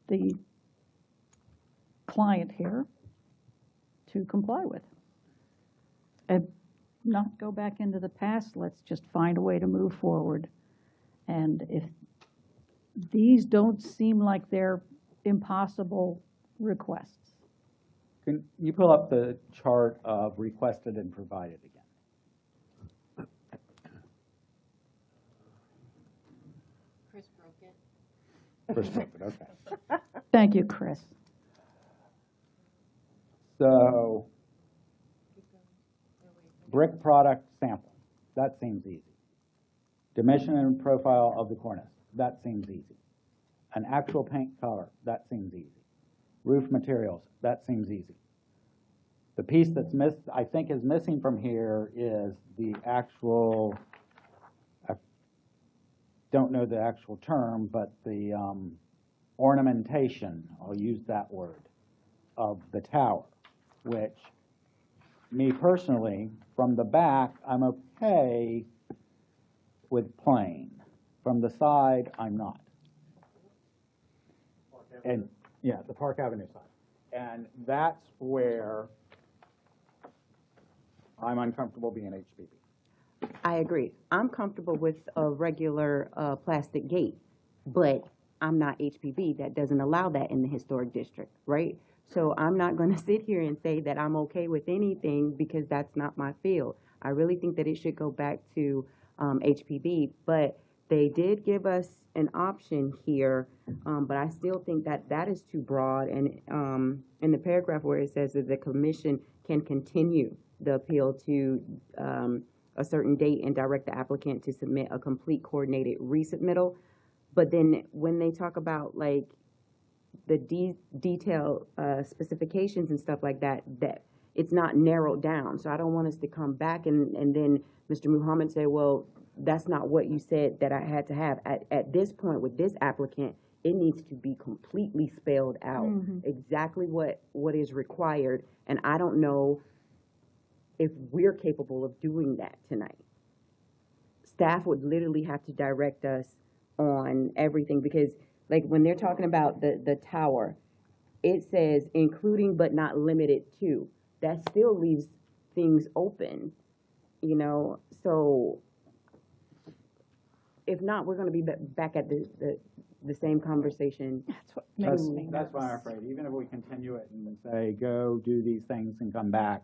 the client here to comply with. And not go back into the past, let's just find a way to move forward. And if these don't seem like they're impossible requests. Can you pull up the chart of requested and provided again? Chris broke it. Chris broke it, okay. Thank you, Chris. So, brick product sample, that seems easy. Dimension and profile of the cornice, that seems easy. An actual paint color, that seems easy. Roof materials, that seems easy. The piece that's I think is missing from here is the actual, I don't know the actual term, but the ornamentation, I'll use that word, of the tower, which, me personally, from the back, I'm okay with plain. From the side, I'm not. And yeah, the Park Avenue side. And that's where I'm uncomfortable being HPB. I agree. I'm comfortable with a regular plastic gate, but I'm not HPB. That doesn't allow that in the historic district, right? So I'm not going to sit here and say that I'm okay with anything because that's not my field. I really think that it should go back to HPB, but they did give us an option here, but I still think that that is too broad. And in the paragraph where it says that the commission can continue the appeal to a certain date and direct the applicant to submit a complete coordinated resubmittal. But then when they talk about like the detailed specifications and stuff like that, that it's not narrowed down. So I don't want us to come back and then Mr. Muhammad say, well, that's not what you said that I had to have. At this point with this applicant, it needs to be completely spelled out exactly what is required. And I don't know if we're capable of doing that tonight. Staff would literally have to direct us on everything, because like when they're talking about the tower, it says including but not limited to. That still leaves things open, you know? So if not, we're gonna be back at the same conversation. That's what makes me That's why I'm nervous. afraid, even if we continue it and say, go do these things and come back,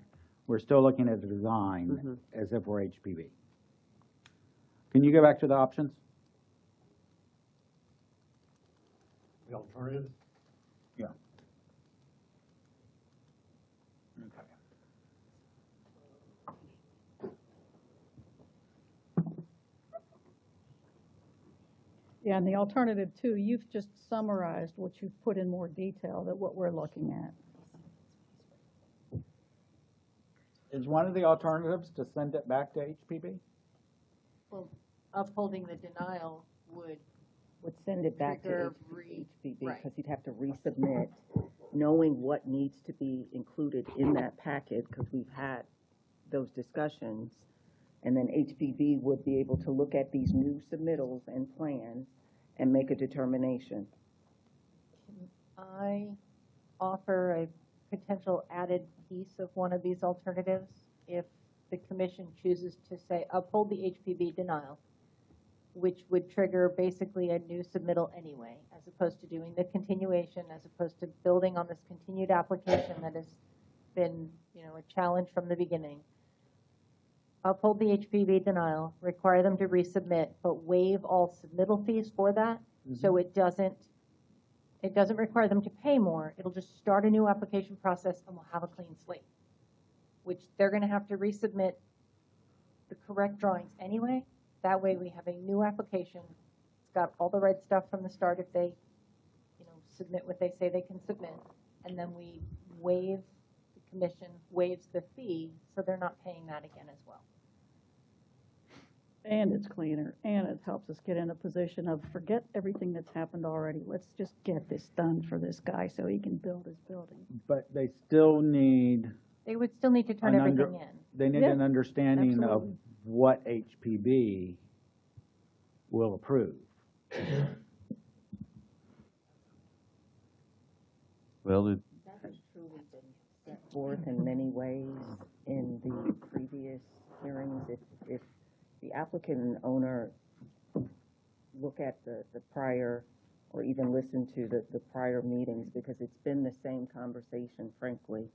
we're still looking at the design as if we're HPV. Can you go back to the options? The alternatives? Yeah. Okay. Yeah, and the alternative too, you've just summarized what you've put in more detail than what we're looking at. Is one of the alternatives to send it back to HPB? Well, upholding the denial would Send it back to trigger HPB, right. because he'd have to resubmit, knowing what needs to be included in that packet, because we've had those discussions. And then HPB would be able to look at these new submittals and plans and make a determination. I offer a potential added piece of one of these alternatives if the commission chooses to say uphold the HPB denial, which would trigger basically a new submittal anyway, as opposed to doing the continuation, as opposed to building on this continued application that has been, you know, a challenge from the beginning. Uphold the HPV denial, require them to resubmit, but waive all submittal fees for that. So it doesn't require them to pay more. It'll just start a new application process and we'll have a clean slate, which they're going to have to resubmit the correct drawings anyway. That way we have a new application. It's got all the right stuff from the start if they, you know, submit what they say they can submit. And then we waive, the commission waives the fee, so they're not paying that again as well. And it's cleaner, and it helps us get in a position of forget everything that's happened already. Let's just get this done for this guy so he can build his building. But they still need. They would still need to turn everything in. They need an understanding of what HPB will approve. Well, That has truly been set forth in many ways in the previous hearings. If the applicant and owner look at the prior, or even listen to the prior meetings, because it's been the same conversation, frankly,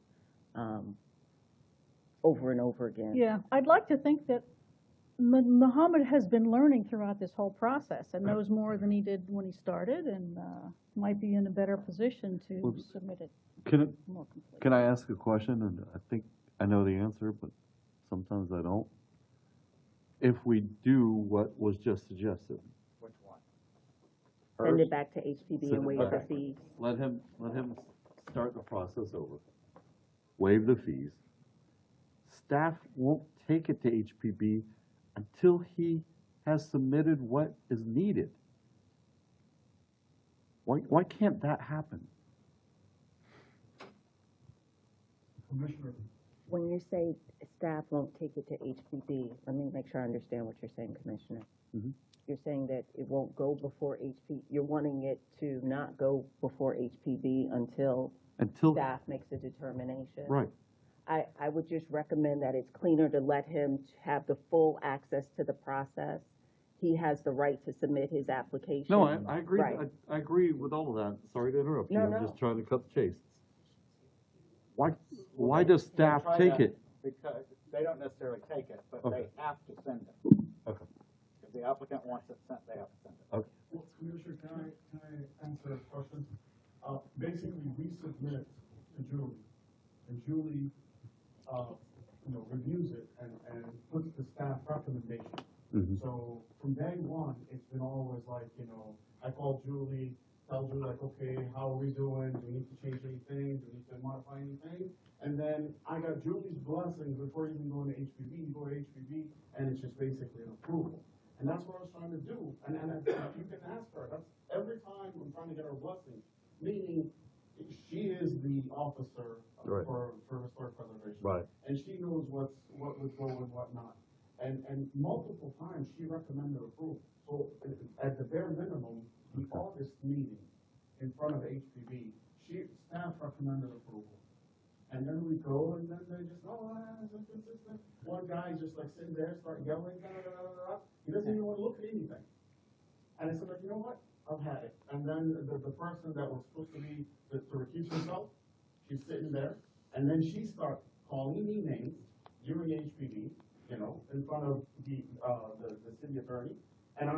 over and over again. Yeah, I'd like to think that Muhammad has been learning throughout this whole process and knows more than he did when he started, and might be in a better position to submit it more completely. can I ask a question? And I think I know the answer, but sometimes I don't. If we do what was just suggested, Which one? Send it back to HPB and waive the fees. let him start the process over. Waive the fees. Staff won't take it to HPB until he has submitted what is needed. Why can't that happen? Commissioner, When you say staff won't take it to HPB, let me make sure I understand what you're saying, Commissioner. You're saying that it won't go before HPB, you're wanting it to not go before HPB until staff makes a determination? Right. I would just recommend that it's cleaner to let him have the full access to the process. He has the right to submit his application. No, I agree. Right. I agree with all of that. Sorry to interrupt you. No, I'm no. just trying to cut the chase. Why does staff take it? Because they don't necessarily take it, but Okay. they have to send it. Okay. If the applicant wants it sent, they have to send it. Okay. well, Commissioner, can I answer a question? Basically, we submit to Julie, and Julie reviews it and puts the staff recommendation. Mhm. So from day one, it's been always like, I call Julie, tell Julie like, okay, how are we doing? Do we need to change anything? Do we need to modify anything? And then I got Julie's blessings before even going to HPV. You go to HPV and it's just basically an approval. And that's what I was trying to do. And you can ask her. That's every time I'm trying to get her blessing. Meaning, she is the officer Right. for historic preservation. Right. And she knows what would go and what not. And multiple times she recommended approval. So at the bare minimum, the August meeting in front of HPV, staff recommended approval. And then we go, and then they just, one guy just like sitting there, start yelling, da, da, da, da, da. He doesn't even want to look at anything. And I said, like, you know what? I've had it. And then the person that was supposed to be to recuse herself, she's sitting there, and then she starts calling me names during HPV, in front of the city attorney, and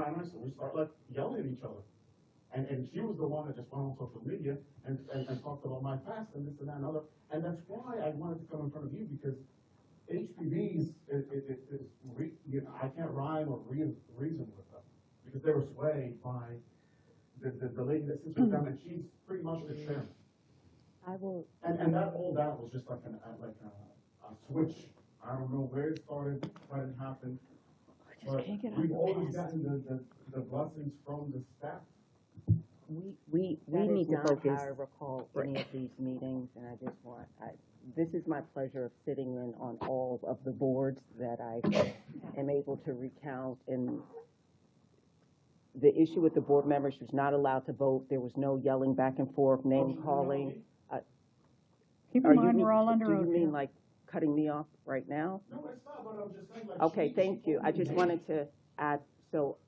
we start like yelling at each other. And she was the one that just went on social media and talked about my past and this and that and other. And that's why I wanted to come in front of you, because HPVs, I can't rhyme or reason with them, because they were swayed by the lady that sits with them, and she's pretty much the chairman. I will. And that was just like a switch. I don't know where it started, what had happened, but we've always gotten the blessings from the staff. We That is need to not focus. how I recall Any of these meetings, and I just this is my pleasure of sitting in on all of the boards that I am able to recount. And the issue with the board members, she was not allowed to vote. There was no yelling back and forth, name calling. Keep in mind, we're all under Do oath you here. mean like cutting me off right now? No, it's not, but I'm just saying, like. Okay, thank you. I just wanted to add, so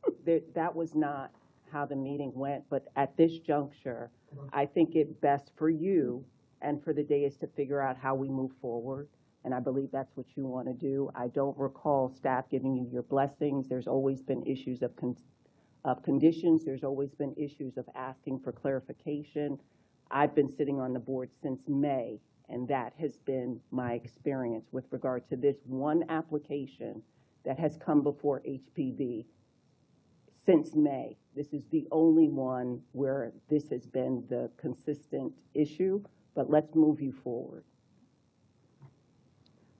that was not how the meeting went, but at this juncture, I think it best for you and for the day is to figure out how we move forward. And I believe that's what you want to do. I don't recall staff giving you your blessings. There's always been issues of conditions. There's always been issues of asking for clarification. I've been sitting on the board since May, and that has been my experience with regard to this one application that has come before HPV since May. This is the only one where this has been the consistent issue, but let's move you forward.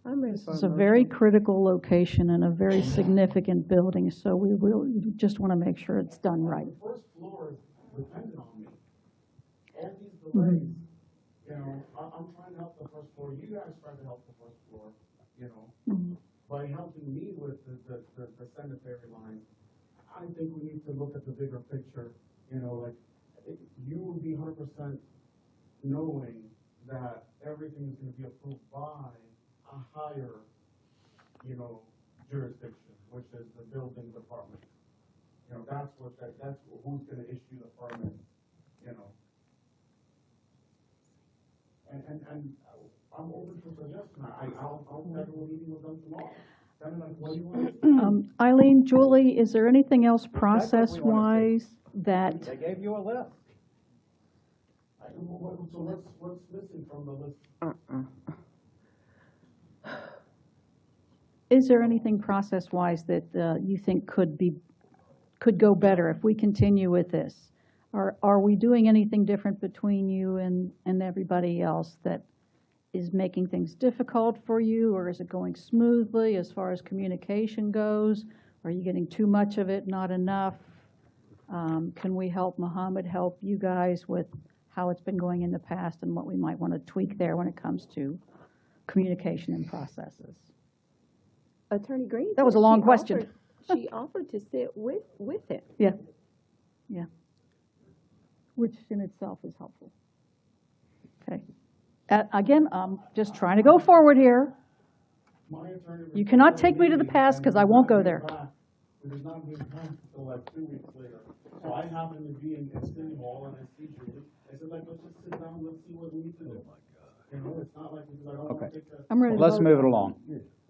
This is a very critical location and a very significant building, so we just want to make sure it's done right. The first floor is dependent on me. All these delays, I'm trying to help the first floor. You guys try to help the first floor, by helping me with the sanitary lines. I think we need to look at the bigger picture, you will be 100% knowing that everything is going to be approved by a higher, jurisdiction, which is the building department. That's who's going to issue the permit, And I'm open for suggestion. I'll schedule a meeting with them tomorrow. Tell me, like, what do you want? Eileen, Julie, is there anything else process-wise that, They gave you a list. So what's missing from the list? is there anything process-wise that you think could go better if we continue with this? Are we doing anything different between you and everybody else that is making things difficult for you, or is it going smoothly as far as communication goes? Are you getting too much of it, not enough? Can we help Mohammed help you guys with how it's been going in the past and what we might want to tweak there when it comes to communication and processes? Attorney Green. That was a long question. She offered to sit with him. Yeah, yeah. Which in itself is helpful. Okay. Again, I'm just trying to go forward here. You cannot take me to the past because I won't go there. It is not being passed until like 2 weeks later. So I happen to be in City Hall and I see Julie. I said, like, let's just sit down, let's see what we need to do. It's not like, because I don't want to take a. I'm ready to Let's vote. move it along.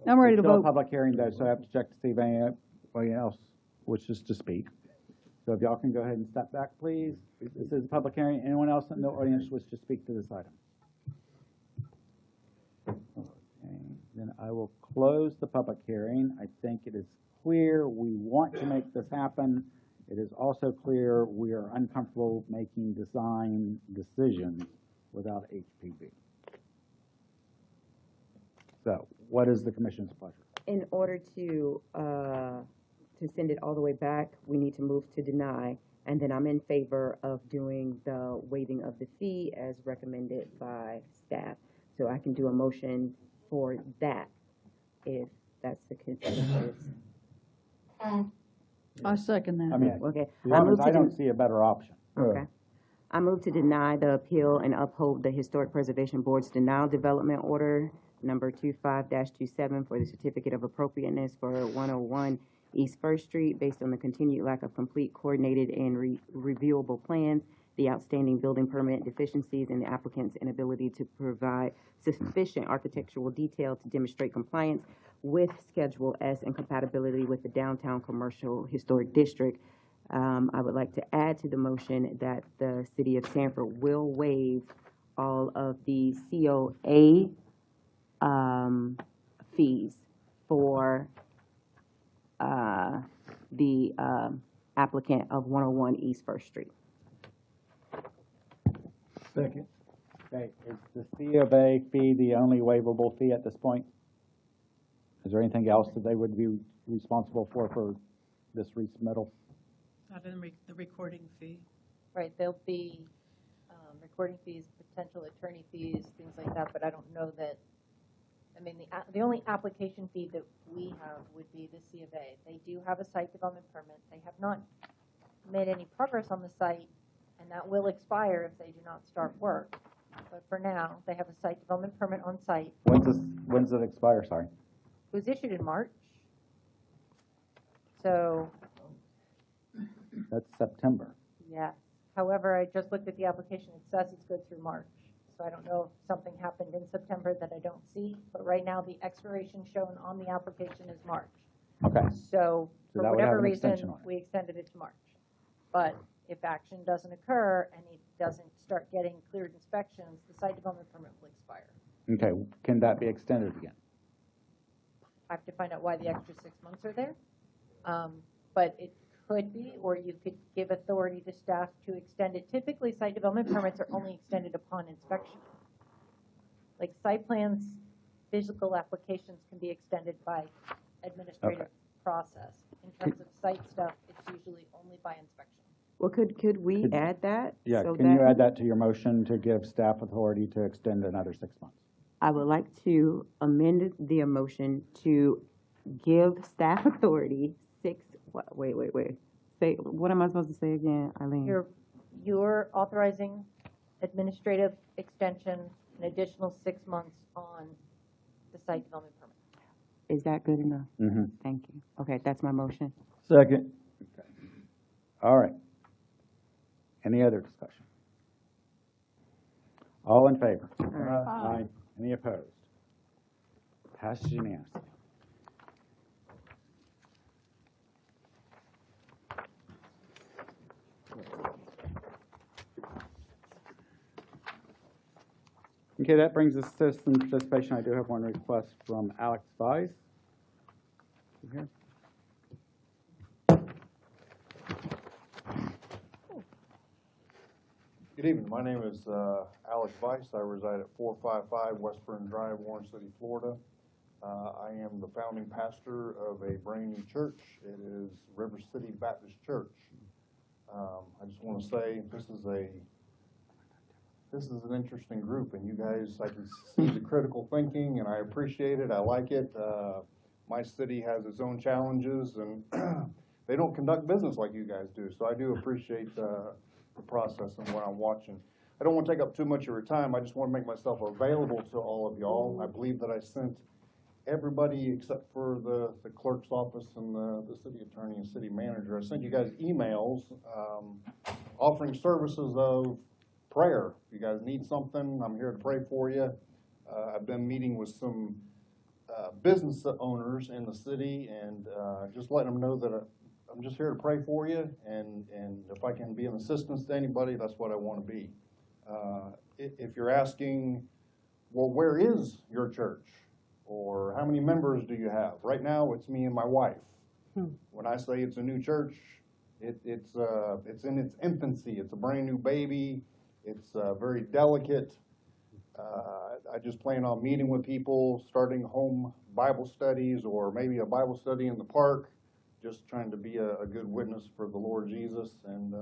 I'm ready to Still a vote. public hearing though, so I have to check to see if anybody else wishes to speak. So if y'all can go ahead and step back, please. This is a public hearing. Anyone else in the audience wish to speak to this item? Okay. Then I will close the public hearing. I think it is clear we want to make this happen. It is also clear we are uncomfortable making design decisions without HPB. So what is the commission's pleasure? In order to send it all the way back, we need to move to deny, and then I'm in favor of doing the waiving of the fee as recommended by staff. So I can do a motion for that, if that's the consensus. I second that. I mean, Okay. to be honest, I don't see a better option. Okay. I move to deny the appeal and uphold the Historic Preservation Board's denial development order number 25-27 for the certificate of appropriateness for 101 East First Street based on the continued lack of complete, coordinated, and reviewable plans, the outstanding building permit deficiencies, and the applicant's inability to provide sufficient architectural detail to demonstrate compliance with Schedule S and compatibility with the Downtown Commercial Historic District. I would like to add to the motion that the City of Sanford will waive all of the COA fees for the applicant of 101 East First Street. Second. Okay, is the C of A fee the only waivable fee at this point? Is there anything else that they would be responsible for this resubmittal? Not in the recording fee. Right, there'll be recording fees, potential attorney fees, things like that, but I don't know that, I mean, the only application fee that we have would be the C of A. They do have a site development permit. They have not made any progress on the site, and that will expire if they do not start work. But for now, they have a site development permit on site. When's it expire, sorry? It was issued in March. So, That's September. yes. However, I just looked at the application. It says it's good through March. So I don't know if something happened in September that I don't see. But right now, the expiration shown on the application is March. Okay. So for that would have whatever an reason, extension on it. we extended it to March. But if action doesn't occur and it doesn't start getting cleared inspections, the site development permit will expire. Okay, can that be extended again? I have to find out why the extra 6 months are there. But it could be, or you could give authority to staff to extend it. Typically, site development permits are only extended upon inspection. Like site plans, physical applications can be extended by administrative process. In terms of site stuff, it's usually only by inspection. Well, could we add that? Yeah, so can you add that to your motion to give staff authority to extend another 6 months? I would like to amend the motion to give staff authority wait. Say, what am I supposed to say again, Eileen? You're authorizing administrative extension, an additional 6 months on the site development permit. Is that good enough? Mm-hmm. Thank you. Okay, that's my motion. Second. Okay. All right. Any other discussion? All in favor? Aye. Any opposed? Passes unanimously. Okay, that brings us to citizen participation. I do have one request from Alex Vise. Here. Good evening. My name is Alex Weiss. I reside at 455 Westburn Drive, Warren City, Florida. I am the founding pastor of a brand new church. It is River City Baptist Church. I just want to say this is an interesting group, and you guys, I can see the critical thinking, and I appreciate it. I like it. My city has its own challenges, and they don't conduct business like you guys do. So I do appreciate the process and what I'm watching. I don't want to take up too much of your time. I just want to make myself available to all of y'all. I believe that I sent everybody except for the clerk's office and the city attorney and city manager. I sent you guys emails offering services of prayer. If you guys need something, I'm here to pray for you. I've been meeting with some business owners in the city and just letting them know that I'm just here to pray for you, and if I can be an assistance to anybody, that's what I want to be. If you're asking, well, where is your church? Or how many members do you have? Right now, it's me and my wife. When I say it's a new church, it's in its infancy. It's a brand new baby. It's very delicate. I just plan on meeting with people, starting home Bible studies, or maybe a Bible study in the park, just trying to be a good witness for the Lord Jesus and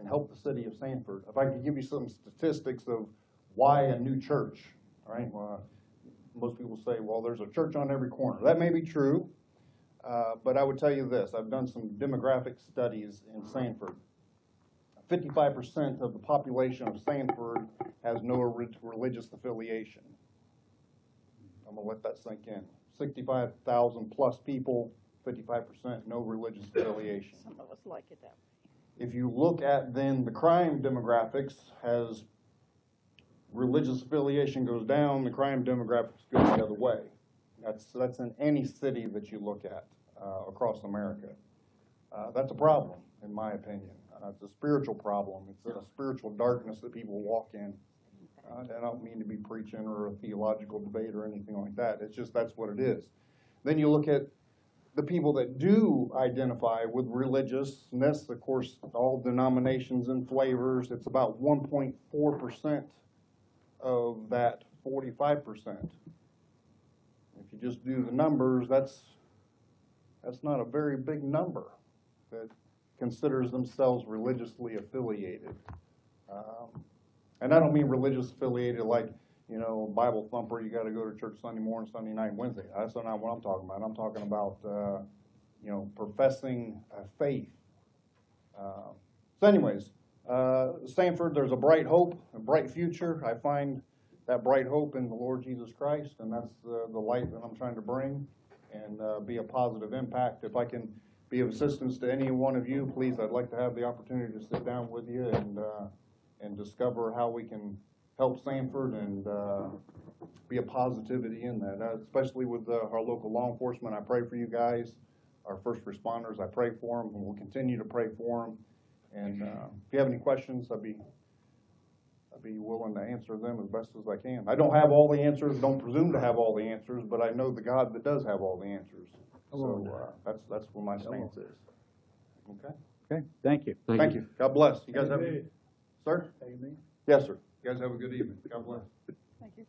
help the city of Sanford. If I could give you some statistics of why a new church, all right? Well, most people say, well, there's a church on every corner. That may be true, but I would tell you this. I've done some demographic studies in Sanford. 55% of the population of Sanford has no religious affiliation. I'm going to let that sink in. 65,000 plus people, 55% no religious affiliation. Some of us like it that way. If you look at then the crime demographics, as religious affiliation goes down, the crime demographics go the other way. That's in any city that you look at across America. That's a problem, in my opinion. It's a spiritual problem. It's a spiritual darkness that people walk in. I don't mean to be preaching or a theological debate or anything like that. It's just that's what it is. Then you look at the people that do identify with religiousness, of course, all denominations and flavors. It's about 1.4% of that 45%. If you just do the numbers, that's not a very big number that considers themselves religiously affiliated. And I don't mean religious affiliated like, Bible thumper, you got to go to church Sunday morning, Sunday night, Wednesday. That's not what I'm talking about. I'm talking about, professing a faith. So anyways, Sanford, there's a bright hope, a bright future. I find that bright hope in the Lord Jesus Christ, and that's the light that I'm trying to bring and be a positive impact. If I can be of assistance to any one of you, please, I'd like to have the opportunity to sit down with you and discover how we can help Sanford and be a positivity in that, especially with our local law enforcement. I pray for you guys, our first responders. I pray for them, and we'll continue to pray for them. And if you have any questions, I'd be willing to answer them as best as I can. I don't have all the answers, don't presume to have all the answers, but I know the God that does have all the answers. So that's what my stance is. Okay? Okay, thank you. Thank you. God bless. You guys have a sir? Yes, sir. You guys have a good evening. God bless. Thank you.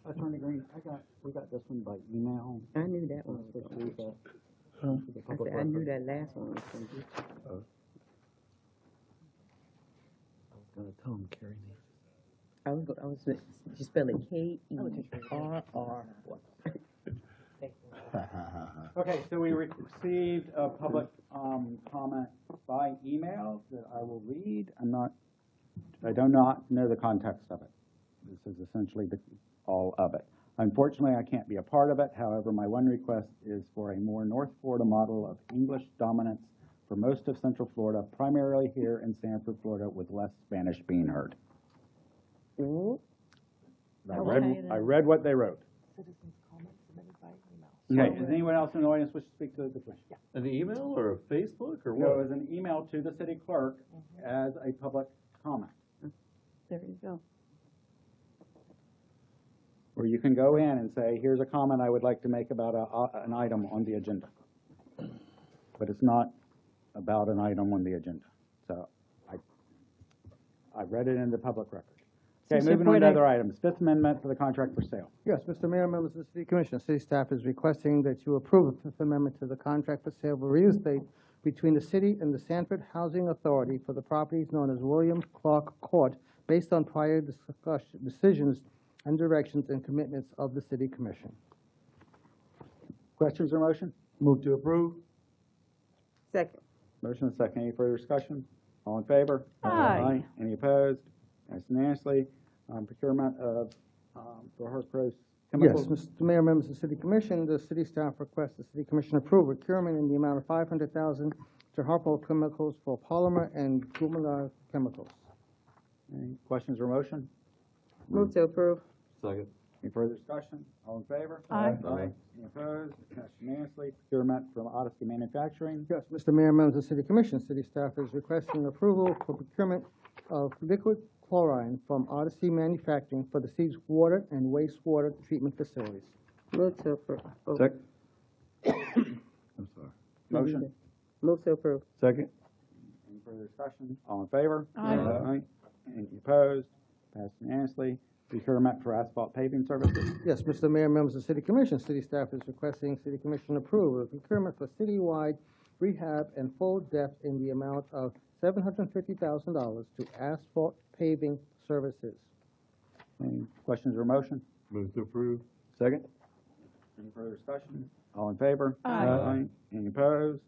Attorney Green, we got this one by email. I knew that one was from you. I said, I knew that last one was from you. I was gonna tell him carry me. I was you spell it K-E-R-R. Okay, so we received a public comment by email that I will read. I do not know the context of it. This is essentially all of it. Unfortunately, I can't be a part of it. However, my one request is for a more North Florida model of English dominance for most of Central Florida, primarily here in Sanford, Florida, with less Spanish being heard. I read what they wrote. Okay, does anyone else in the audience wish to speak to the question? An email or a Facebook or No, what? it was an email to the city clerk as a public comment. There you go. Where you can go in and say, here's a comment I would like to make about an item on the agenda. But it's not about an item on the agenda. So I read it in the public record. Okay, moving on to other items. Fifth Amendment for the contract for sale. Yes, Mr. Mayor, members of the City Commission, city staff is requesting that you approve the Fifth Amendment to the contract for sale of real estate between the city and the Sanford Housing Authority for the properties known as William Clark Court, based on prior decisions and directions and commitments of the City Commission. Questions or motion? Move to approve. Second. Motion and second. Any further discussion? All in favor? Aye. Any opposed? That's unanimously. Procurement of for Hartgrove Chemicals. Yes, Mr. Mayor, members of the City Commission, the city staff requests the City Commission approve procurement in the amount of $500,000 to Hartgrove Chemicals for polymer and gumula chemicals. Any questions or motion? Move to approve. Second. Any further discussion? All in favor? Aye. Any opposed? That's unanimously. Procurement from Odyssey Manufacturing. Yes, Mr. Mayor, members of the City Commission, city staff is requesting approval for procurement of liquid chlorine from Odyssey Manufacturing for the city's water and wastewater treatment facilities. Move to approve. Second. I'm sorry. Motion. Move to approve. Second. Any further discussion? All in favor? Aye. Any opposed? Passed unanimously. Procurement for asphalt paving services. Yes, Mr. Mayor, members of the City Commission, city staff is requesting City Commission approval of procurement for citywide rehab and full depth in the amount of $750,000 to asphalt paving services. Any questions or motion? Move to approve. Second. Any further discussion? All in favor? Aye. Any opposed?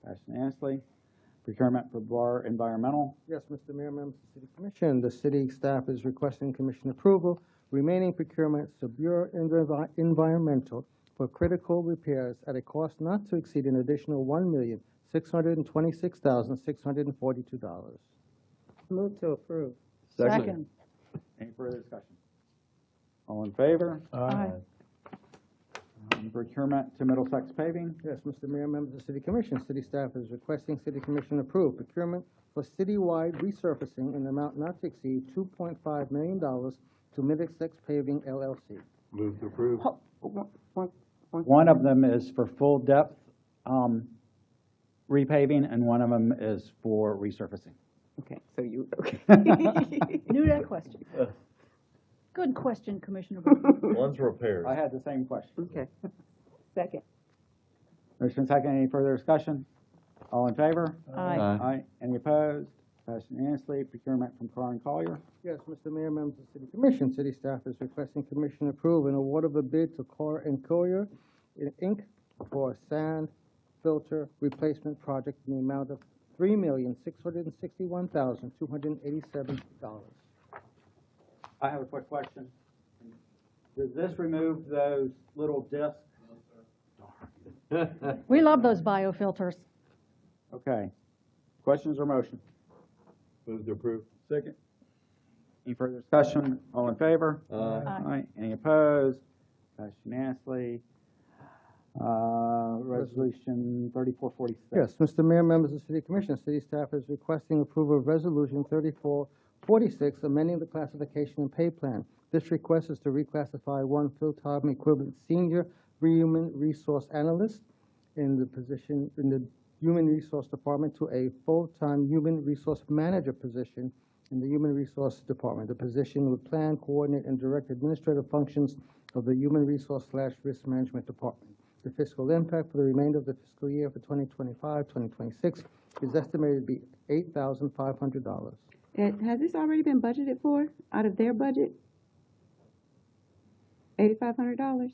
Passed unanimously. Procurement for Bar Environmental. Yes, Mr. Mayor, members of the City Commission, the city staff is requesting Commission approval. Remaining procurements to Bureau Environmental for critical repairs at a cost not to exceed an additional $1,626,642. Move to approve. Second. Any further discussion? All in favor? Aye. Procurement to Middlesex Paving. Yes, Mr. Mayor, members of the City Commission, city staff is requesting City Commission approve procurement for citywide resurfacing in an amount not to exceed $2.5 million to Middlesex Paving LLC. Move to approve. One of them is for full depth repaving, and one of them is for resurfacing. Okay, so you, Knew that question. Good question, Commissioner Bowman. One's repairs. I had the same question. okay. Second. Motion second. Any further discussion? All in favor? Aye. Aye. Any opposed? Passed unanimously. Procurement from Carr and Collier. Yes, Mr. Mayor, members of the City Commission, city staff is requesting Commission approve an award of a bid to Carr and Collier Inc. for sand filter replacement project in the amount of $3,661,287. I have a quick question. Does this remove those little discs? We love those biofilters. Okay. Questions or motion? Move to approve. Second. Any further discussion? All in favor? Aye. Any opposed? Passed unanimously. Resolution 3446. Yes, Mr. Mayor, members of the City Commission, city staff is requesting approval of Resolution 3446, amending the classification and pay plan. This request is to reclassify one full-time equivalent senior human resource analyst in the position in the Human Resource Department to a full-time human resource manager position in the Human Resource Department. The position would plan, coordinate, and direct administrative functions of the Human Resource/Risk Management Department. The fiscal impact for the remainder of the fiscal year for 2025-2026 is estimated to be $8,500. Has this already been budgeted for out of their budget? $8,500?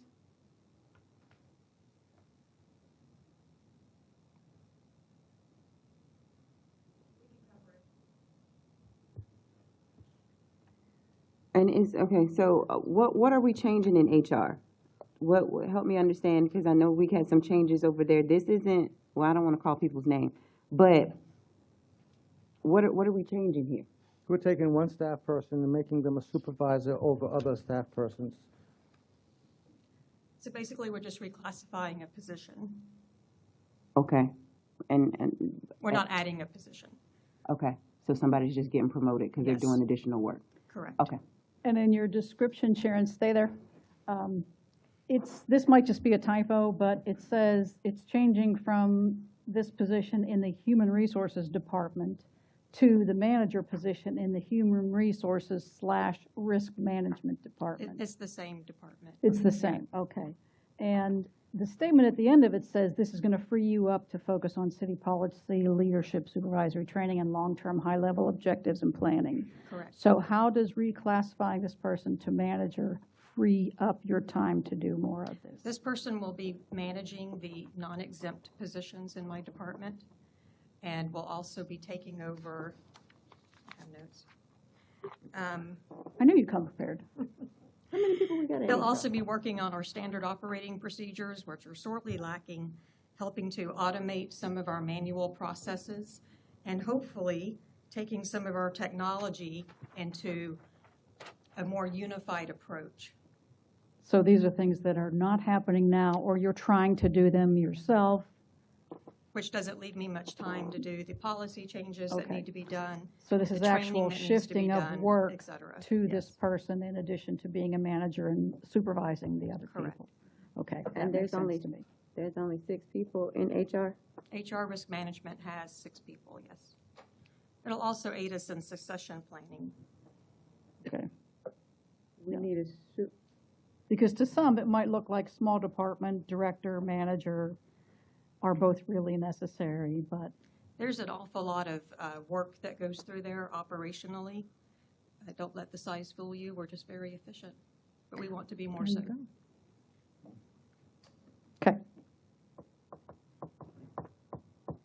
And is, okay, so what are we changing in HR? What help me understand, because I know we had some changes over there. This isn't, well, I don't want to call people's name, but what are we changing here? We're taking one staff person and making them a supervisor over other staff persons. So basically, we're just reclassifying a position. Okay, and We're not adding a position. okay, so somebody's just getting promoted because they're Yes. doing additional work. Correct. Okay. And in your description, Sharon, stay there. This might just be a typo, but it says it's changing from this position in the Human Resources Department to the manager position in the Human Resources/Risk Management Department. It's the same department. It's the same, okay. And the statement at the end of it says this is going to free you up to focus on city policy, leadership, supervisory training, and long-term high-level objectives and planning. Correct. So how does reclassifying this person to manager free up your time to do more of this? This person will be managing the non-exempt positions in my department, and will also be taking over, I have notes. I knew you'd come prepared. How many people we got? They'll also be working on our standard operating procedures, which are sorely lacking, helping to automate some of our manual processes, and hopefully taking some of our technology into a more unified approach. So these are things that are not happening now, or you're trying to do them yourself. which doesn't leave me much time to do the policy changes that Okay. need to be done. So this the is training actual that needs to be shifting of done, work et cetera. to this person in addition to being a manager and supervising the other Correct. people? Okay, that And makes there's only, sense to me. there's only 6 people in HR? HR risk management has 6 people, yes. It'll also aid us in succession planning. Okay. We need a Because to some, it might look like small department, director, manager are both really necessary, but There's an awful lot of work that goes through there operationally. Don't let the size fool you. We're just very efficient, but we want to be more There so. you go. Okay.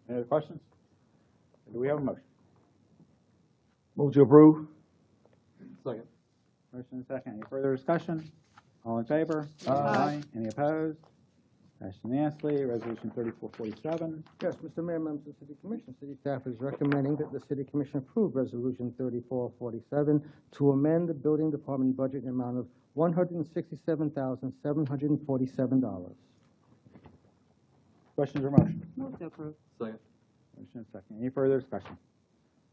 Any other questions? Do we have a motion? Move to approve. Second. Motion and second. Any further discussion? All in favor? Aye. Any opposed? Passed unanimously. Resolution 3447. Yes, Mr. Mayor, members of the City Commission, city staff is recommending that the City Commission approve Resolution 3447 to amend the building department budget in the amount of $167,747. Questions or motion? Move to approve. Second. Motion and second. Any further discussion?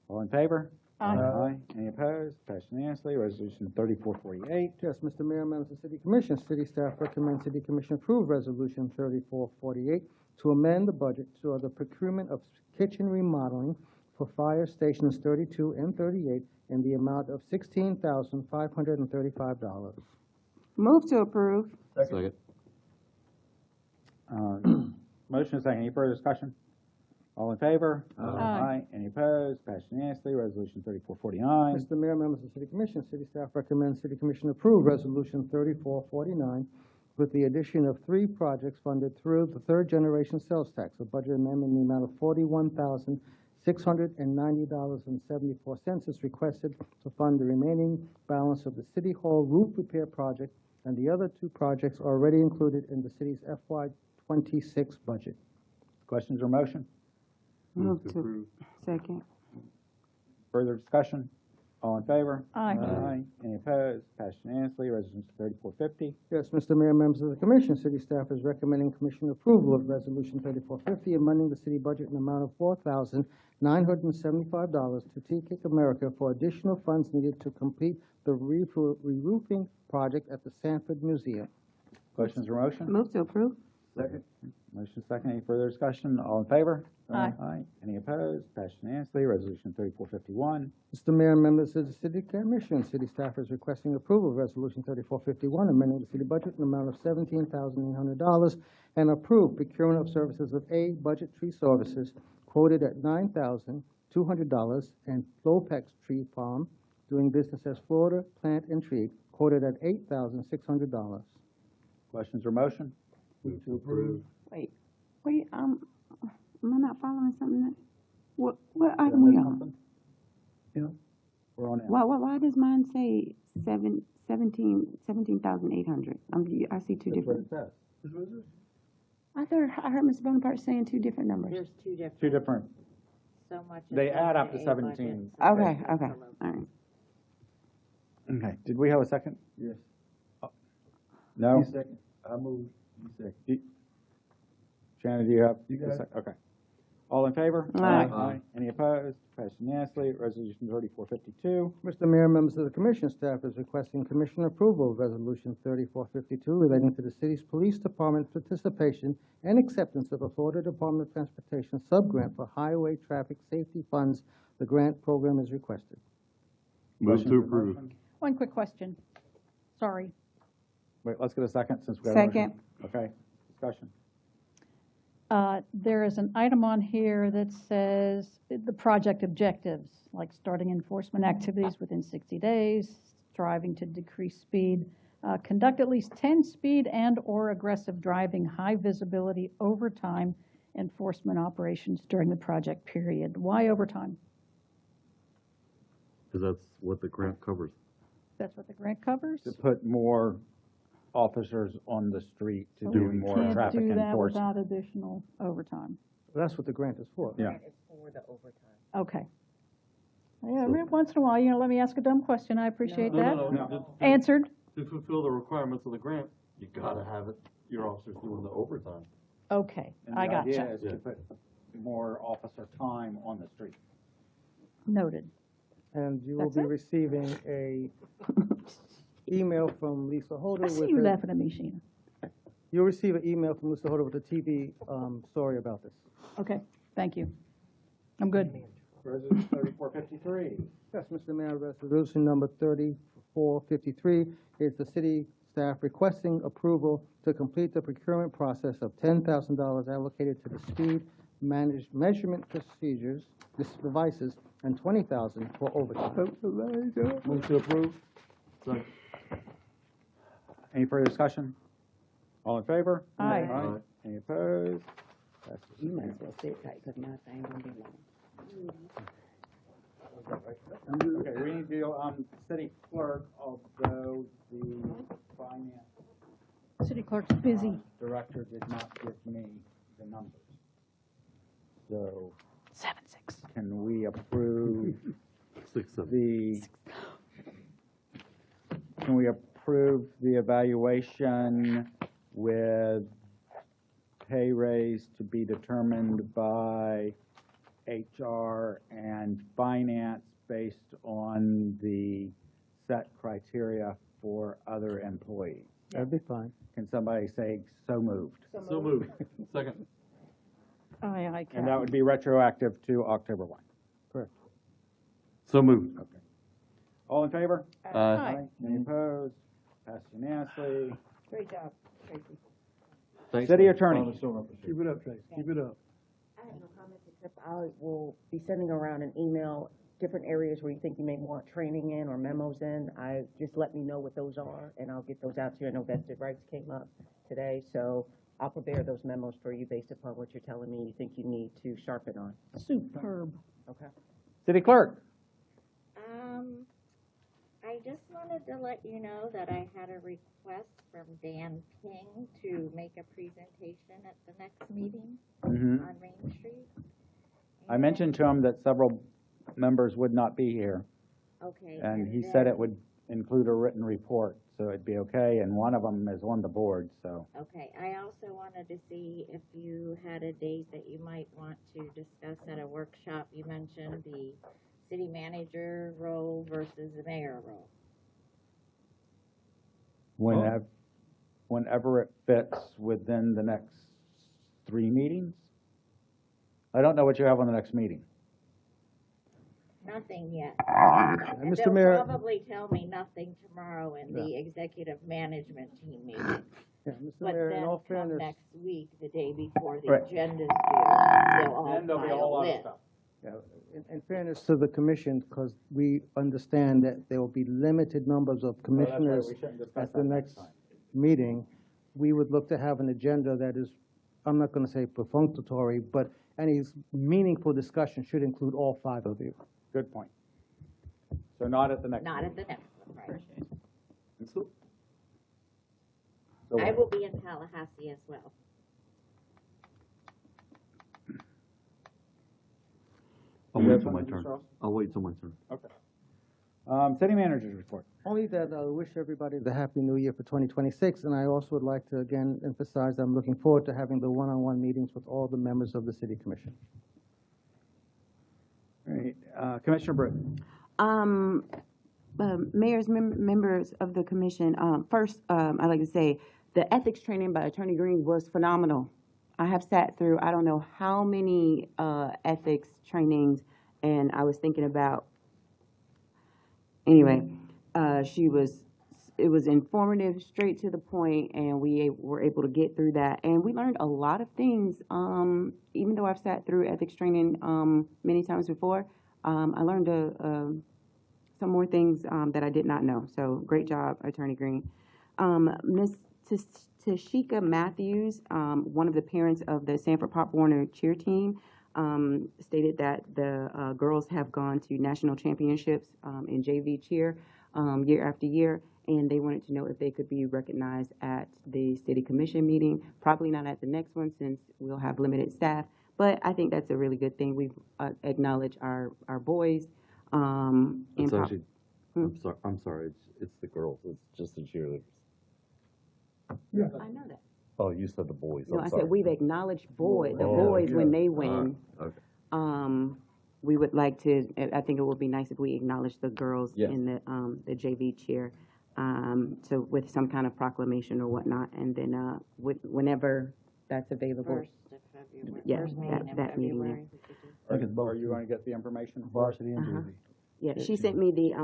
All in favor? Aye. Any opposed? Passed unanimously. Resolution 3448. Yes, Mr. Mayor, members of the City Commission, city staff recommend City Commission approve Resolution 3448 to amend the budget to the procurement of kitchen remodeling for fire stations 32 and 38 in the amount of $16,535. Move to approve. Second. Motion and second. Any further discussion? All in favor? Aye. Any opposed? Passed unanimously. Resolution 3449. Mr. Mayor, members of the City Commission, city staff recommends City Commission approve Resolution 3449 with the addition of 3 projects funded through the third generation sales tax, a budget amendment in the amount of $41,690.74 is requested to fund the remaining balance of the City Hall roof repair project, and the other 2 projects are already included in the city's FY26 budget. Questions or motion? Move to approve. Second. Further discussion? All in favor? Aye. Any opposed? Passed unanimously. Resolution 3450. Yes, Mr. Mayor, members of the Commission, city staff is recommending Commission approval of Resolution 3450, amending the city budget in the amount of $4,975 to T-Kick America for additional funds needed to complete the re-roofing project at the Sanford Museum. Questions or motion? Move to approve. Second. Motion second. Any further discussion? All in favor? Aye. Any opposed? Passed unanimously. Resolution 3451. Mr. Mayor and members of the City Commission, city staff is requesting approval of Resolution 3451, amending the city budget in the amount of $17,800 and approve procurement of services of A, Budget Tree Services, quoted at $9,200, and Flopex Tree Farm, doing business as Florida Plant and Tree, quoted at $8,600. Questions or motion? Move to approve. Wait, am I not following something? What item we on? We're on it. Why does mine say 17,800? I see 2 different. I heard Mr. Bonaparte saying 2 different numbers. There's 2 different, Two different, so much. they is add up to in A 17. budget. Okay, all right. Okay. Did we have a second? Yes. No? Second. I move. You second. Shannon, do you have? You got it. Okay. All in favor? Aye. Any opposed? Passed unanimously. Resolution 3452. Mr. Mayor, members of the Commission, staff is requesting Commission approval of Resolution 3452 relating to the city's police department participation and acceptance of a Florida Department of Transportation subgrant for highway traffic safety funds. The grant program is requested. Move to approve. One quick question. Sorry. Wait, let's get a second since we got a motion. Second. Okay. Discussion. There is an item on here that says the project objectives, like starting enforcement activities within 60 days, striving to decrease speed, conduct at least 10 speed and/or aggressive driving, high visibility, overtime enforcement operations during the project period. Why overtime? Because that's what the grant covers. That's what the grant covers? To put more officers on the street to So do we more can't traffic do that enforcement. without additional overtime. That's what the grant is for. Yeah. It's for the overtime. Okay. Yeah, every once in a while, let me ask a dumb question. I appreciate that. No. Answered. To fulfill the requirements of the grant, you gotta have your officers doing the overtime. Okay, And I the gotcha. idea is to put more officer time on the street. Noted. And you will That's be it? receiving a email from Lisa Holder I see with you a, laughing at me, Sheena. you'll receive an email from Lisa Holder with a TV story about this. Okay, thank you. I'm good. Resolution 3453. Yes, Mr. Mayor, resolution number 3453 is the city staff requesting approval to complete the procurement process of $10,000 allocated to the speed measurement procedures, devices, and $20,000 for overtime. Move to approve. Second. Any further discussion? All in favor? Aye. Aye. Any opposed? You might as well sit tight, because my thing won't be long. Okay, we need to do, city clerk, although the finance City clerk's busy. director did not give me the numbers. So 7-6. can we approve 6, 7. can we approve the evaluation with pay raise to be determined by HR and finance based on the set criteria for other employees? That'd be fine. Can somebody say so moved? So moved. Second. Aye, And that would be retroactive to October 1. Correct. So moved. Okay. All in favor? Aye. Any opposed? Passed unanimously. Great job, Tracy. Thanks, City man. attorney. Promise showing up for Keep it up, Trace. Keep it up. I have no comments, except I will be sending around an email, different areas where you think you may want training in or memos in. Just let me know what those are, and I'll get those out to you. I know vested rights came up today, so I'll prepare those memos for you based upon what you're telling me you think you need to sharpen on. Superb. Okay? City clerk. I just wanted to let you know that I had a request from Dan King to make a presentation at the next meeting Mhm. on Main Street. I mentioned to him that several members would not be here, Okay. and he said it would include a written report, so it'd be okay, and one of them is on the board, so. Okay, I also wanted to see if you had a date that you might want to discuss at a workshop. You mentioned the city manager role versus the mayor role. Whenever it fits within the next 3 meetings? I don't know what you have on the next meeting. Nothing yet. And Mr. Mayor. They'll probably tell me nothing tomorrow in the executive management team meeting. Yeah, Mr. But Mayor, then in all come fairness, next week, the day before the Right. agenda's due, they'll all Then there'll be a whole file lot of in. stuff. yeah, in fairness to the commission, because we understand that there will be limited numbers of So that's why commissioners we shouldn't discuss at the that next time. meeting, we would look to have an agenda that is, I'm not going to say perfunctory, but any meaningful discussion should include all 5 of you. Good point. So not at the next Not meeting. at the next one, right. So I what? will be in Tallahassee as well. I'll wait till my turn. I'll wait till my turn. Okay. City manager's report. Only that I wish everybody the Happy New Year for 2026, and I also would like to again emphasize I'm looking forward to having the one-on-one meetings with all the members of the City Commission. All right, Commissioner Britton. Mayors, members of the commission, first, I'd like to say, the ethics training by Attorney Green was phenomenal. I have sat through, I don't know how many ethics trainings, and I was thinking about, anyway, it was informative, straight to the point, and we were able to get through that. And we learned a lot of things, even though I've sat through ethics training many times before, I learned some more things that I did not know. So great job, Attorney Green. Ms. Tashika Matthews, one of the parents of the Sanford Pop Warner cheer team, stated that the girls have gone to national championships in JV cheer year after year, and they wanted to know if they could be recognized at the city commission meeting. Probably not at the next one since we'll have limited staff, but I think that's a really good thing. We've acknowledged our boys. It's actually, I'm sorry, it's the girls, it's just the cheerleaders. Yeah. I know that. Oh, you said the boys. No, I'm I sorry. said we've acknowledged the Oh, boys when they yeah. win. Okay. We would like to, I think it would be nice if we acknowledge the girls Yes. in the JV cheer. So with some kind of proclamation or whatnot, and then, whenever that's available. First of February. Yeah, First meeting in that meeting, February. Are you going to get the information? Varsity and Uh-huh. JV. yeah. She sent me the,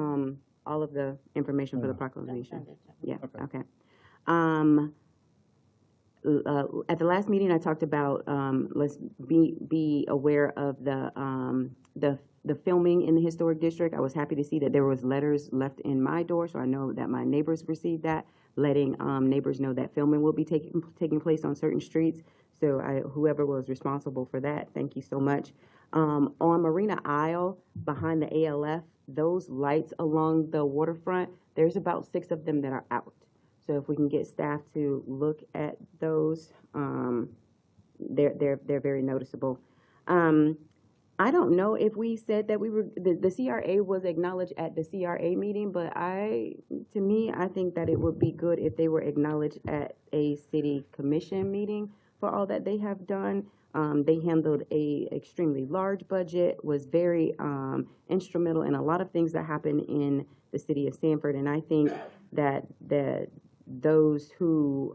all of the information for the proclamation. Send it to me. Yeah, okay. At the last meeting, I talked about, let's be aware of the filming in the historic district. I was happy to see that there was letters left in my door, so I know that my neighbors received that, letting, neighbors know that filming will be taking place on certain streets. So whoever was responsible for that, thank you so much. On Marina Isle, behind the ALF, those lights along the waterfront, there's about 6 of them that are out. So if we can get staff to look at those, they're very noticeable. I don't know if we said that we were, the CRA was acknowledged at the CRA meeting, but to me, I think that it would be good if they were acknowledged at a city commission meeting for all that they have done. They handled a extremely large budget, was very instrumental in a lot of things that happened in the city of Sanford, and I think that those who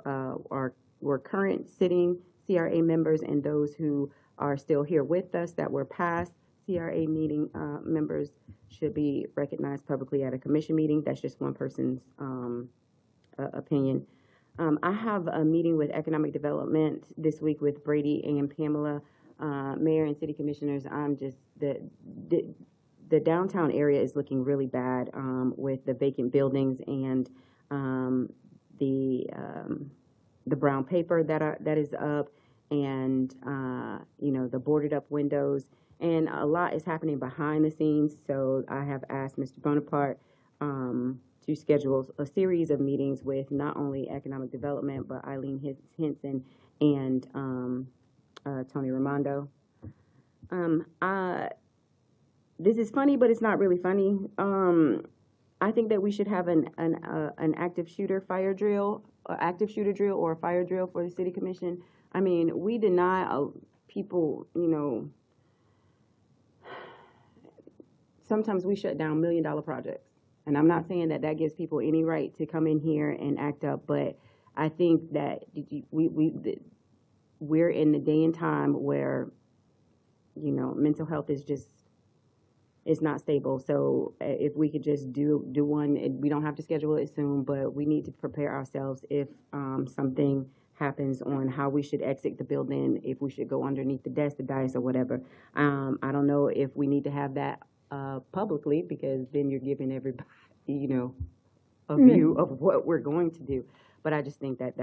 were current sitting CRA members and those who are still here with us that were past CRA meeting members should be recognized publicly at a commission meeting. That's just one person's opinion. I have a meeting with Economic Development this week with Brady and Pamela, Mayor and City Commissioners. I'm just, the downtown area is looking really bad with the vacant buildings and the brown paper that is up, and the boarded up windows, and a lot is happening behind the scenes. So I have asked Mr. Bonaparte to schedule a series of meetings with not only economic development but Eileen Henson and Tony Raimondo. This is funny, but it's not really funny. I think that we should have an active shooter fire drill, active shooter drill or a fire drill for the city commission. I mean, we deny people, sometimes we shut down $1 million projects. And I'm not saying that gives people any right to come in here and act up, but I think that we're in the day and time where, mental health is just, it's not stable. So if we could just do one, we don't have to schedule it soon, but we need to prepare ourselves if something happens on how we should exit the building, if we should go underneath the desk, the dais, or whatever. I don't know if we need to have that publicly, because then you're giving everybody, a view of what we're going to do. But I just think that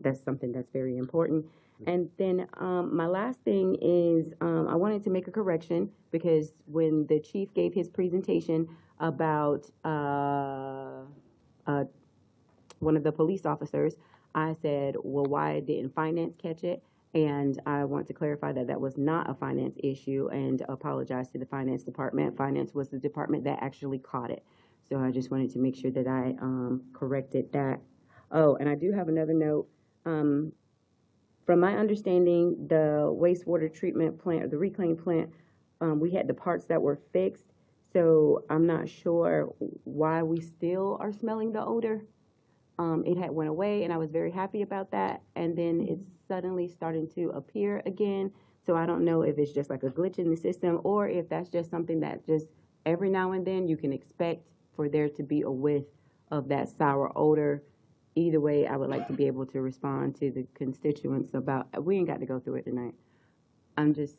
that's something that's very important. And then my last thing is I wanted to make a correction, because when the chief gave his presentation about one of the police officers, I said, well, why didn't finance catch it? And I want to clarify that was not a finance issue, and apologize to the finance department. Finance was the department that actually caught it. So I just wanted to make sure that I corrected that. Oh, and I do have another note. From my understanding, the wastewater treatment plant, or the reclaim plant, we had the parts that were fixed. So I'm not sure why we still are smelling the odor. It had went away, and I was very happy about that. And then it's suddenly starting to appear again. So I don't know if it's just like a glitch in the system, or if that's just something that just every now and then you can expect for there to be a whiff of that sour odor. Either way, I would like to be able to respond to the constituents about, we ain't got to go through it tonight. I'm just,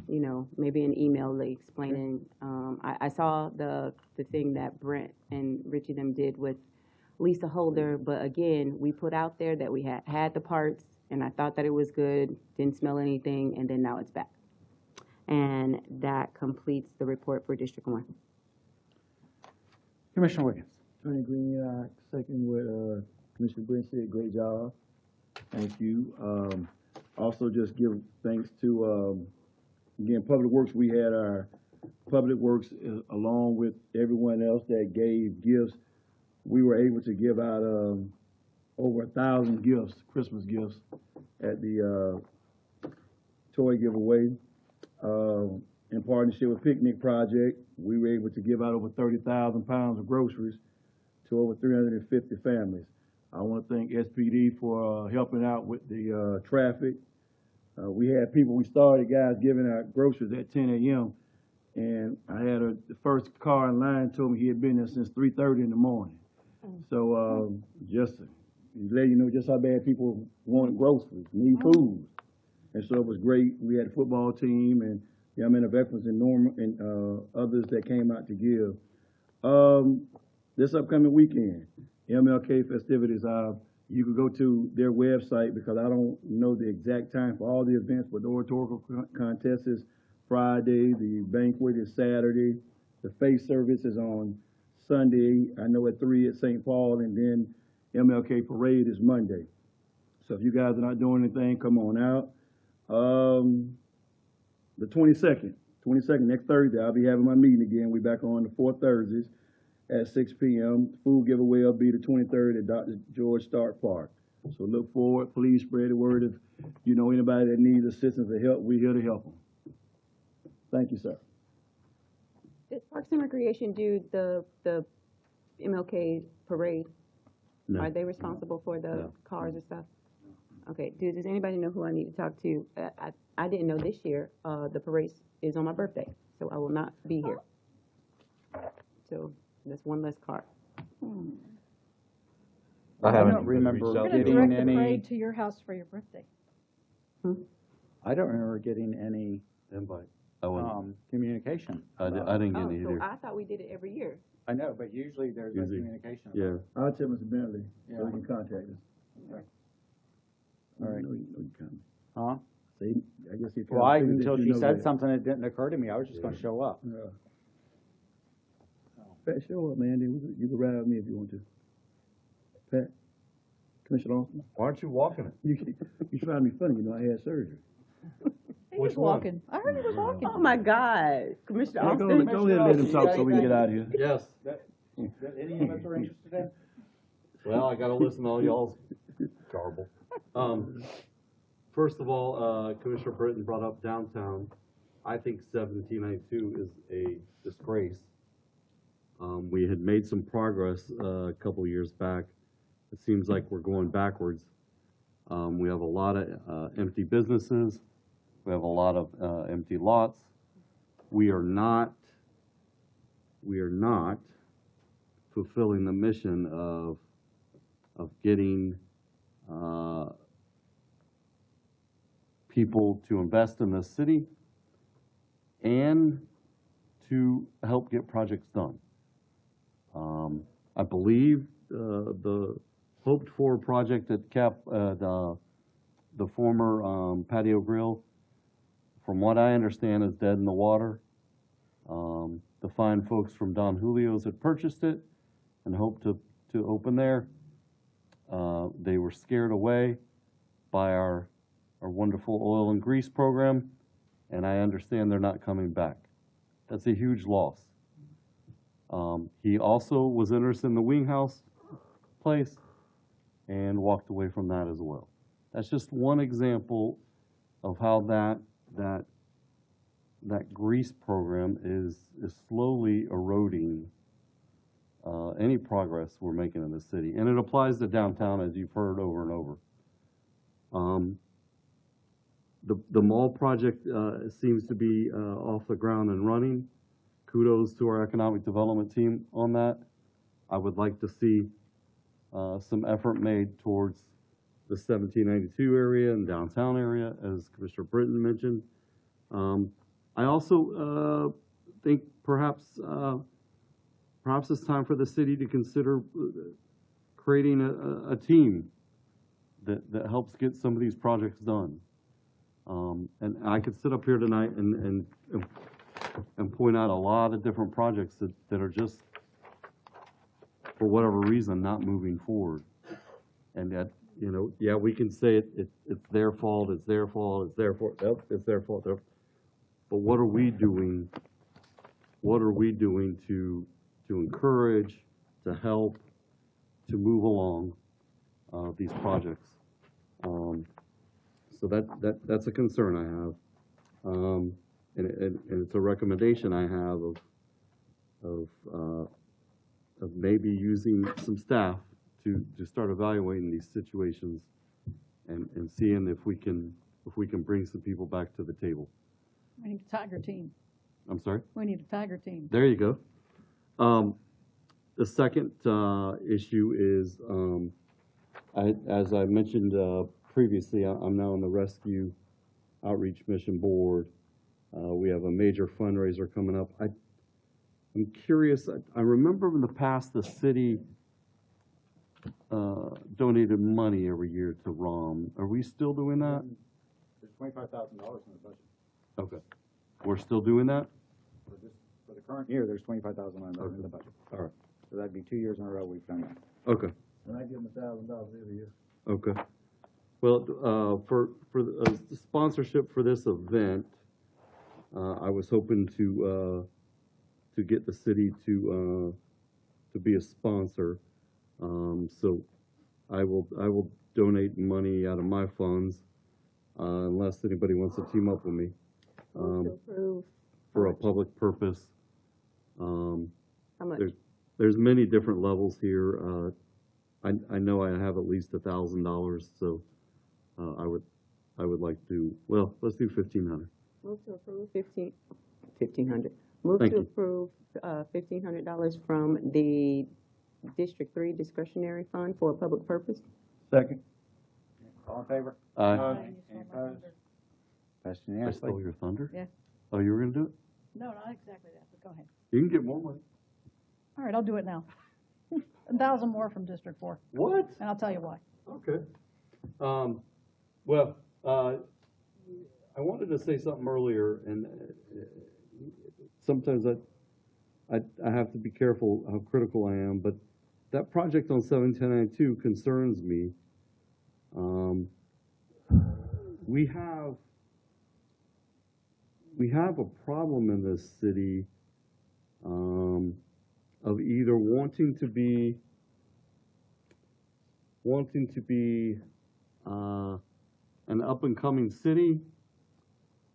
maybe an email explaining. I saw the thing that Brent and Richie them did with Lisa Holder, but again, we put out there that we had the parts, and I thought that it was good, didn't smell anything, and then now it's back. And that completes the report for District 1. Commissioner Wiggins. Attorney Green, second with Commissioner Brent said, great job. Thank you. Also just give thanks to, again, Public Works. We had our Public Works along with everyone else that gave gifts. We were able to give out over 1,000 gifts, Christmas gifts, at the toy giveaway. In partnership with Picnic Project, we were able to give out over 30,000 pounds of groceries to over 350 families. I want to thank SPD for helping out with the traffic. We had people, we started guys giving out groceries at 10 a.m. and I had the first car in line told me he had been there since 3:30 in the morning. So just to let you know just how bad people want groceries, need food. And so it was great. We had a football team and Young Men of Excellence and Norma and others that came out to give. This upcoming weekend, MLK festivities, you can go to their website because I don't know the exact time for all the events, but the oratorical contest is Friday, the banquet is Saturday, the faith service is on Sunday, I know at 3 at St. Paul, and then MLK parade is Monday. So if you guys are not doing anything, come on out. The 22nd, next Thursday, I'll be having my meeting again. We're back on the 4th Thursdays at 6 p.m. Food giveaway will be the 23rd at Dr. George Stark Park. So look forward. Please spread the word. If you know anybody that needs assistance or help, we're here to help them. Thank you, sir. Did Parks and Recreation do the MLK parade? No. Are they responsible for the cars and stuff? Okay, does anybody know who I need to talk to? I didn't know this year, the parade is on my birthday, so I will not be here. So that's one less car. I don't remember getting any. Parade to your house for your birthday. I don't remember getting any invite. Communication. I didn't get any So either. I thought we did it every year. I know, but usually there's no Usually, communication. yeah. I'll tell Mr. Bentley so Yeah. he can contact us. Okay. All right. Huh? See, I guess you Well, figured that until you she know said that. something that didn't occur to me, I was just gonna show up. Yeah. Pat, show up, man. Then you can ride with me if you want to. Pat, Commissioner Austin. Why aren't you walking it? You find me funny, you know, I had surgery. He was walking. I heard he was walking. Oh, my God. Commissioner Yeah, Austin. go ahead and let him talk so we can get out of here. Yes. Any of us are interested in? Well, I gotta listen to all y'all's garble. First of all, Commissioner Britton brought up downtown. I think 1792 is a disgrace. We had made some progress a couple years back. It seems like we're going backwards. We have a lot of empty businesses. We have a lot of empty lots. We are not fulfilling the mission of getting people to invest in this city and to help get projects done. I believe the hoped-for project at the former patio grill, from what I understand, is dead in the water. The fine folks from Don Julio's had purchased it and hoped to open there. They were scared away by our wonderful oil and grease program, and I understand they're not coming back. That's a huge loss. He also was interested in the Wing House place and walked away from that as well. That's just one example of how that grease program is slowly eroding any progress we're making in the city. And it applies to downtown, as you've heard over and over. The mall project seems to be off the ground and running. Kudos to our economic development team on that. I would like to see some effort made towards the 1792 area and downtown area, as Commissioner Britton mentioned. I also think perhaps it's time for the city to consider creating a team that helps get some of these projects done. And I could sit up here tonight and point out a lot of different projects that are just, for whatever reason, not moving forward. And that, you know, yeah, we can say it's their fault, it's their fault, it's their fault, it's their fault. But what are we doing? What are we doing to encourage, to help, to move along? these projects. So that's a concern I have. And it's a recommendation I have of maybe using some staff to start evaluating these situations and seeing if we can bring some people back to the table. We need a tiger team. I'm sorry? We need a tiger team. There you go. The second issue is, as I mentioned previously, I'm now on the Rescue Outreach Mission Board. We have a major fundraiser coming up. I'm curious, I remember in the past the city donated money every year to ROM. Are we still doing that? There's $25,000 in the budget. Okay. We're still doing that? For the current year, there's $25,000 in the budget. All right. So that'd be 2 years in a row we've done that. Okay. And I give them $1,000 every year. Okay. Well, for the sponsorship for this event, I was hoping to get the city to be a sponsor. So I will donate money out of my funds unless anybody wants to team up with me for a public purpose. How much? There's many different levels here. I know I have at least $1,000, so I would like to. Well, let's do 1,500. Move to approve 1,500. Move Thank to you. approve $1,500 from the District 3 discretionary fund for a public purpose. Second. All in favor? Aye. Any opposed? Passed I unanimously. stole your thunder? Yeah. Oh, you were gonna do it? No, not exactly that, but go ahead. You can get more money. All right, I'll do it now. 1,000 more from District 4. What? And I'll tell you why. Okay. I wanted to say something earlier, and sometimes I have to be careful how critical I am, but that project on 1792 concerns me. We have a problem in this city of either wanting to be an up-and-coming city,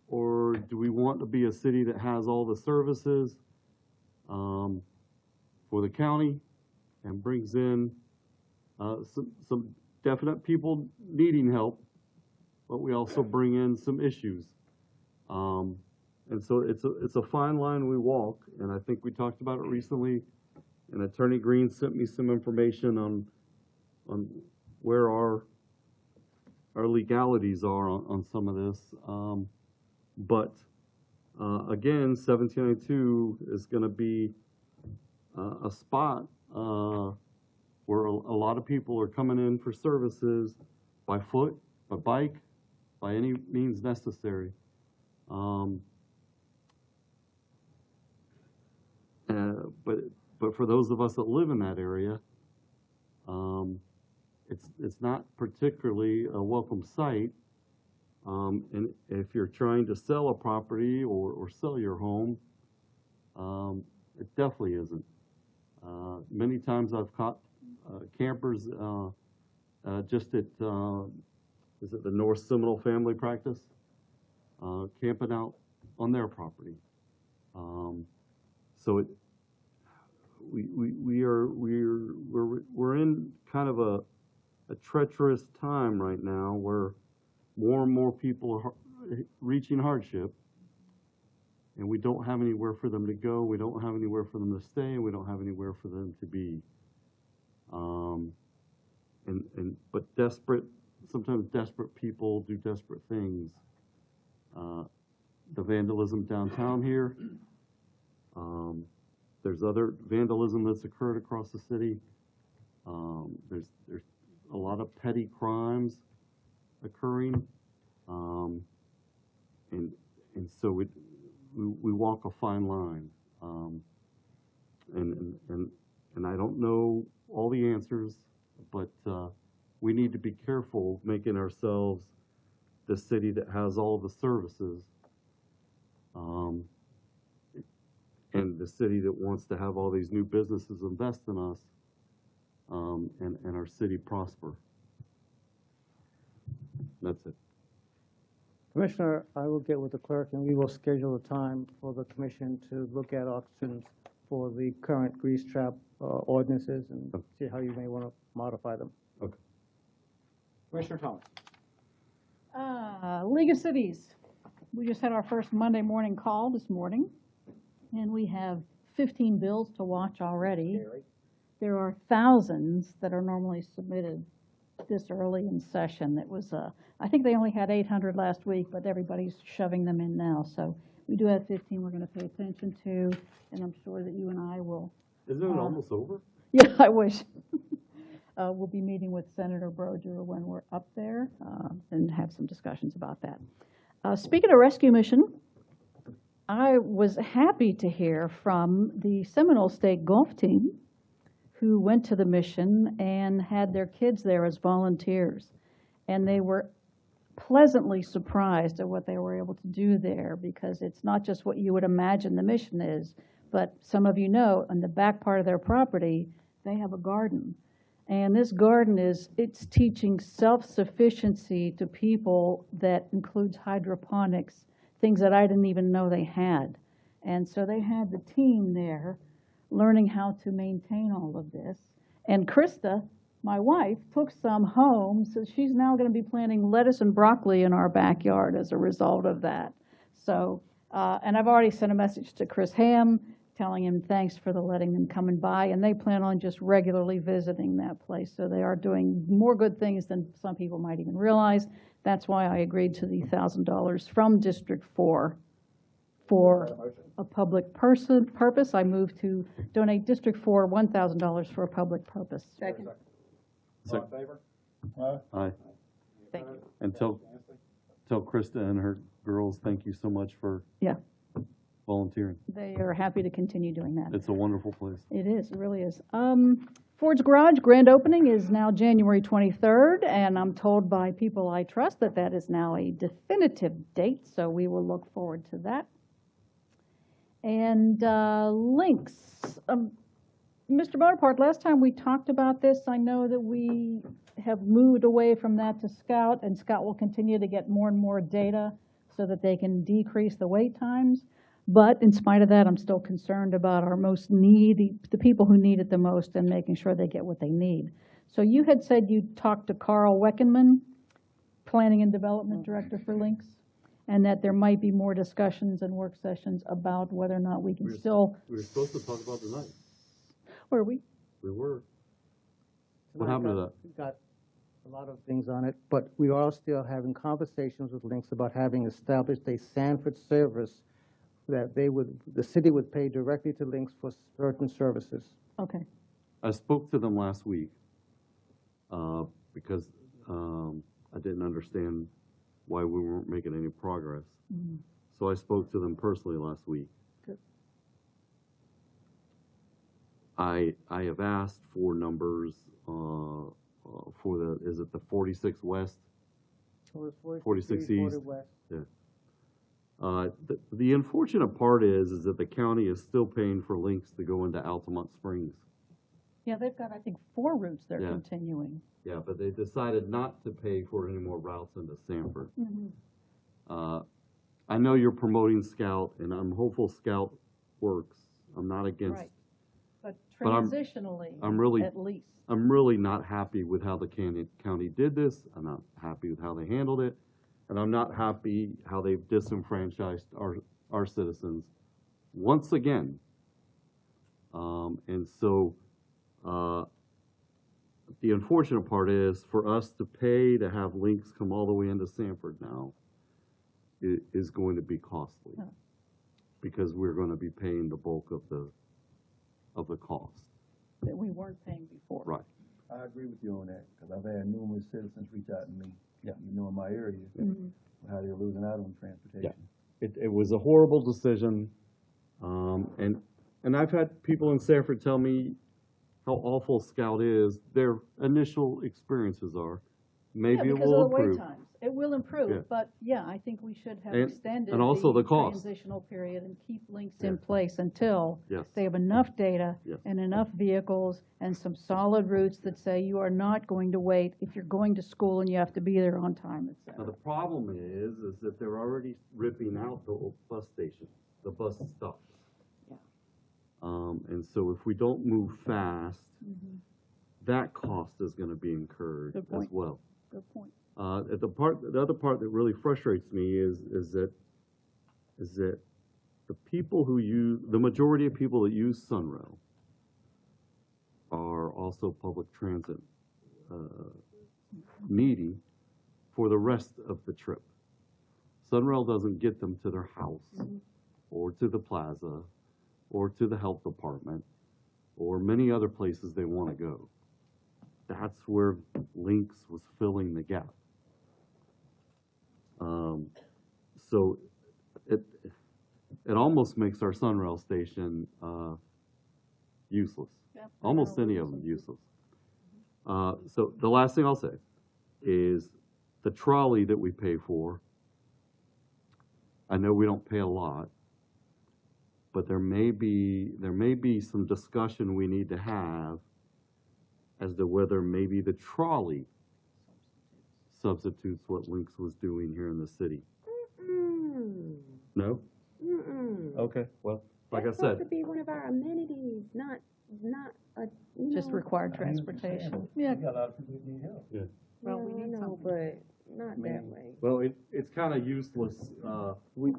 or do we want to be a city that has all the services for the county and brings in some definite people needing help, but we also bring in some issues. And so it's a fine line we walk, and I think we talked about it recently, and Attorney Green sent me some information on where our legalities are on some of this. But again, 1792 is going to be a spot where a lot of people are coming in for services by foot, by bike, by any means necessary. But for those of us that live in that area, it's not particularly a welcome sight. And if you're trying to sell a property or sell your home, it definitely isn't. Many times I've caught campers just at, is it the North Seminole Family Practice? Camping out on their property. So we're in kind of a treacherous time right now where more and more people are reaching hardship, and we don't have anywhere for them to go, we don't have anywhere for them to stay, and we don't have anywhere for them to be. But sometimes desperate people do desperate things. The vandalism downtown here, there's other vandalism that's occurred across the city. There's a lot of petty crimes occurring, and so we walk a fine line, and I don't know all the answers, but we need to be careful making ourselves the city that has all the services, and the city that wants to have all these new businesses invest in us, and our city prosper. That's it. Commissioner, I will get with the clerk and we will schedule a time for the commission to look at options for the current grease trap ordinances and see how you may want to modify them. Okay. Commissioner Thomas. League of Cities. We just had our first Monday morning call this morning, and we have 15 bills to watch already. There are thousands that are normally submitted this early in session. It was, I think they only had 800 last week, but everybody's shoving them in now. So we do have 15 we're going to pay attention to, and I'm sure that you and I will. Isn't it almost over? Yeah, I wish. We'll be meeting with Senator Broger when we're up there and have some discussions about that. Speaking of rescue mission, I was happy to hear from the Seminole State golf team who went to the mission and had their kids there as volunteers. And they were pleasantly surprised at what they were able to do there, because it's not just what you would imagine the mission is, but some of you know, on the back part of their property, they have a garden. And this garden it's teaching self-sufficiency to people that includes hydroponics, things that I didn't even know they had. And so they had the team there learning how to maintain all of this. And Krista, my wife, took some home, so she's now going to be planting lettuce and broccoli in our backyard as a result of that. So, and I've already sent a message to Chris Ham telling him thanks for letting them come and by, and they plan on just regularly visiting that place. So they are doing more good things than some people might even realize. That's why I agreed to the $1,000 from District 4 for a public purpose. I move to donate District 4 $1,000 for a public purpose. Second. All in favor? Aye. Thank you. And tell Krista and her girls, thank you so much for volunteering. They are happy to continue doing that. It's a wonderful place. It is, it really is. Ford's Garage grand opening is now January 23rd, and I'm told by people I trust that that is now a definitive date, so we will look forward to that. And links. Mr. Bonaparte, last time we talked about this, I know that we have moved away from that to Scout, and Scout will continue to get more and more data so that they can decrease the wait times. But in spite of that, I'm still concerned about our most needy, the people who need it the most, and making sure they get what they need. So you had said you talked to Carl Weckenman, Planning and Development Director for Links, and that there might be more discussions and work sessions about whether or not we can We were supposed to talk about tonight. Were we? We were. What happened to that? We've got a lot of things on it, but we are still having conversations with Links about having established a Sanford service that the city would pay directly to Links for certain services. Okay. I spoke to them last week because I didn't understand why we weren't making any progress. Mm-hmm. So I spoke to them personally last week. Good. I have asked for numbers for is it the 46 West? 46 East? Yeah. The unfortunate part is that the county is still paying for Links to go into Altamont Springs. Yeah, they've got, I think, 4 routes they're Yeah. continuing. Yeah, but they decided not to pay for any more routes into Sanford. Mm-hmm. I know you're promoting Scout, and I'm hopeful Scout works. I'm not against. Right. But I'm transitionally, at least. I'm really not happy with how the county did this. I'm not happy with how they handled it. And I'm not happy how they've disenfranchised our citizens once again. And so the unfortunate part is for us to pay to have Links come all the way into Sanford now is going to be costly because we're going to be paying the bulk of the cost. That we weren't paying before. Right. I agree with you on that, because I've had numerous citizens reach out to me, you know, in my area, how they're losing out on transportation. Yeah. It was a horrible decision, and I've had people in Sanford tell me how awful Scout is. Their initial experiences are, maybe it because will of the wait improve. times. It will Yeah. improve, but yeah, I think we should have And- extended and also the cost. transitional period and keep links Yeah. in place until Yes. they have enough data Yes. and enough vehicles and some solid routes that say you are not going to wait if you're going to school and you have to be there on time, et Now, cetera. the problem is that they're already ripping out the old bus stations, the bus stops. And so if we don't move fast, that cost is gonna be incurred Good as point. well. Good point. The other part that really frustrates me is that the people who the majority of people that use Sunrail are also public transit needy for the rest of the trip. Sunrail doesn't get them to their house or to the plaza or to the health department or many other places they want to go. That's where Lynx was filling the gap. So it almost makes our Sunrail station useless. Yep, Almost any of them useless. So the last thing I'll say is the trolley that we pay for. I know we don't pay a lot, but there may be some discussion we need to have as to whether maybe the trolley substitutes what Lynx was doing here in the city. No? Okay, well, like I That's supposed said, to be one of our amenities, not a, you Just know. required transportation. Yeah. got a lot of people that need help. yeah. Well, we Yeah, I need know, something. but not that way. Well, it's kind of useless. We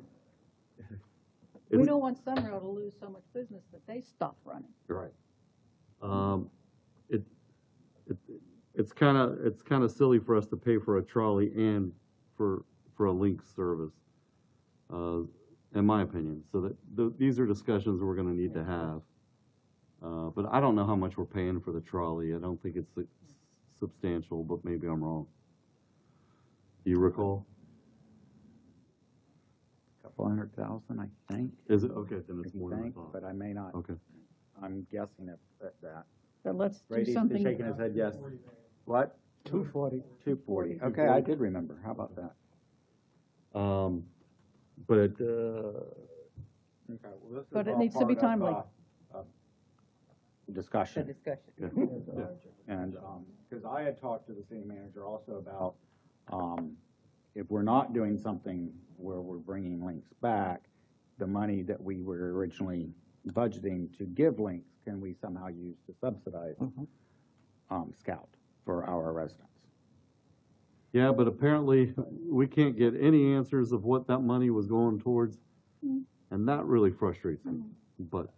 It's- don't want Sunrail to lose so much business that they stop running. Right. It's kind of silly for us to pay for a trolley and for a Lynx service, in my opinion. So that these are discussions we're going to need to have. But I don't know how much we're paying for the trolley. I don't think it's substantial, but maybe I'm wrong. Do you recall? Couple $100,000, I think. Is it? Okay, then it's I more than I think, thought. but I may not. Okay. I'm guessing at that. But let's do Brady's something. shaking his head, yes. What? 240. 240. Okay, I did remember. How about that? But Okay, well, this But is it all needs to be part of, timely. Discussion. discussion. And, because I had talked to the city manager also about, if we're not doing something where we're bringing Lynx back, the money that we were originally budgeting to give Lynx, can we somehow use to subsidize, Scout for our residents? yeah, but apparently we can't get any answers of what that money was going towards, and that really frustrates me. But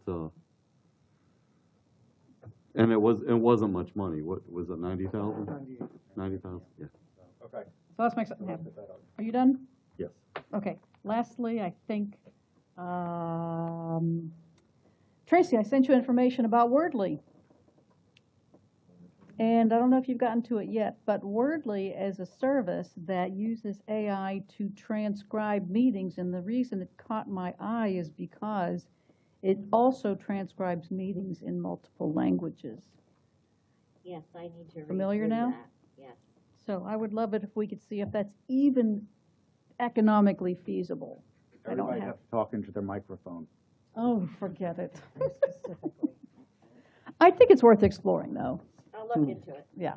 and it wasn't much money. What was it? 90,000. 90,000. Yeah. Okay. So let's make something happen. Are you done? Yes. Okay. Lastly, I think, Tracy, I sent you information about Wordly. And I don't know if you've gotten to it yet, but Wordly is a service that uses AI to transcribe meetings, and the reason it caught my eye is because it also transcribes meetings in multiple languages. Yes, I need to read Familiar through now? that. Yes. So I would love it if we could see if that's even economically feasible. I don't Everybody have, have to talk into their microphone. oh, forget it. I think it's worth exploring, though. I'll look into it. Yeah.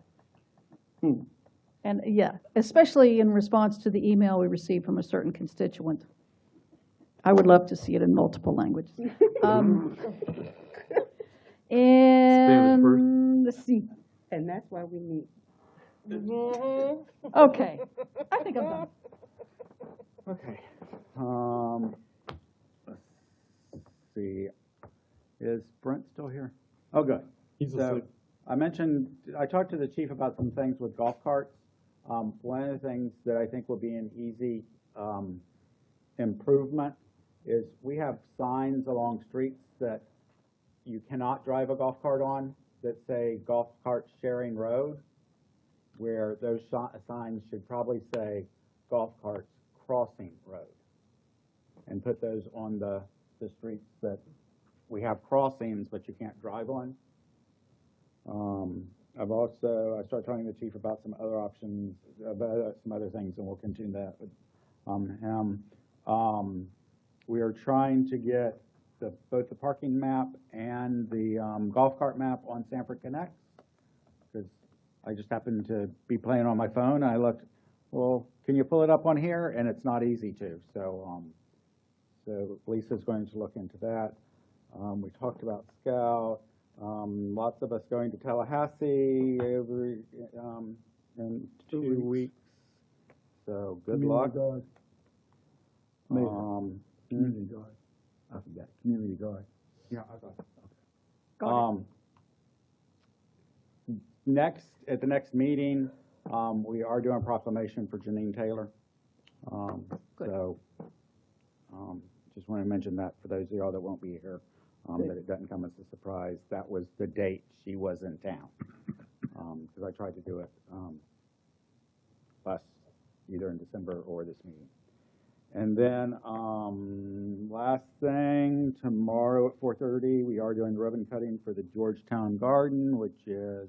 And yeah, especially in response to the email we received from a certain constituent. I would love to see it in multiple languages. And let's see. And that's why we need. Okay, I think I'm done. Okay. Let's see. Is Brent still here? Oh, good. He's So, asleep. I talked to the chief about some things with golf carts. One of the things that I think will be an easy improvement is we have signs along streets that you cannot drive a golf cart on that say golf cart sharing road, where those signs should probably say golf carts crossing road. And put those on the streets that we have crossings, but you can't drive on. I started talking to the chief about some other options, about some other things, and we'll continue that with him. We are trying to get both the parking map and the golf cart map on Sanford Connect, because I just happened to be playing on my phone, and I looked, well, can you pull it up on here? And it's not easy to, so Lisa's going to look into that. We talked about Scout. Lots of us going to Tallahassee in 2 weeks. So good luck. Community guard. I forgot. Community guard. Yeah, I got it. Next, at the next meeting, we are doing a proclamation for Janine Taylor. Just want to mention that for those of y'all that won't be here. That it doesn't come as a surprise. That was the date she was in town, because I tried to do it either in December or this meeting. And then last thing, tomorrow at 4:30, we are doing ribbon cutting for the Georgetown Garden, which is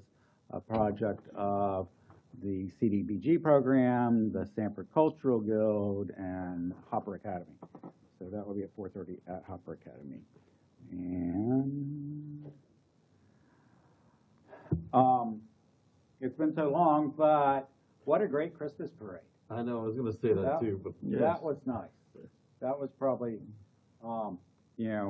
a project of the CDBG program, the Sanford Cultural Guild, and Hopper Academy. So that will be at 4:30 at Hopper Academy. And it's been so long, but what a great Christmas parade. I know, I was gonna say that too, but. That was nice. That was probably, it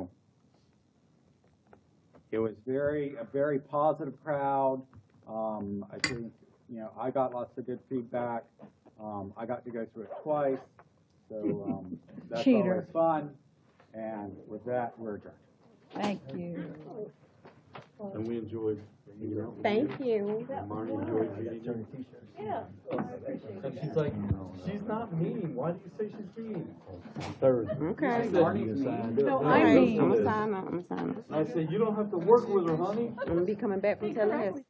was a very positive crowd. I think, I got lots of good feedback. I got to go through it twice, so that's always fun. And with that, we're adjourned. Thank you. And we enjoyed. Thank you. Marnie enjoyed meeting you. Yeah. And she's like, she's not mean. Why do you say she's mean? Thursday. Okay. She said Marnie's mean. No, I'm I'm gonna sign up. I said, you don't have to work with her, honey. I'm gonna be coming back from Tallahassee.